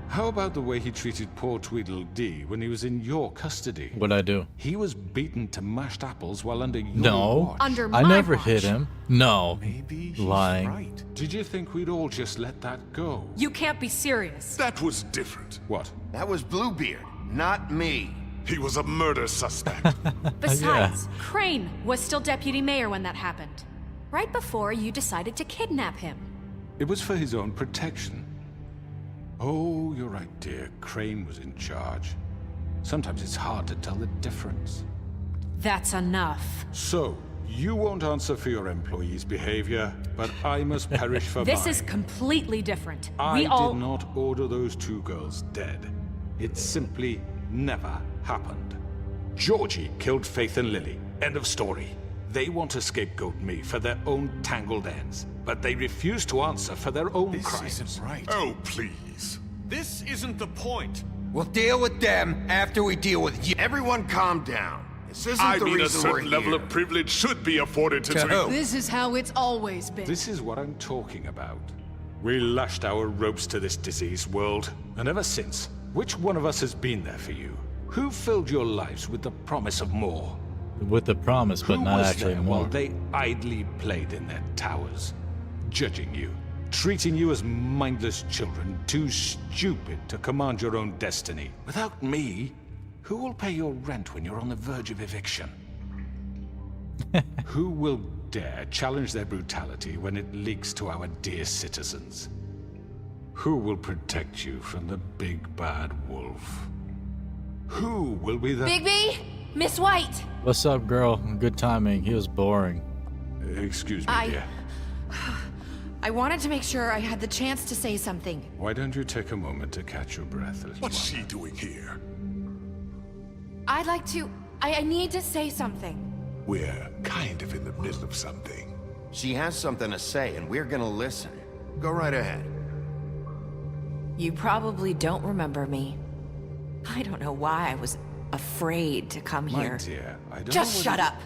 How about the way he treated poor Tweedledee when he was in your custody? What'd I do? He was beaten to mashed apples while under your No. watch. Under I my never watch. hit him. No. Maybe he's Lying. right. Did you think we'd all just let that go? You can't be serious. That was different. What? That was Bluebeard, not me. He was a murder suspect. Besides, Crane was still deputy mayor when that happened. Right before you decided to kidnap him. It was for his own protection. Oh, you're right, dear. Crane was in charge. Sometimes it's hard to tell the difference. That's enough. So, you won't answer for your employees' behavior, but I must perish for This mine. is completely different. I We all... did not order those two girls dead. It simply never happened. Georgie killed Faith and Lily. End of story. They want to scapegoat me for their own tangled ends, but they refuse to answer for their own crimes. This isn't right. Oh, please. This isn't the point. We'll deal with them after we deal with you. Everyone calm down. This isn't I the mean, a reason we're certain level here. of privilege should be afforded to who? This is how it's always been. This is what I'm talking about. We lashed our ropes to this diseased world, and ever since, which one of us has been there for you? Who filled your lives with the promise of more? With the promise, but Who not was actually there while more. they idly played in their towers, judging you, treating you as mindless children, too stupid to command your own destiny? Without me, who will pay your rent when you're on the verge of eviction? Who will dare challenge their brutality when it leaks to our dear citizens? Who will protect you from the big bad wolf? Who will be the... Bigby! Miss White! What's up, girl? Good timing. He was boring. Excuse me, dear. I wanted to make sure I had the chance to say something. Why don't you take a moment to catch your breath, little What's one? she doing here? I'd like to... I need to say something. We're kind of in the middle of something. She has something to say, and we're gonna listen. Go right ahead. You probably don't remember me. I don't know why I was afraid to come My here. dear, I don't Just know shut what up.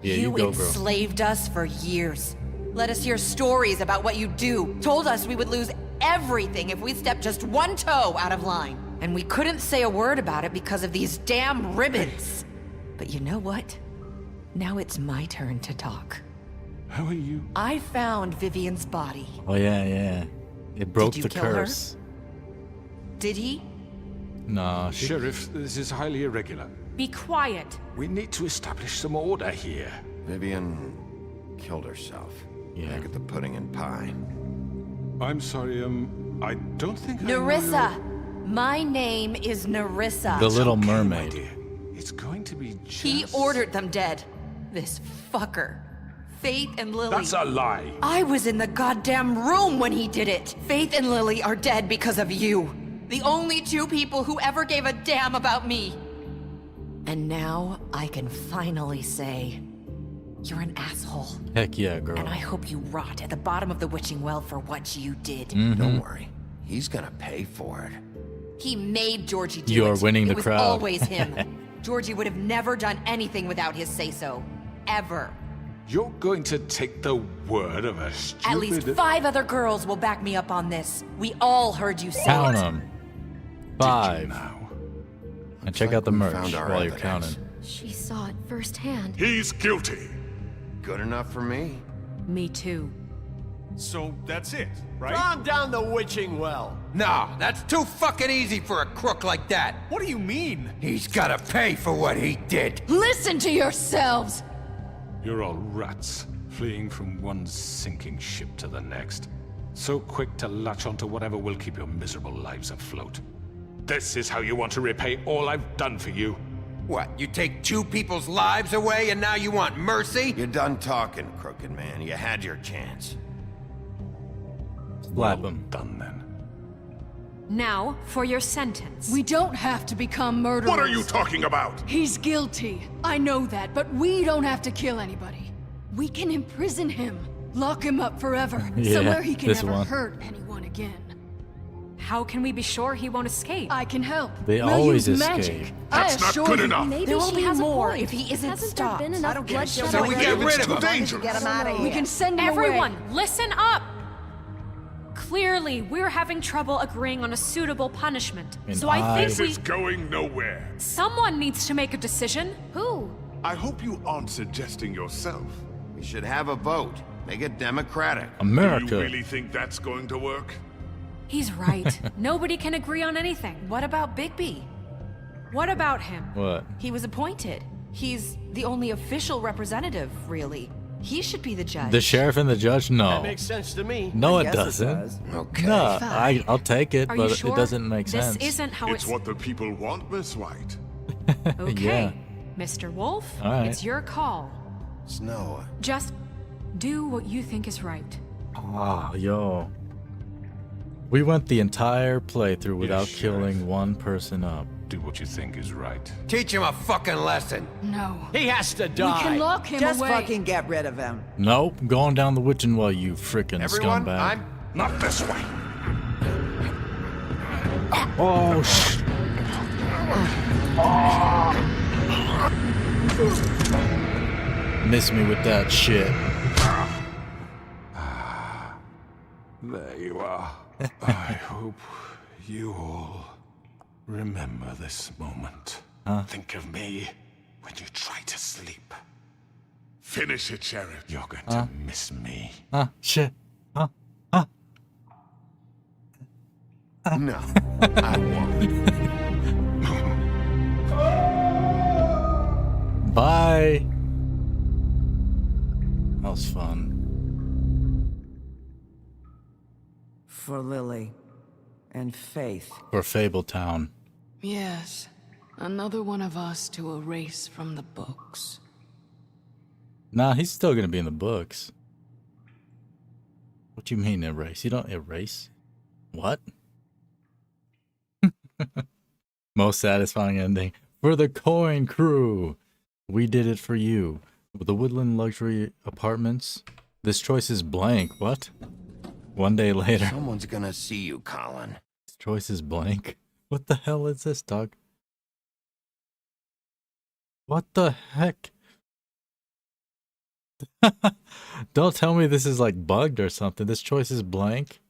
Yeah, you you go, girl. enslaved us for years. Let us hear stories about what you do. Told us we would lose everything if we stepped just one toe out of line. And we couldn't say a word about it because of these damn ribbons. But you know what? Now it's my turn to talk. How are you? I found Vivian's body. Oh, yeah, yeah. It broke you the kill her? curse. Did he? No, Sheriff, this is highly irregular. Be quiet. We need to establish some order here. Vivian killed herself. Back at the pudding and pie. I'm sorry, I don't think I know Nerissa. your- My name is Nerissa. The Little Mermaid. It's going to be just... He ordered them dead. This fucker. Faith and Lily. That's a lie. I was in the goddamn room when he did it. Faith and Lily are dead because of you. The only two people who ever gave a damn about me. And now I can finally say, you're an asshole. Heck yeah, girl. And I hope you rot at the bottom of the witching well for what you did. Don't worry. He's gonna pay for it. He made Georgie do it. You're winning the It was crowd. always him. Georgie would have never done anything without his say-so. Ever. You're going to take the word of a stupid... At least 5 other girls will back me up on this. We all heard you say Count it. 'em. 5. now? And check out the merch found our while you're evidence. counting. She saw it firsthand. He's guilty. Good enough for me. Me too. So that's it, right? Calm down the witching well. No, that's too fucking easy for a crook like that. What do you mean? He's gotta pay for what he did. Listen to yourselves! You're all rats, fleeing from one sinking ship to the next. So quick to latch onto whatever will keep your miserable lives afloat. This is how you want to repay all I've done for you? What, you take 2 people's lives away and now you want mercy? You're done talking, Crooked Man. You had your chance. Slap him. Done then. Now, for your sentence. We don't have to become murderers. What are you talking about? He's guilty. I know that, but we don't have to kill anybody. We can imprison him. Lock him up forever. Yeah, somewhere he can this never one. hurt anyone again. How can we be sure he won't escape? I can help. They We'll always use escape. magic. That's I not assure good you. enough. Maybe There will she be has a more point. if he isn't Hasn't stopped. there been enough I don't get it. bloodshed So we already? get rid It's of too him. dangerous. Get him out of here. We can send him Everyone, away. listen up! Clearly, we're having trouble agreeing on a suitable punishment. And So I think This we... is going nowhere. Someone needs to make a decision. Who? I hope you aren't suggesting yourself. We should have a vote. Make it democratic. Do America. you really think that's going to work? He's right. Nobody can agree on anything. What about Bigby? What about him? What? He was appointed. He's the only official representative, really. He should be the judge. The sheriff and the judge? No. That makes sense to me. No, I it guess doesn't. does. Okay. No, Fine. I'll take it, Are you but sure? it doesn't make This sense. isn't how It's it's... what the people want, Miss White. Okay. Yeah. Mr. Wolf, All right. it's your call. Snow. Just do what you think is right. Ah, yo. We went the entire playthrough without Sheriff. killing one person up. Do what you think is right. Teach him a fucking lesson. No. He has to We die. can lock him Just away. fucking get rid of him. Nope, going down the witching well, you freaking Everyone, scumbag. I'm... Not this way. Oh, sh... Miss me with that shit. There you are. I hope you all remember this moment. Think of me when you try to sleep. Finish it, Sheriff. You're going to miss me. Shit. No, I won't. Bye. That was fun. For Lily. And Faith. For Fabletown. Yes. Another one of us to erase from the books. Nah, he's still gonna be in the books. What you mean erase? You don't erase? What? Most satisfying ending for the Coine Crew. We did it for you. With the Woodland Luxury Apartments. This choice is blank. What? One day later. Someone's gonna see you, Colin. This choice is blank. What the hell is this, dog? What the heck? Don't tell me this is like bugged or something. This choice is blank.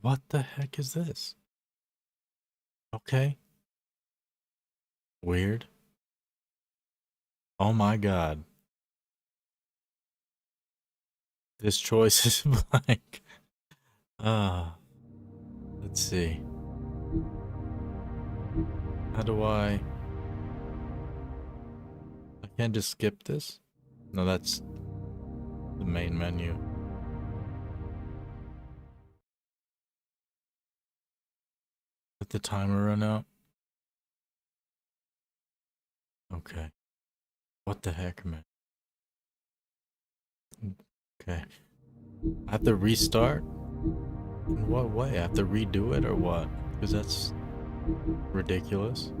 What the heck is this? Okay. Weird. Oh my god. This choice is blank. Let's see. How do I can't just skip this? No, that's the main menu. Let the timer run out. Okay. What the heck, man? Okay. I have to restart? In what way? I have to redo it or what? Because that's ridiculous.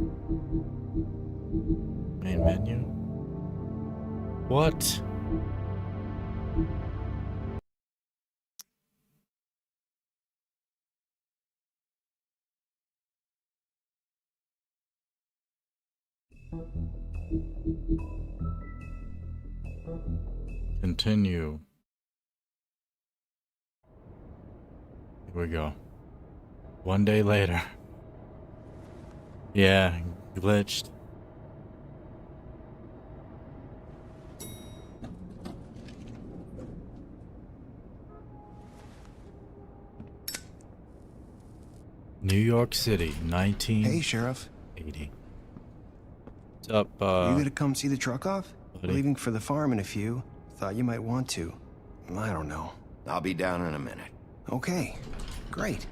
Main menu? What? Continue. Here we go. 1 day later. Yeah, glitched. New York City, 1980. Hey, Sheriff. What's up, You gonna come see the truck off? buddy? We're leaving for the farm in a few. Thought you might want to. I don't know. I'll be down in a minute. Okay, great.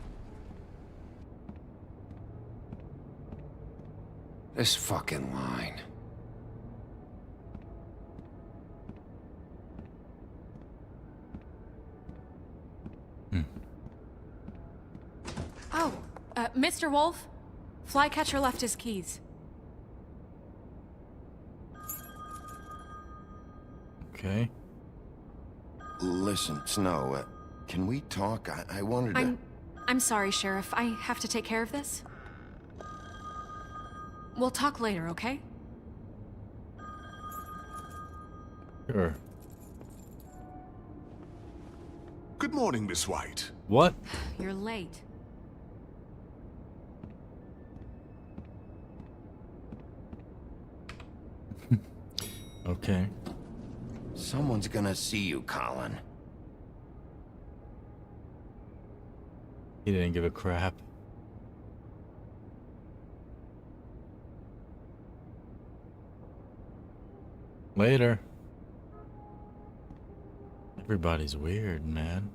This fucking line. Oh, Mr. Wolf? Flycatcher left his keys. Okay. Listen, Snow, can we talk? I wanted to... I'm sorry, Sheriff. I have to take care of this. We'll talk later, okay? Sure. Good morning, Miss White. What? You're late. Okay. Someone's gonna see you, Colin. He didn't give a crap. Later. Everybody's weird, man.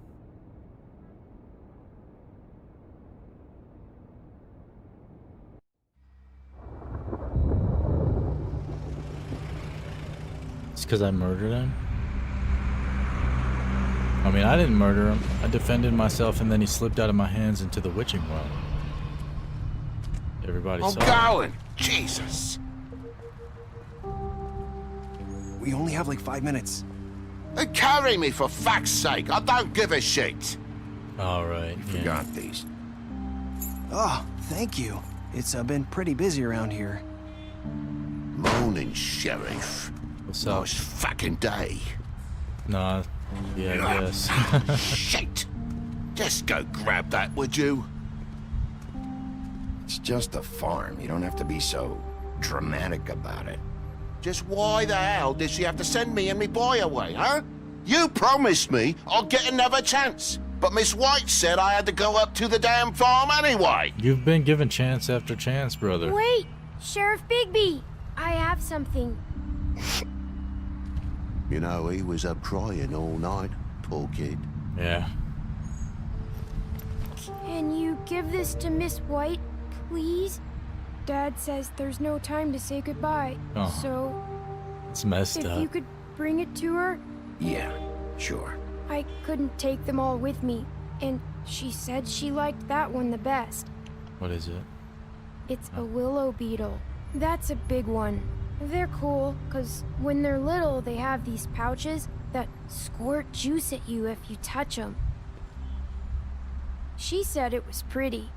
It's because I murdered him? I mean, I didn't murder him. I defended myself and then he slipped out of my hands into the witching well. Everybody I'm saw it. going! Jesus! We only have like 5 minutes. Carry me, for fuck's sake! I don't give a shit! Alright, Forgot these. Oh, thank you. It's been pretty busy around here. Morning, Sheriff. What's up? Nice fucking day. Nah, yeah, I guess. Shit! Just go grab that, would you? It's just a farm. You don't have to be so dramatic about it. Just why the hell did she have to send me and me boy away, huh? You promised me I'd get another chance, but Miss White said I had to go up to the damn farm anyway. You've been given chance after chance, brother. Wait! Sheriff Bigby! I have something. You know, he was up crying all night, poor kid. Yeah. Can you give this to Miss White, please? Dad says there's no time to say goodbye, Oh. so... It's messed if up. you could bring it to her? Yeah, sure. I couldn't take them all with me, and she said she liked that one the best. What is it? It's a willow beetle. That's a big one. They're cool, because when they're little, they have these pouches that squirt juice at you if you touch them. She said it was pretty.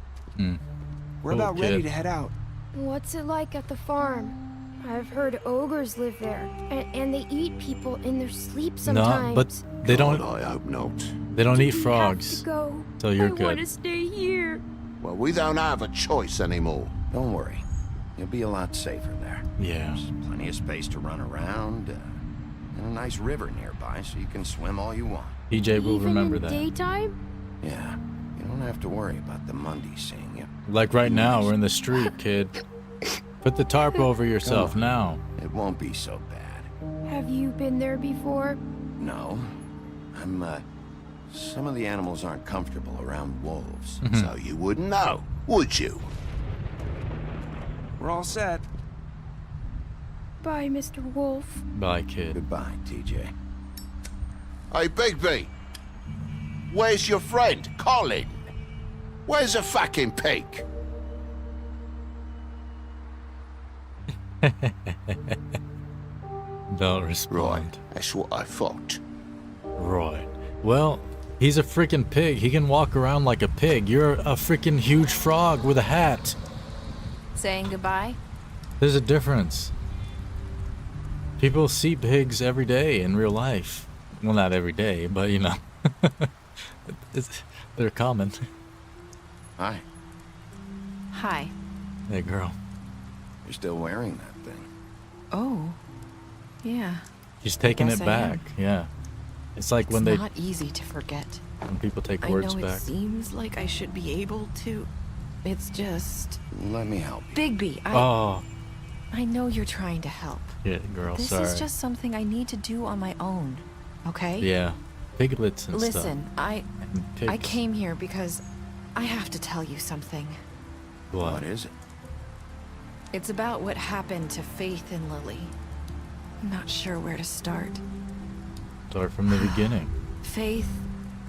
We're about ready to head out. What's it like at the farm? I've heard ogres live there, and they eat people in their sleep sometimes. No, but they don't. I hope not. They don't eat Have frogs. to go. So you're I want good. to stay here. Well, we don't have a choice anymore. Don't worry. You'll be a lot safer there. Yeah. There's plenty of space to run around, and a nice river nearby, so you can swim all you want. EJ will Even remember in that. daytime? Yeah, you don't have to worry about the Mundies seeing you. Like right now, we're in the street, kid. Put the tarp over yourself now. It won't be so bad. Have you been there before? No. Some of the animals aren't comfortable around wolves. Mhm. So you wouldn't know, would you? We're all set. Bye, Mr. Wolf. Bye, kid. Goodbye, TJ. Hey, Bigby. Where's your friend, Colin? Where's the fucking pig? Don't respond. That's what I thought. Right. Well, he's a freaking pig. He can walk around like a pig. You're a freaking huge frog with a hat. Saying goodbye? There's a difference. People see pigs every day in real life. Well, not every day, but you know. They're common. Hi. Hi. Hey, girl. You're still wearing that thing. Oh. Yeah. She's taking Guess it I back. am. Yeah. It's like It's when they not easy to forget. when people take I words know back. it seems like I should be able to. It's just... Let me help you. Bigby, Oh. I know you're trying to help. Yeah, girl. This sorry. is just something I need to do on my own. Okay? Yeah. Piglets and stuff. Listen, I pigs. came here because I have to tell you something. What is it? It's about what happened to Faith and Lily. I'm not sure where to start. Start from the beginning. Faith,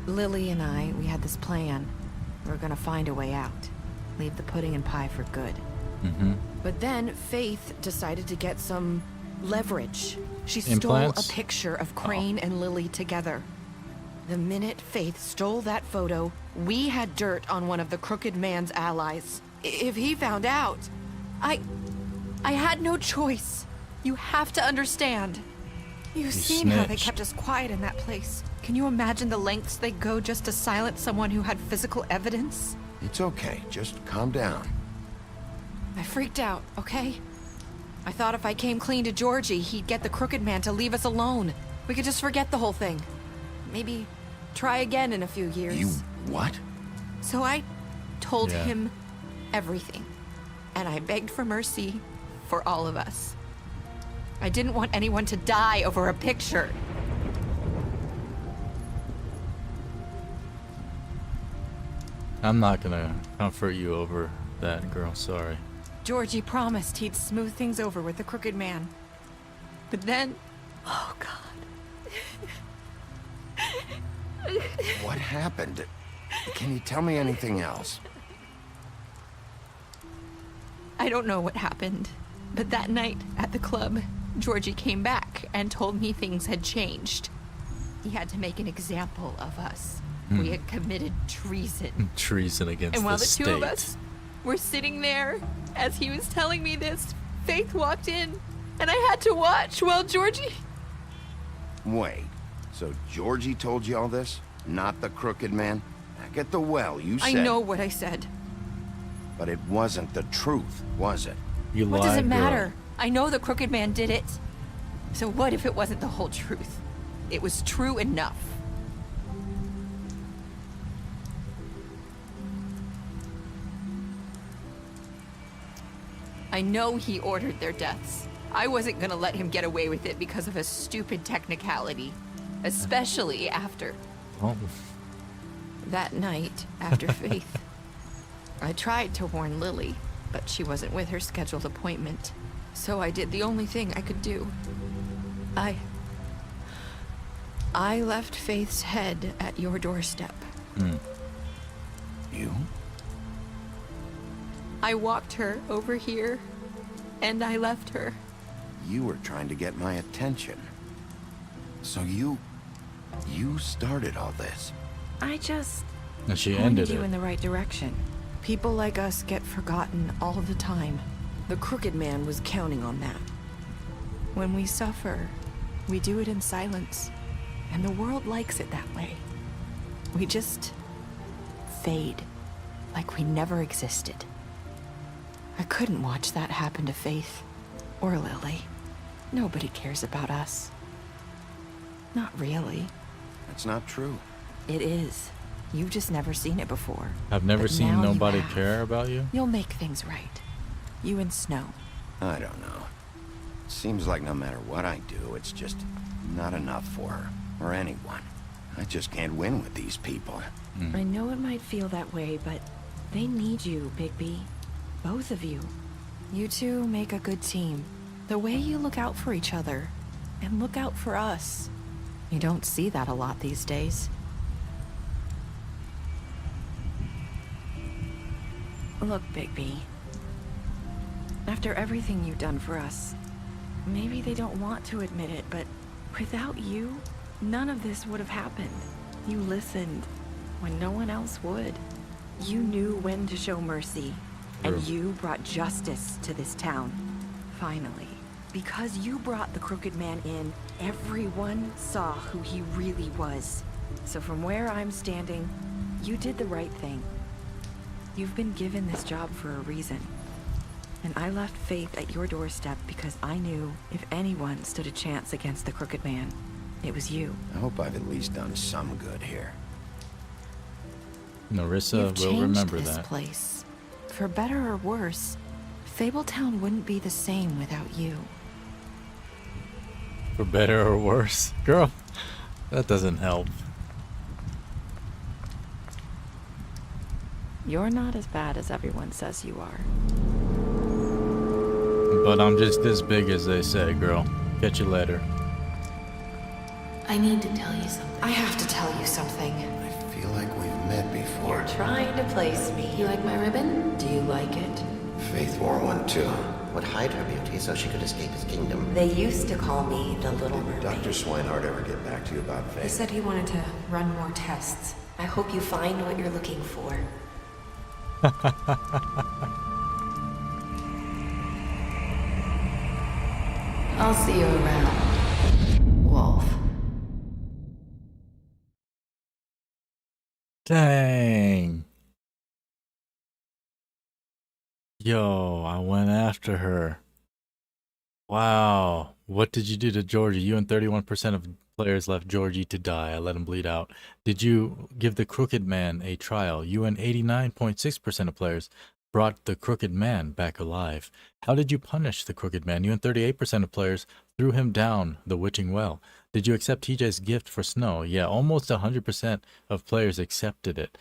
Lily, and I, we had this plan. We were gonna find a way out. Leave the pudding and pie for good. Mm-hmm. But then Faith decided to get some leverage. She stole Implants? a picture of Crane and Lily together. The minute Faith stole that photo, we had dirt on one of the Crooked Man's allies. If he found out, I had no choice. You have to understand. You've seen how they snitched. kept us quiet in that place. Can you imagine the lengths they go just to silence someone who had physical evidence? It's okay. Just calm down. I freaked out, okay? I thought if I came clean to Georgie, he'd get the Crooked Man to leave us alone. We could just forget the whole thing. Maybe try again in a few years. You what? So I told Yeah. him everything. And I begged for mercy for all of us. I didn't want anyone to die over a picture. I'm not gonna comfort you over that, girl. Sorry. Georgie promised he'd smooth things over with the Crooked Man. But then... Oh, God. What happened? Can you tell me anything else? I don't know what happened, but that night at the club, Georgie came back and told me things had changed. He had to make an example of us. We had committed treason. Treason against And while the the state. two of us were sitting there, as he was telling me this, Faith walked in, and I had to watch while Georgie... Wait. So Georgie told you all this? Not the Crooked Man? Back at the well, you said... I know what I said. But it wasn't the truth, was it? You What does it matter? I know the Crooked Man did it. So what if it wasn't the whole truth? It was true enough. I know he ordered their deaths. I wasn't gonna let him get away with it because of a stupid technicality. Especially after Oh. that night after Faith. I tried to warn Lily, but she wasn't with her scheduled appointment. So I did the only thing I could do. I left Faith's head at your doorstep. You? I walked her over here, and I left her. You were trying to get my attention. So you started all this. I just And she pointed ended you it. in the right direction. People like us get forgotten all the time. The Crooked Man was counting on that. When we suffer, we do it in silence, and the world likes it that way. We just fade, like we never existed. I couldn't watch that happen to Faith or Lily. Nobody cares about us. Not really. That's not true. It is. You've just never seen it before. I've never But seen now you nobody have. care about you. You'll make things right. You and Snow. I don't know. Seems like no matter what I do, it's just not enough for her, or anyone. I just can't win with these people. I know it might feel that way, but they need you, Bigby. Both of you. You two make a good team. The way you look out for each other, and look out for us. You don't see that a lot these days. Look, Bigby. After everything you've done for us, maybe they don't want to admit it, but without you, none of this would have happened. You listened when no one else would. You knew when to show mercy, and True. you brought justice to this town. Finally. Because you brought the Crooked Man in, everyone saw who he really was. So from where I'm standing, you did the right thing. You've been given this job for a reason. And I left Faith at your doorstep because I knew if anyone stood a chance against the Crooked Man, it was you. I hope I've at least done some good here. Narissa will remember this that. Place. For better or worse, Fabletown wouldn't be the same without you. For better or worse? Girl, that doesn't help. You're not as bad as everyone says you are. But I'm just as big as they say, girl. Catch you later. I need to tell you something. I have to tell you something. I feel like we've met before. You're trying to place me. You like my ribbon? Do you like it? Faith wore one too. Would hide her beauty so she could escape his kingdom. They used to call me the Little Mermaid. Dr. Swinehart ever get back to you about Faith? He said he wanted to run more tests. I hope you find what you're looking for. I'll see you around, Wolf. Dang. Yo, I went after her. Wow. What did you do to Georgie? You and 31% of players left Georgie to die. I let him bleed out. Did you give the Crooked Man a trial? You and 89.6% of players brought the Crooked Man back alive. How did you punish the Crooked Man? You and 38% of players threw him down the witching well. Did you accept TJ's gift for Snow? Yeah, almost 100% of players accepted it.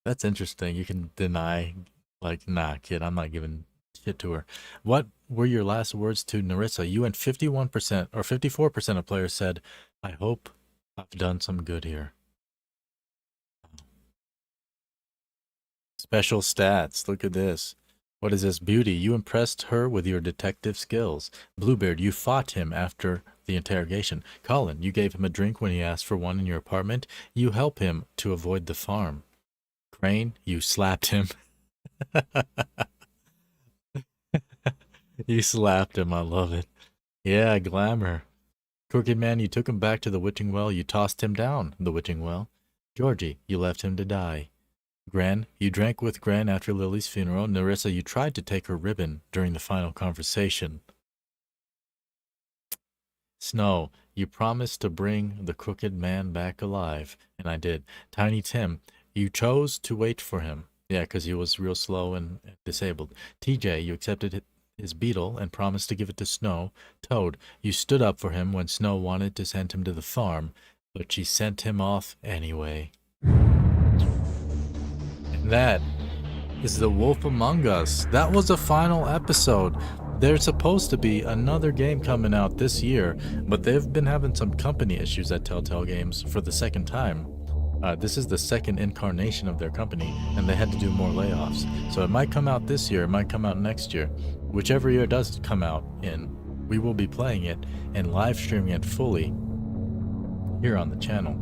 That's interesting. You can deny, like, nah, kid, I'm not giving shit to her. What were your last words to Narissa? You and 51% or 54% of players said, I hope I've done some good here. Special stats. Look at this. What is this? Beauty. You impressed her with your detective skills. Bluebeard. You fought him after the interrogation. Colin. You gave him a drink when he asked for one in your apartment. You help him to avoid the farm. Crane. You slapped him. You slapped him. I love it. Yeah, glamour. Crooked Man. You took him back to the witching well. You tossed him down the witching well. Georgie. You left him to die. Gran, you drank with Gran after Lily's funeral. Narissa, you tried to take her ribbon during the final conversation. Snow, you promised to bring the Crooked Man back alive, and I did. Tiny Tim, you chose to wait for him. Yeah, because he was real slow and disabled. TJ, you accepted his beetle and promised to give it to Snow. Toad, you stood up for him when Snow wanted to send him to the farm, but she sent him off anyway. That is The Wolf Among Us. That was the final episode. There's supposed to be another game coming out this year, but they've been having some company issues at Telltale Games for the second time. This is the second incarnation of their company, and they had to do more layoffs. So it might come out this year, it might come out next year. Whichever year it does come out in, we will be playing it and live streaming it fully here on the channel.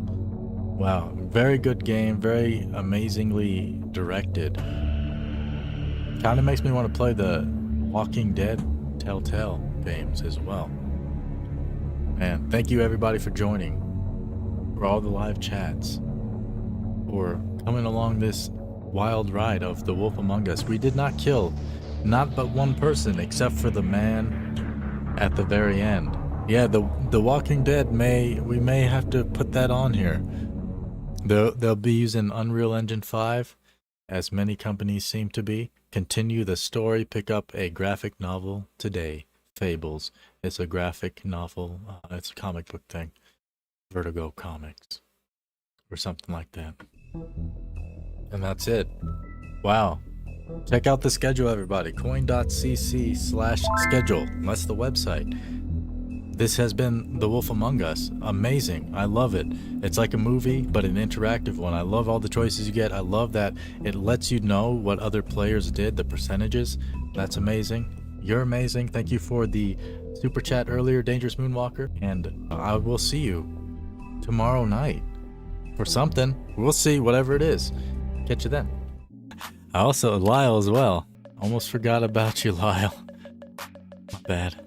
Wow, very good game, very amazingly directed. Kind of makes me want to play the Walking Dead Telltale games as well. Man, thank you everybody for joining, for all the live chats, for coming along this wild ride of The Wolf Among Us. We did not kill not but one person except for the man at the very end. Yeah, the Walking Dead we may have to put that on here. They'll be using Unreal Engine 5, as many companies seem to be. Continue the story, pick up a graphic novel today. Fables. It's a graphic novel. It's a comic book thing. Vertigo Comics. Or something like that. And that's it. Wow. Check out the schedule, everybody. coin.cc/schedule. That's the website. This has been The Wolf Among Us. Amazing. I love it. It's like a movie, but an interactive one. I love all the choices you get. I love that it lets you know what other players did, the percentages. That's amazing. You're amazing. Thank you for the super chat earlier, Dangerous Moonwalker. And I will see you tomorrow night for something. We'll see, whatever it is. Catch you then. I also, Lyle as well. Almost forgot about you, Lyle. My bad.